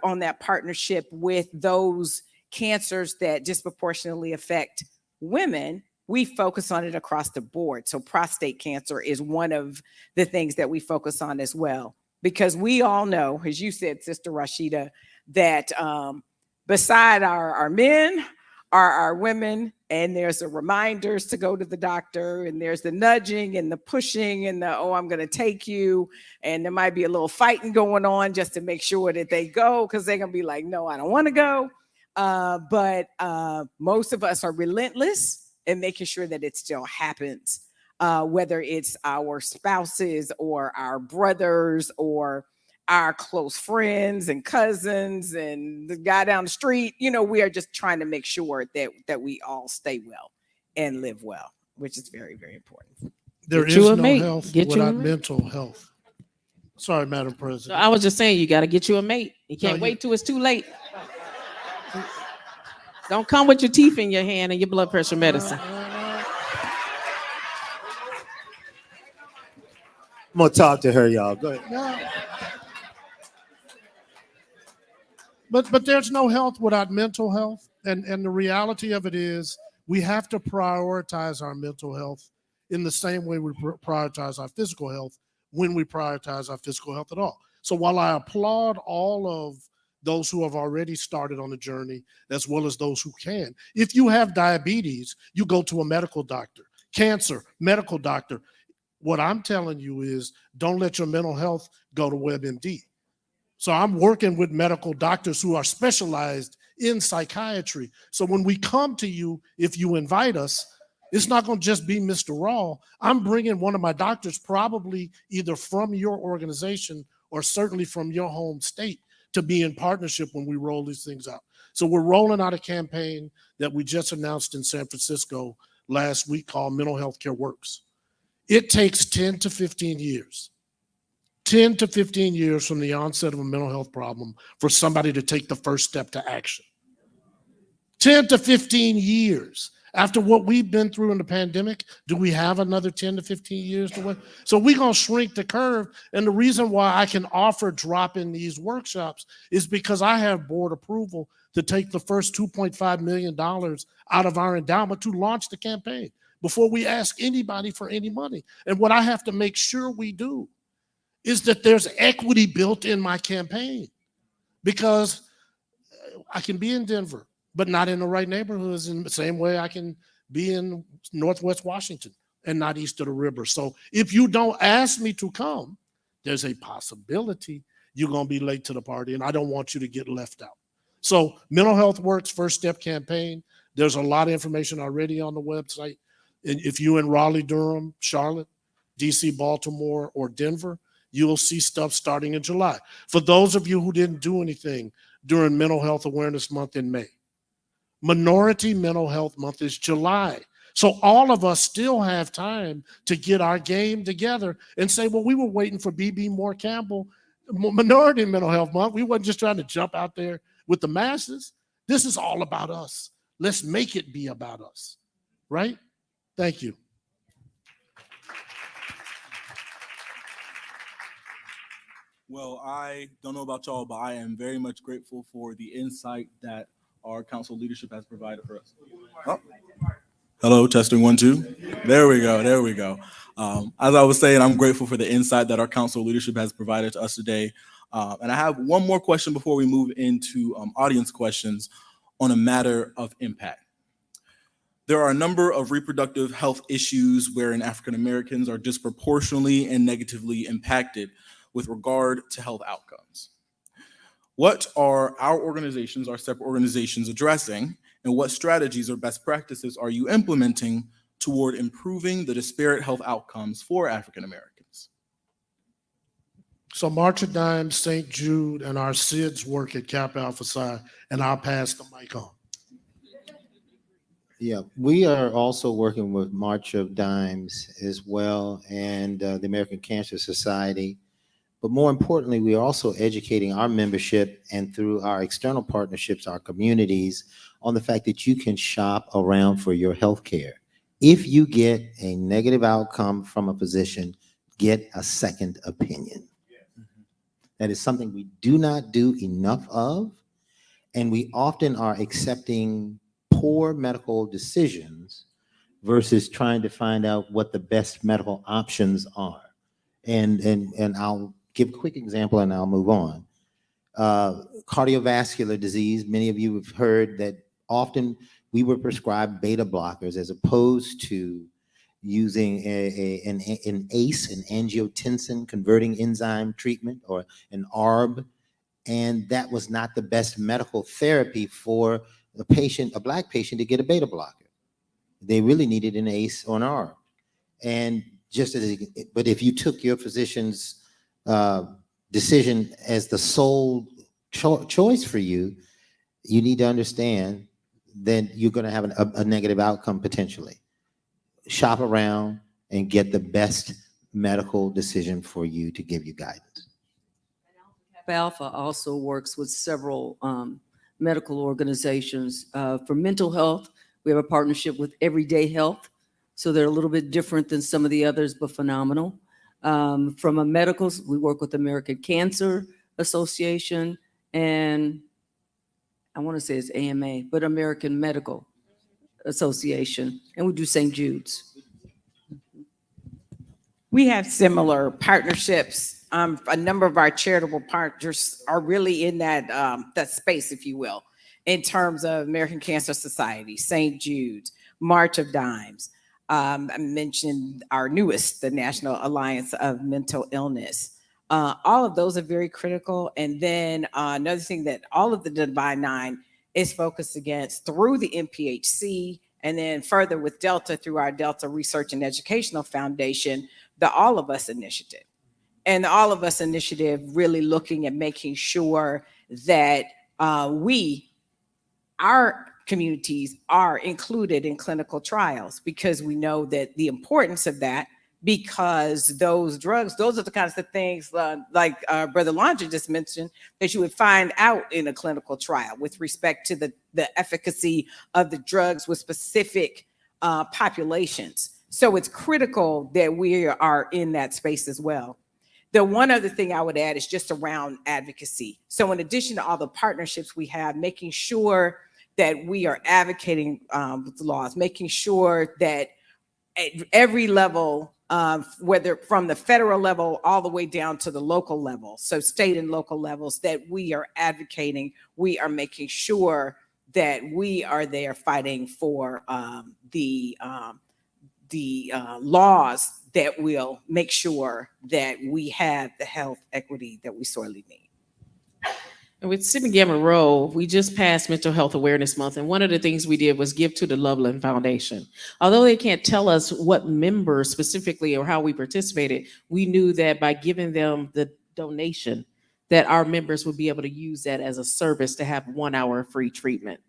on that partnership with those cancers that disproportionately affect women, we focus on it across the board. So prostate cancer is one of the things that we focus on as well, because we all know, as you said, Sister Rashida, that beside our men are our women, and there's the reminders to go to the doctor, and there's the nudging and the pushing and the, oh, I'm going to take you. And there might be a little fighting going on just to make sure that they go, because they're going to be like, no, I don't want to go. But most of us are relentless in making sure that it still happens, whether it's our spouses or our brothers or our close friends and cousins and the guy down the street. We are just trying to make sure that we all stay well and live well, which is very, very important. There is no health without mental health. Sorry, Madam President. So I was just saying, you got to get you a mate. You can't wait till it's too late. Don't come with your teeth in your hand and your blood pressure medicine. I'm gonna talk to her, y'all. Go ahead. No. But there's no health without mental health. And the reality of it is we have to prioritize our mental health in the same way we prioritize our physical health when we prioritize our physical health at all. So while I applaud all of those who have already started on the journey, as well as those who can, if you have diabetes, you go to a medical doctor. Cancer, medical doctor. What I'm telling you is don't let your mental health go to WebMD. So I'm working with medical doctors who are specialized in psychiatry. So when we come to you, if you invite us, it's not going to just be Mr. Raw. I'm bringing one of my doctors, probably either from your organization or certainly from your home state, to be in partnership when we roll these things out. So we're rolling out a campaign that we just announced in San Francisco last week called Mental Health Care Works. It takes 10 to 15 years. 10 to 15 years from the onset of a mental health problem for somebody to take the first step to action. 10 to 15 years. After what we've been through in the pandemic, do we have another 10 to 15 years to wait? So we're going to shrink the curve. And the reason why I can offer drop in these workshops is because I have board approval to take the first $2.5 million out of our endowment to launch the campaign before we ask anybody for any money. And what I have to make sure we do is that there's equity built in my campaign, because I can be in Denver, but not in the right neighborhoods in the same way I can be in Northwest Washington and not east of the river. So if you don't ask me to come, there's a possibility you're going to be late to the party, and I don't want you to get left out. So Mental Health Works First Step campaign, there's a lot of information already on the website. And if you're in Raleigh, Durham, Charlotte, DC, Baltimore, or Denver, you'll see stuff starting in July. For those of you who didn't do anything during Mental Health Awareness Month in May, Minority Mental Health Month is July. So all of us still have time to get our game together and say, well, we were waiting for B.B. Moore Campbell Minority Mental Health Month. We wasn't just trying to jump out there with the masses. This is all about us. Let's make it be about us, right? Thank you. Well, I don't know about y'all, but I am very much grateful for the insight that our council leadership has provided for us. Oh. Hello, testing 1, 2. There we go. There we go. As I was saying, I'm grateful for the insight that our council leadership has provided to us today. And I have one more question before we move into audience questions on a matter of impact. There are a number of reproductive health issues wherein African Americans are disproportionately and negatively impacted with regard to health outcomes. What are our organizations, our separate organizations, addressing, and what strategies or best practices are you implementing toward improving the disparate health outcomes for African Americans? So March of Dimes, St. Jude, and our SIDS work at Kappa Alpha Psi, and I'll pass the mic on. Yeah, we are also working with March of Dimes as well, and the American Cancer Society. But more importantly, we are also educating our membership and through our external partnerships, our communities, on the fact that you can shop around for your health care. If you get a negative outcome from a physician, get a second opinion. That is something we do not do enough of, and we often are accepting poor medical decisions versus trying to find out what the best medical options are. And I'll give a quick example and I'll move on. Cardiovascular disease, many of you have heard that often we were prescribed beta blockers as opposed to using an ACE, an angiotensin converting enzyme treatment, or an ARB, and that was not the best medical therapy for a patient, a Black patient, to get a beta blocker. They really needed an ACE or an ARB. And just as, but if you took your physician's decision as the sole choice for you, you need to understand that you're going to have a negative outcome potentially. Shop around and get the best medical decision for you to give you guidance. Alpha also works with several medical organizations. For mental health, we have a partnership with Everyday Health. So they're a little bit different than some of the others, but phenomenal. From a medicals, we work with American Cancer Association, and I want to say it's AMA, but American Medical Association, and we do St. Jude's. We have similar partnerships. A number of our charitable partners are really in that that space, if you will, in terms of American Cancer Society, St. Jude's, March of Dimes. I mentioned our newest, the National Alliance of Mental Illness. All of those are very critical. And then another thing that all of the Divine Nine is focused against through the NPHC, and then further with Delta through our Delta Research and Educational Foundation, the All of Us Initiative. And the All of Us Initiative really looking at making sure that our communities are included in clinical trials, because we know that the importance of that, because those drugs, those are the kinds of things like Brother Laundrie just mentioned, that you would find out in a clinical trial with respect to the efficacy of the drugs with specific populations. So it's critical that we are in that space as well. The one other thing I would add is just around advocacy. So in addition to all the partnerships we have, making sure that we are advocating with the laws, making sure that at every level, whether from the federal level all the way down to the local level, so state and local levels, that we are advocating, we are making sure that we are there fighting for the laws that will make sure that we have the health equity that we sorely need. And with Sigma Gamma Rho, we just passed Mental Health Awareness Month, and one of the things we did was give to the Loveland Foundation. Although they can't tell us what members specifically or how we participated, we knew that by giving them the donation, that our members would be able to use that as a service to have 1 hour free treatment.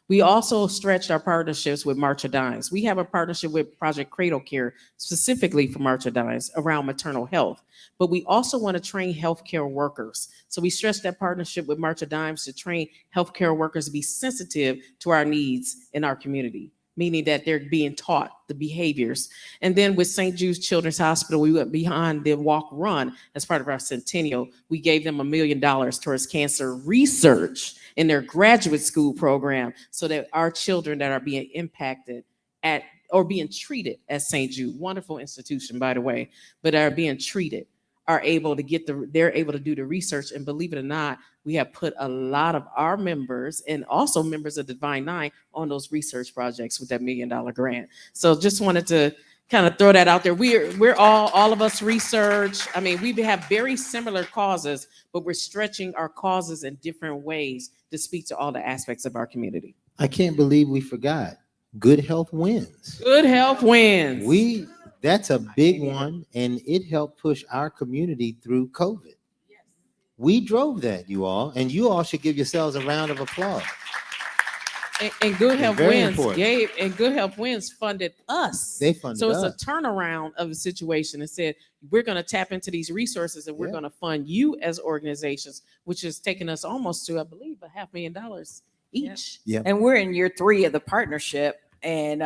We also stretched our partnerships with March of Dimes. We have a partnership with Project Cradle Care specifically for March of Dimes around maternal health. But we also want to train healthcare workers. So we stretched that partnership with March of Dimes to train healthcare workers to be sensitive to our needs in our community, meaning that they're being taught the behaviors. And then with St. Jude's Children's Hospital, we went behind the walk run as part of our centennial. We gave them $1 million towards cancer research in their graduate school program so that our children that are being impacted at or being treated at St. Jude, wonderful institution, by the way, but are being treated, are able to they're able to do the research. And believe it or not, we have put a lot of our members and also members of Divine Nine on those research projects with that $1 million grant. So just wanted to kind of throw that out there. We're all of us research. I mean, we have very similar causes, but we're stretching our causes in different ways to speak to all the aspects of our community. I can't believe we forgot. Good health wins. Good health wins. That's a big one, and it helped push our community through COVID. We drove that, you all, and you all should give yourselves a round of applause. And Good Health Very Wins important. Good Health Wins funded us. They funded So it's us. a turnaround of the situation and said, we're going to tap into these resources and we're going to fund you as organizations, which has taken us almost to, I believe, $500,000 each. Yeah. And we're in year 3 of the partnership. And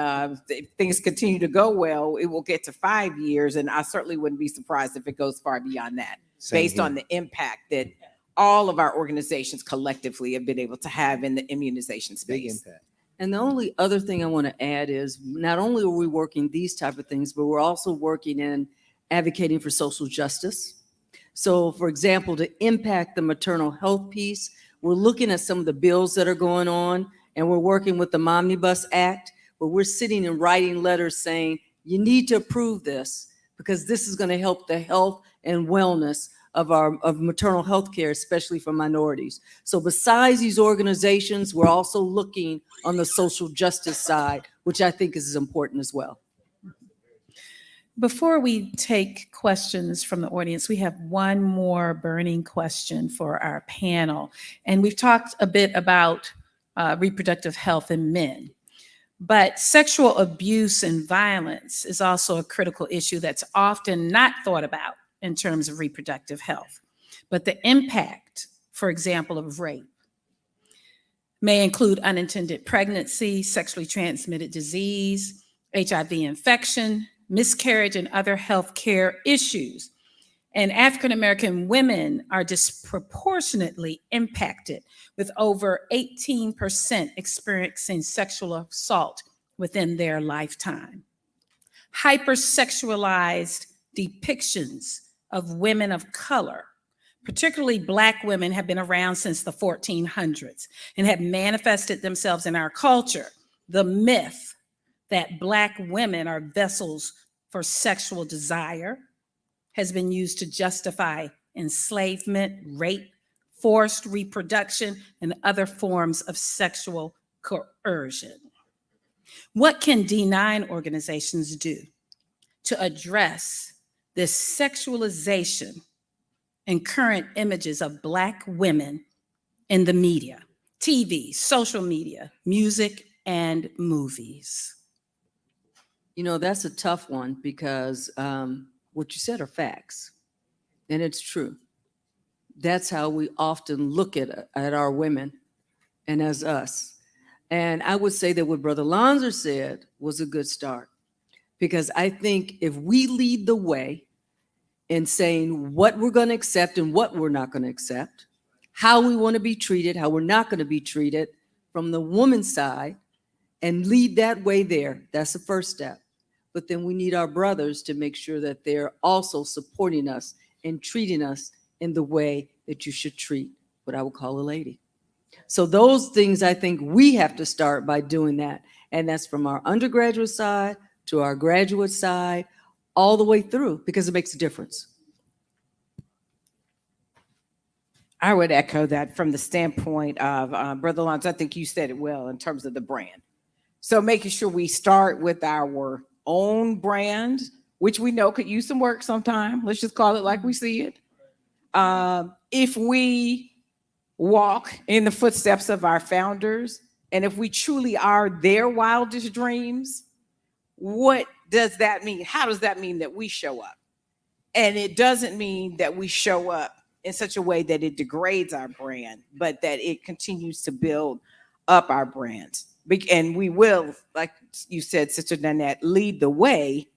if things continue to go well, it will get to 5 years. And I certainly wouldn't be surprised if it goes far beyond that, based on the impact that all of our organizations collectively have been able to have in the immunization space. Big impact. And the only other thing I want to add is not only are we working these type of things, but we're also working in advocating for social justice. So for example, to impact the maternal health piece, we're looking at some of the bills that are going on, and we're working with the Omnibus Act, where we're sitting and writing letters saying, you need to approve this because this is going to help the health and wellness of maternal health care, especially for minorities. So besides these organizations, we're also looking on the social justice side, which I think is important as well. Before we take questions from the audience, we have one more burning question for our panel. And we've talked a bit about reproductive health in men, but sexual abuse and violence is also a critical issue that's often not thought about in terms of reproductive health. But the impact, for example, of rape may include unintended pregnancy, sexually transmitted disease, HIV infection, miscarriage, and other health care issues. And African-American women are disproportionately impacted, with over 18% experiencing sexual assault within their lifetime. Hypersexualized depictions of women of color, particularly Black women, have been around since the 1400s and have manifested themselves in our culture. The myth that Black women are vessels for sexual desire has been used to justify enslavement, rape, forced reproduction, and other forms of sexual coercion. What can D9 organizations do to address this sexualization and current images of Black women in the media, TV, social media, music, and movies? You know, that's a tough one because what you said are facts, and it's true. That's how we often look at our women and as us. And I would say that what Brother Lonzer said was a good start, because I think if we lead the way in saying what we're going to accept and what we're not going to accept, how we want to be treated, how we're not going to be treated from the woman's side, and lead that way there, that's the first step. But then we need our brothers to make sure that they're also supporting us and treating us in the way that you should treat what I would call a lady. So those things, I think we have to start by doing that. And that's from our undergraduate side to our graduate side, all the way through, because it makes a difference. I would echo that from the standpoint of Brother Lons. I think you said it well in terms of the brand. So making sure we start with our own brand, which we know could use some work sometime. Let's just call it like we see it. If we walk in the footsteps of our founders, and if we truly are their wildest dreams, what does that mean? How does that mean that we show up? And it doesn't mean that we show up in such a way that it degrades our brand, but that it continues to build up our brand. And we will, like you said, Sister Nanette, lead the way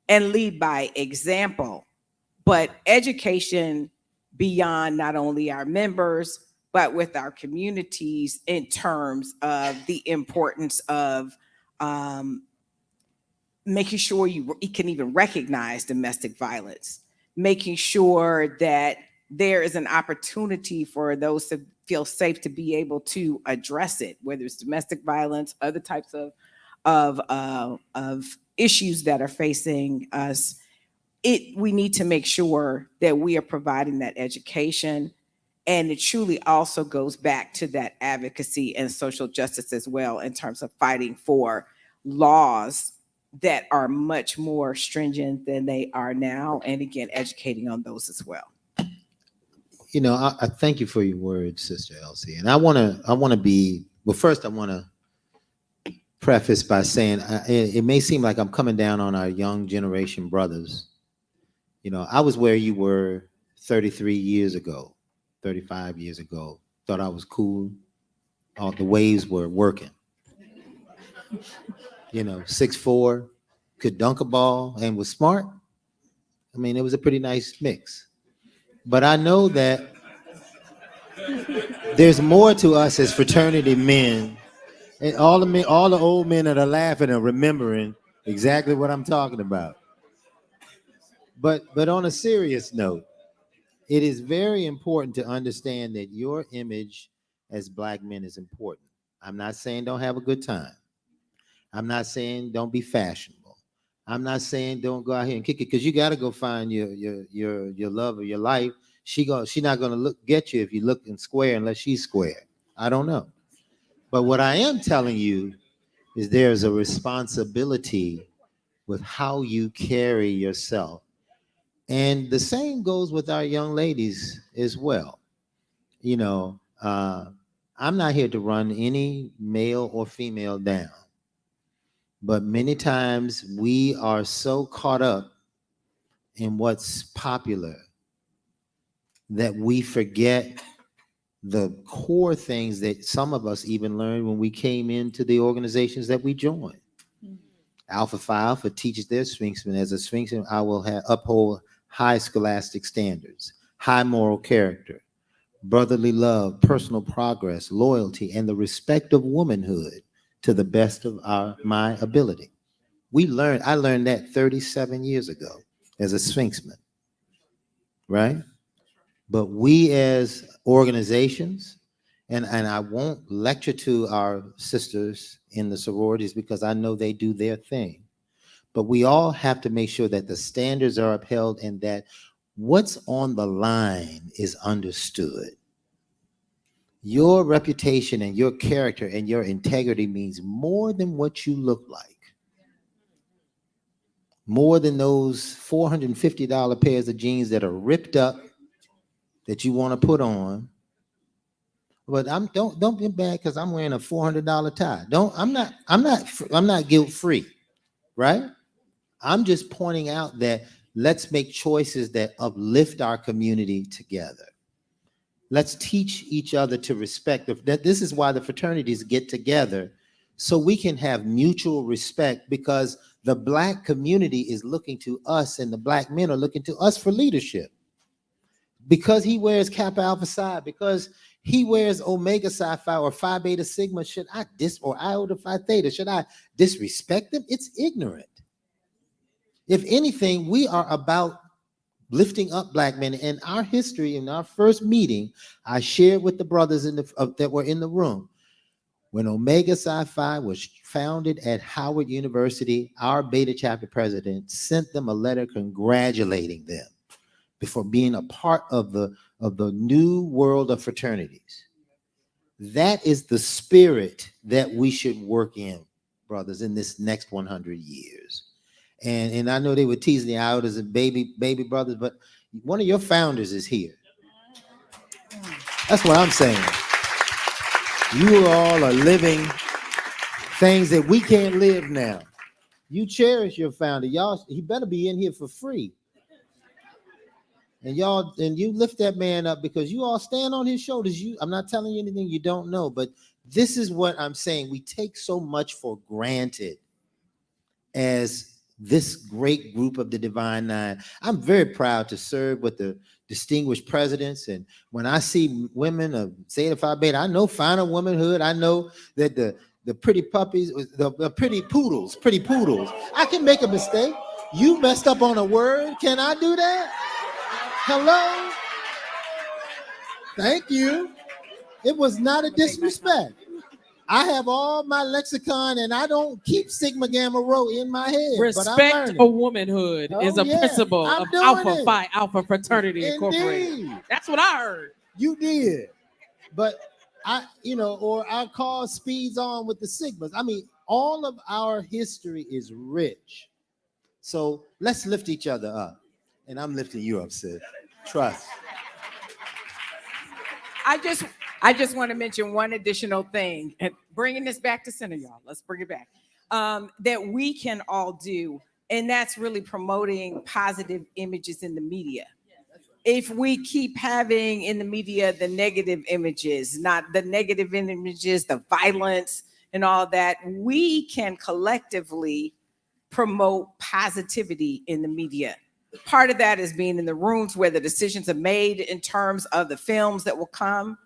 and lead by example. But education beyond not only our members, but with our communities in terms of the importance of making sure you can even recognize domestic violence, making sure that there is an opportunity for those to feel safe to be able to address it, whether it's domestic violence, other types of issues that are facing us. We need to make sure that we are providing that education. And it truly also goes back to that advocacy and social justice as well, in terms of fighting for laws that are much more stringent than they are now. And again, educating on those as well. You know, I thank you for your words, Sister Elsie. And I want to be, well, first I want to preface by saying it may seem like I'm coming down on our young generation brothers. You know, I was where you were 33 years ago, 35 years ago. Thought I was cool. All the waves were working. You know, 6'4", could dunk a ball and was smart. I mean, it was a pretty nice mix. But I know that there's more to us as fraternity men. And all the old men that are laughing are remembering exactly what I'm talking about. But on a serious note, it is very important to understand that your image as Black men is important. I'm not saying don't have a good time. I'm not saying don't be fashionable. I'm not saying don't go out here and kick it, because you got to go find your love of your life. She's not going to get you if you look in square unless she's square. I don't know. But what I am telling you is there's a responsibility with how you carry yourself. And the same goes with our young ladies as well. You know, I'm not here to run any male or female down. But many times we are so caught up in what's popular that we forget the core things that some of us even learned when we came into the organizations that we joined. Alpha Phi Alpha teaches their Sphinxman. As a Sphinxman, I will uphold high scholastic standards, high moral character, brotherly love, personal progress, loyalty, and the respect of womanhood to the best of my ability. I learned that 37 years ago as a Sphinxman, right? But we as organizations, and I won't lecture to our sisters in the sororities because I know they do their thing, but we all have to make sure that the standards are upheld and that what's on the line is understood. Your reputation and your character and your integrity means more than what you look like. More than those $450 pairs of jeans that are ripped up that you want to put on. But don't be bad because I'm wearing a $400 tie. I'm not guilt-free, right? I'm just pointing out that let's make choices that uplift our community together. Let's teach each other to respect. This is why the fraternities get together, so we can have mutual respect, because the Black community is looking to us and the Black men are looking to us for leadership. Because he wears Kappa Alpha Psi, because he wears Omega Psi Phi or Phi Beta Sigma, or Iota Phi Theta, should I disrespect them? It's ignorant. If anything, we are about lifting up Black men. In our history, in our first meeting, I shared with the brothers that were in the room. When Omega Psi Phi was founded at Howard University, our Beta chapter president sent them a letter congratulating them before being a part of the new world of fraternities. That is the spirit that we should work in, brothers, in this next 100 years. And I know they were teasing the Iotas and baby brothers, but one of your founders is here. That's what I'm saying. You all are living things that we can't live now. You cherish your founder. Y'all, he better be in here for free. And you lift that man up because you all stand on his shoulders. I'm not telling you anything you don't know, but this is what I'm saying. We take so much for granted as this great group of the Divine Nine. I'm very proud to serve with the distinguished presidents. And when I see women of Zeta Phi Beta, I know final womanhood. I know that the pretty puppies, the pretty poodles, I can make a mistake. You messed up on a word. Can I do that? Hello? Thank you. It was not a disrespect. I have all my lexicon and I don't keep Sigma Gamma Rho in my head. Respect for womanhood is a principle I'm of doing Alpha it. Phi Alpha Fraternity Incorporated. Indeed. That's what I heard. You did. But or our cause speeds on with the Sigmas. I mean, all of our history is rich. So let's lift each other up. And I'm lifting you up, sis. Trust. I just want to mention one additional thing, and bringing this back to center, y'all. Let's bring it back. That we can all do, and that's really promoting positive images in the media. If we keep having in the media the negative images, not the negative images, the violence and all that, we can collectively promote positivity in the media. Part of that is being in the rooms where the decisions are made in terms of the films that will come.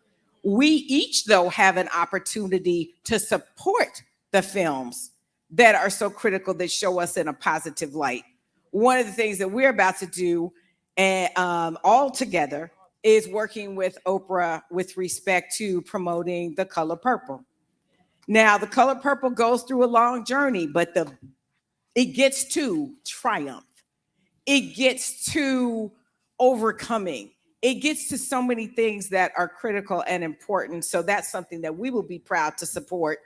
We each, though, have an opportunity to support the films that are so critical, that show us in a positive light. One of the things that we're about to do all together is working with Oprah with respect to promoting The Color Purple. Now, The Color Purple goes through a long journey, but it gets to triumph. It gets to overcoming. It gets to so many things that are critical and important. So that's something that we will be proud to support.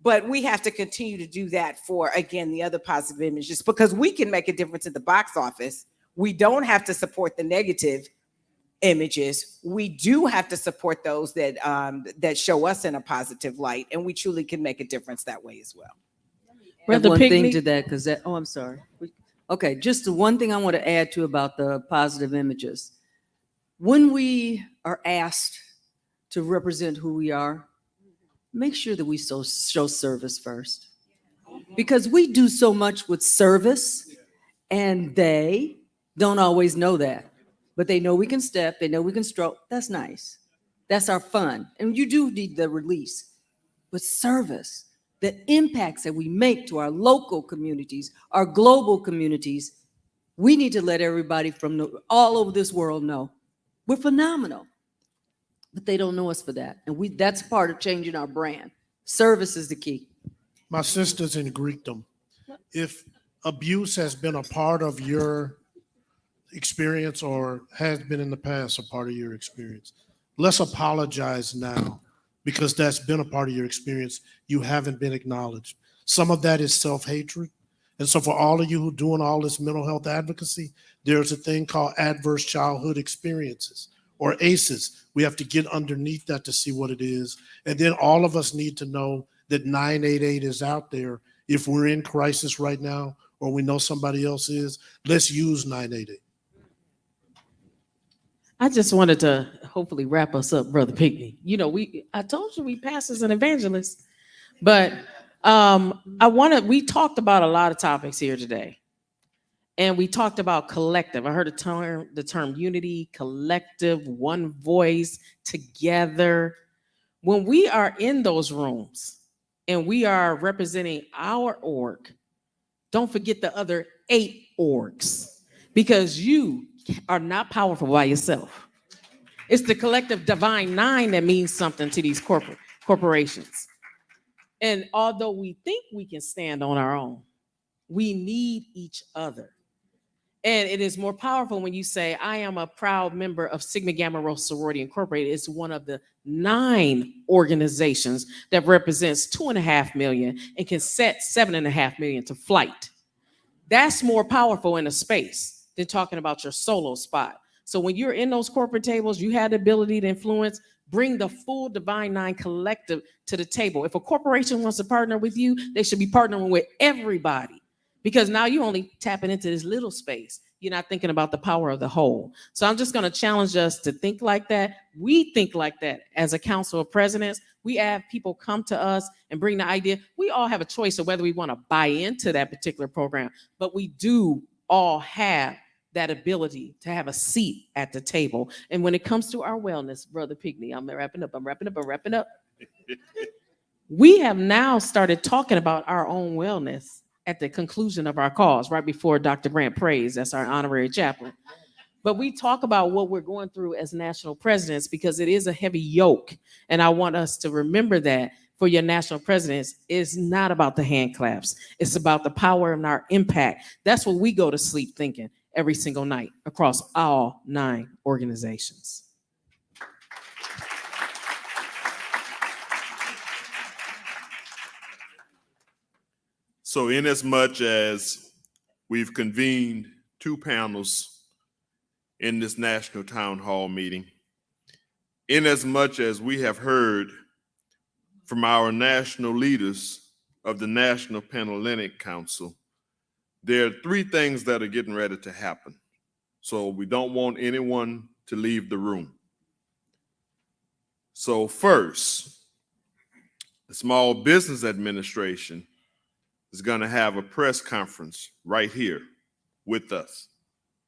But we have to continue to do that for, again, the other positive images, because we can make a difference at the box office. We don't have to support the negative images. We do have to support those that show us in a positive light, and we truly can make a difference that way as well. Add one thing to that, because I'm sorry. Okay, just the one thing I want to add to about the positive images. When we are asked to represent who we are, make sure that we show service first. Because we do so much with service, and they don't always know that. But they know we can step, they know we can stroke. That's nice. That's our fun. And you do need the release. But service, the impacts that we make to our local communities, our global communities, we need to let everybody from all over this world know we're phenomenal. But they don't know us for that. And that's part of changing our brand. Service is the key. My sisters in Greekdom, if abuse has been a part of your experience or has been in the past a part of your experience, let's apologize now, because that's been a part of your experience. You haven't been acknowledged. Some of that is self-hatred. And so for all of you who are doing all this mental health advocacy, there's a thing called adverse childhood experiences, or ACEs. We have to get underneath that to see what it is. And then all of us need to know that 988 is out there. If we're in crisis right now, or we know somebody else is, let's use 988. I just wanted to hopefully wrap us up, Brother Pinkney. You know, I told you we pastors and evangelists, but we talked about a lot of topics here today. And we talked about collective. I heard the term unity, collective, one voice, together. When we are in those rooms and we are representing our org, don't forget the other 8 orgs, because you are not powerful by yourself. It's the collective Divine Nine that means something to these corporations. And although we think we can stand on our own, we need each other. And it is more powerful when you say, I am a proud member of Sigma Gamma Rho Sorority Incorporated. It's one of the 9 organizations that represents 2.5 million and can set 7.5 million to flight. That's more powerful in a space than talking about your solo spot. So when you're in those corporate tables, you have the ability to influence, Bring the full Divine Nine collective to the table. If a corporation wants to partner with you, they should be partnering with everybody, because now you only tapping into this little space. You're not thinking about the power of the whole. So I'm just going to challenge us to think like that. We think like that as a council of presidents. We have people come to us and bring the idea. We all have a choice of whether we want to buy into that particular program, but we do all have that ability to have a seat at the table. And when it comes to our wellness, Brother Pigney, I'm wrapping up. We have now started talking about our own wellness at the conclusion of our calls, right before Dr. Grant prays. That's our honorary chaplain. But we talk about what we're going through as national presidents, because it is a heavy yoke. And I want us to remember that for your national presidents, it's not about the hand claps. It's about the power and our impact. That's what we go to sleep thinking every single night across all 9 organizations. So inasmuch as we've convened 2 panels in this national town hall meeting, inasmuch as we have heard from our national leaders of the National Pan-Hellenic Council, there are 3 things that are getting ready to happen. So we don't want anyone to leave the room. So first, the Small Business Administration is going to have a press conference right here with us.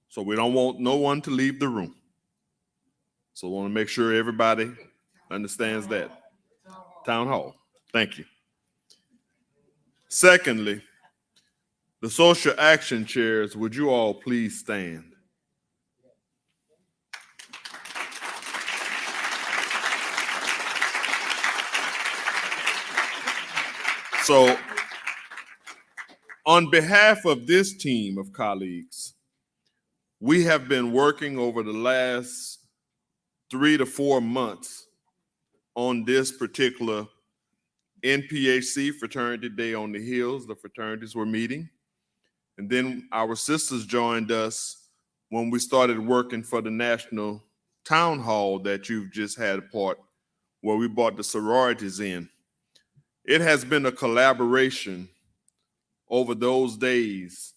So we don't want no one to leave the room. So we want to make sure everybody understands that. Town hall. Thank you. Secondly, the social action chairs, would you all please stand? So, on behalf of this team of colleagues, we have been working over the last 3 to 4 months on this particular NPHC Fraternity Day on the Hills. The fraternities were meeting. And then our sisters joined us when we started working for the National Town Hall that you've just had a part, where we brought the sororities in. It has been a collaboration over those days,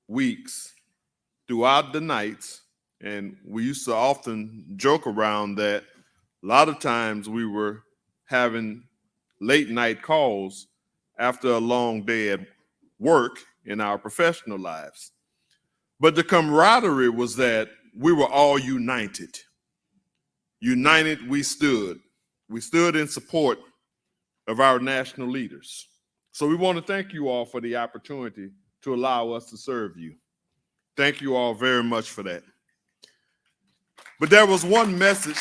weeks, throughout the nights. And we used to often joke around that a lot of times we were having late night calls after a long day at work in our professional lives. But the camaraderie was that we were all united. United, we stood. We stood in support of our national leaders. So we want to thank you all for the opportunity to allow us to serve you. Thank you all very much for that. But there was one message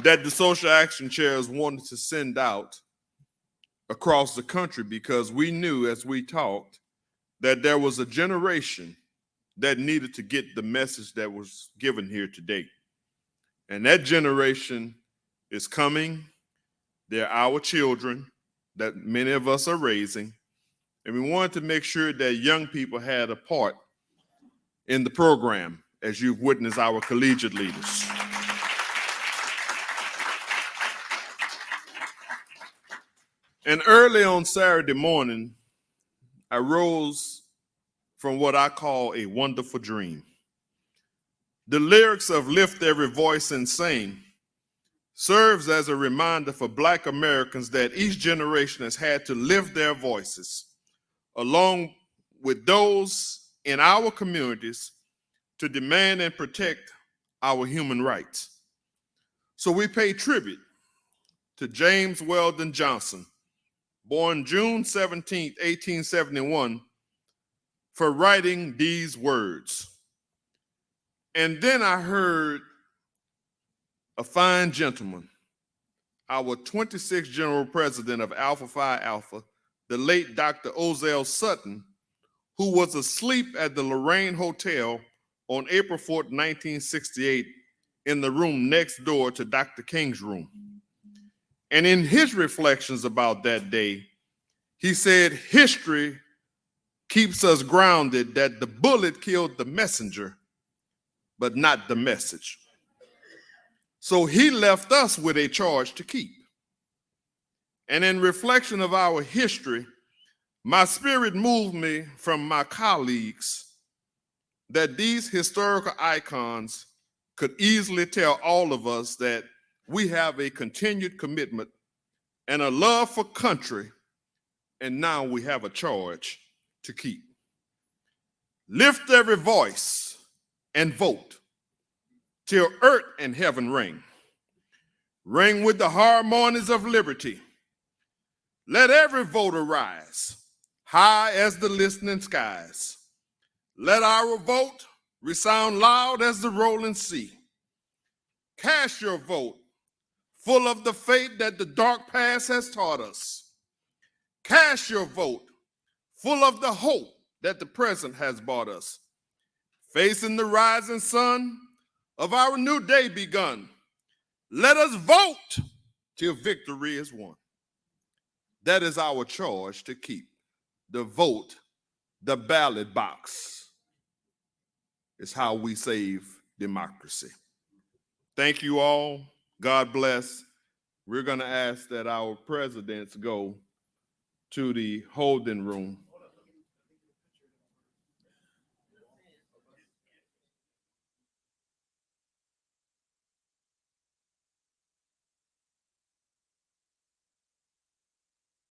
that the social action chairs wanted to send out across the country, because we knew as we talked that there was a generation that needed to get the message that was given here today. And that generation is coming. They're our children that many of us are raising. And we wanted to make sure that young people had a part in the program, as you've witnessed our collegiate leaders. And early on Saturday morning, I rose from what I call a wonderful dream. The lyrics of Lift Every Voice and Sing serves as a reminder for Black Americans that each generation has had to lift their voices along with those in our communities to demand and protect our human rights. So we pay tribute to James Weldon Johnson, born June 17, 1871, for writing these words. And then I heard a fine gentleman, our 26th General President of Alpha Phi Alpha, the late Dr. Ozell Sutton, who was asleep at the Lorraine Hotel on April 4th, 1968, in the room next door to Dr. King's room. And in his reflections about that day, he said, history keeps us grounded that the bullet killed the messenger, but not the message. So he left us with a charge to keep. And in reflection of our history, my spirit moved me from my colleagues that these historical icons could easily tell all of us that we have a continued commitment and a love for country, and now we have a charge to keep. Lift every voice and vote till earth and heaven ring. Ring with the harmonies of liberty. Let every voter rise, high as the listening skies. Let our vote resound loud as the rolling sea. Cast your vote, full of the faith that the dark past has taught us. Cast your vote, full of the hope that the present has brought us. Facing the rising sun of our new day begun, let us vote till victory is won. That is our charge to keep. The vote, the ballot box, is how we save democracy. Thank you all. God bless. We're going to ask that our presidents go to the holding room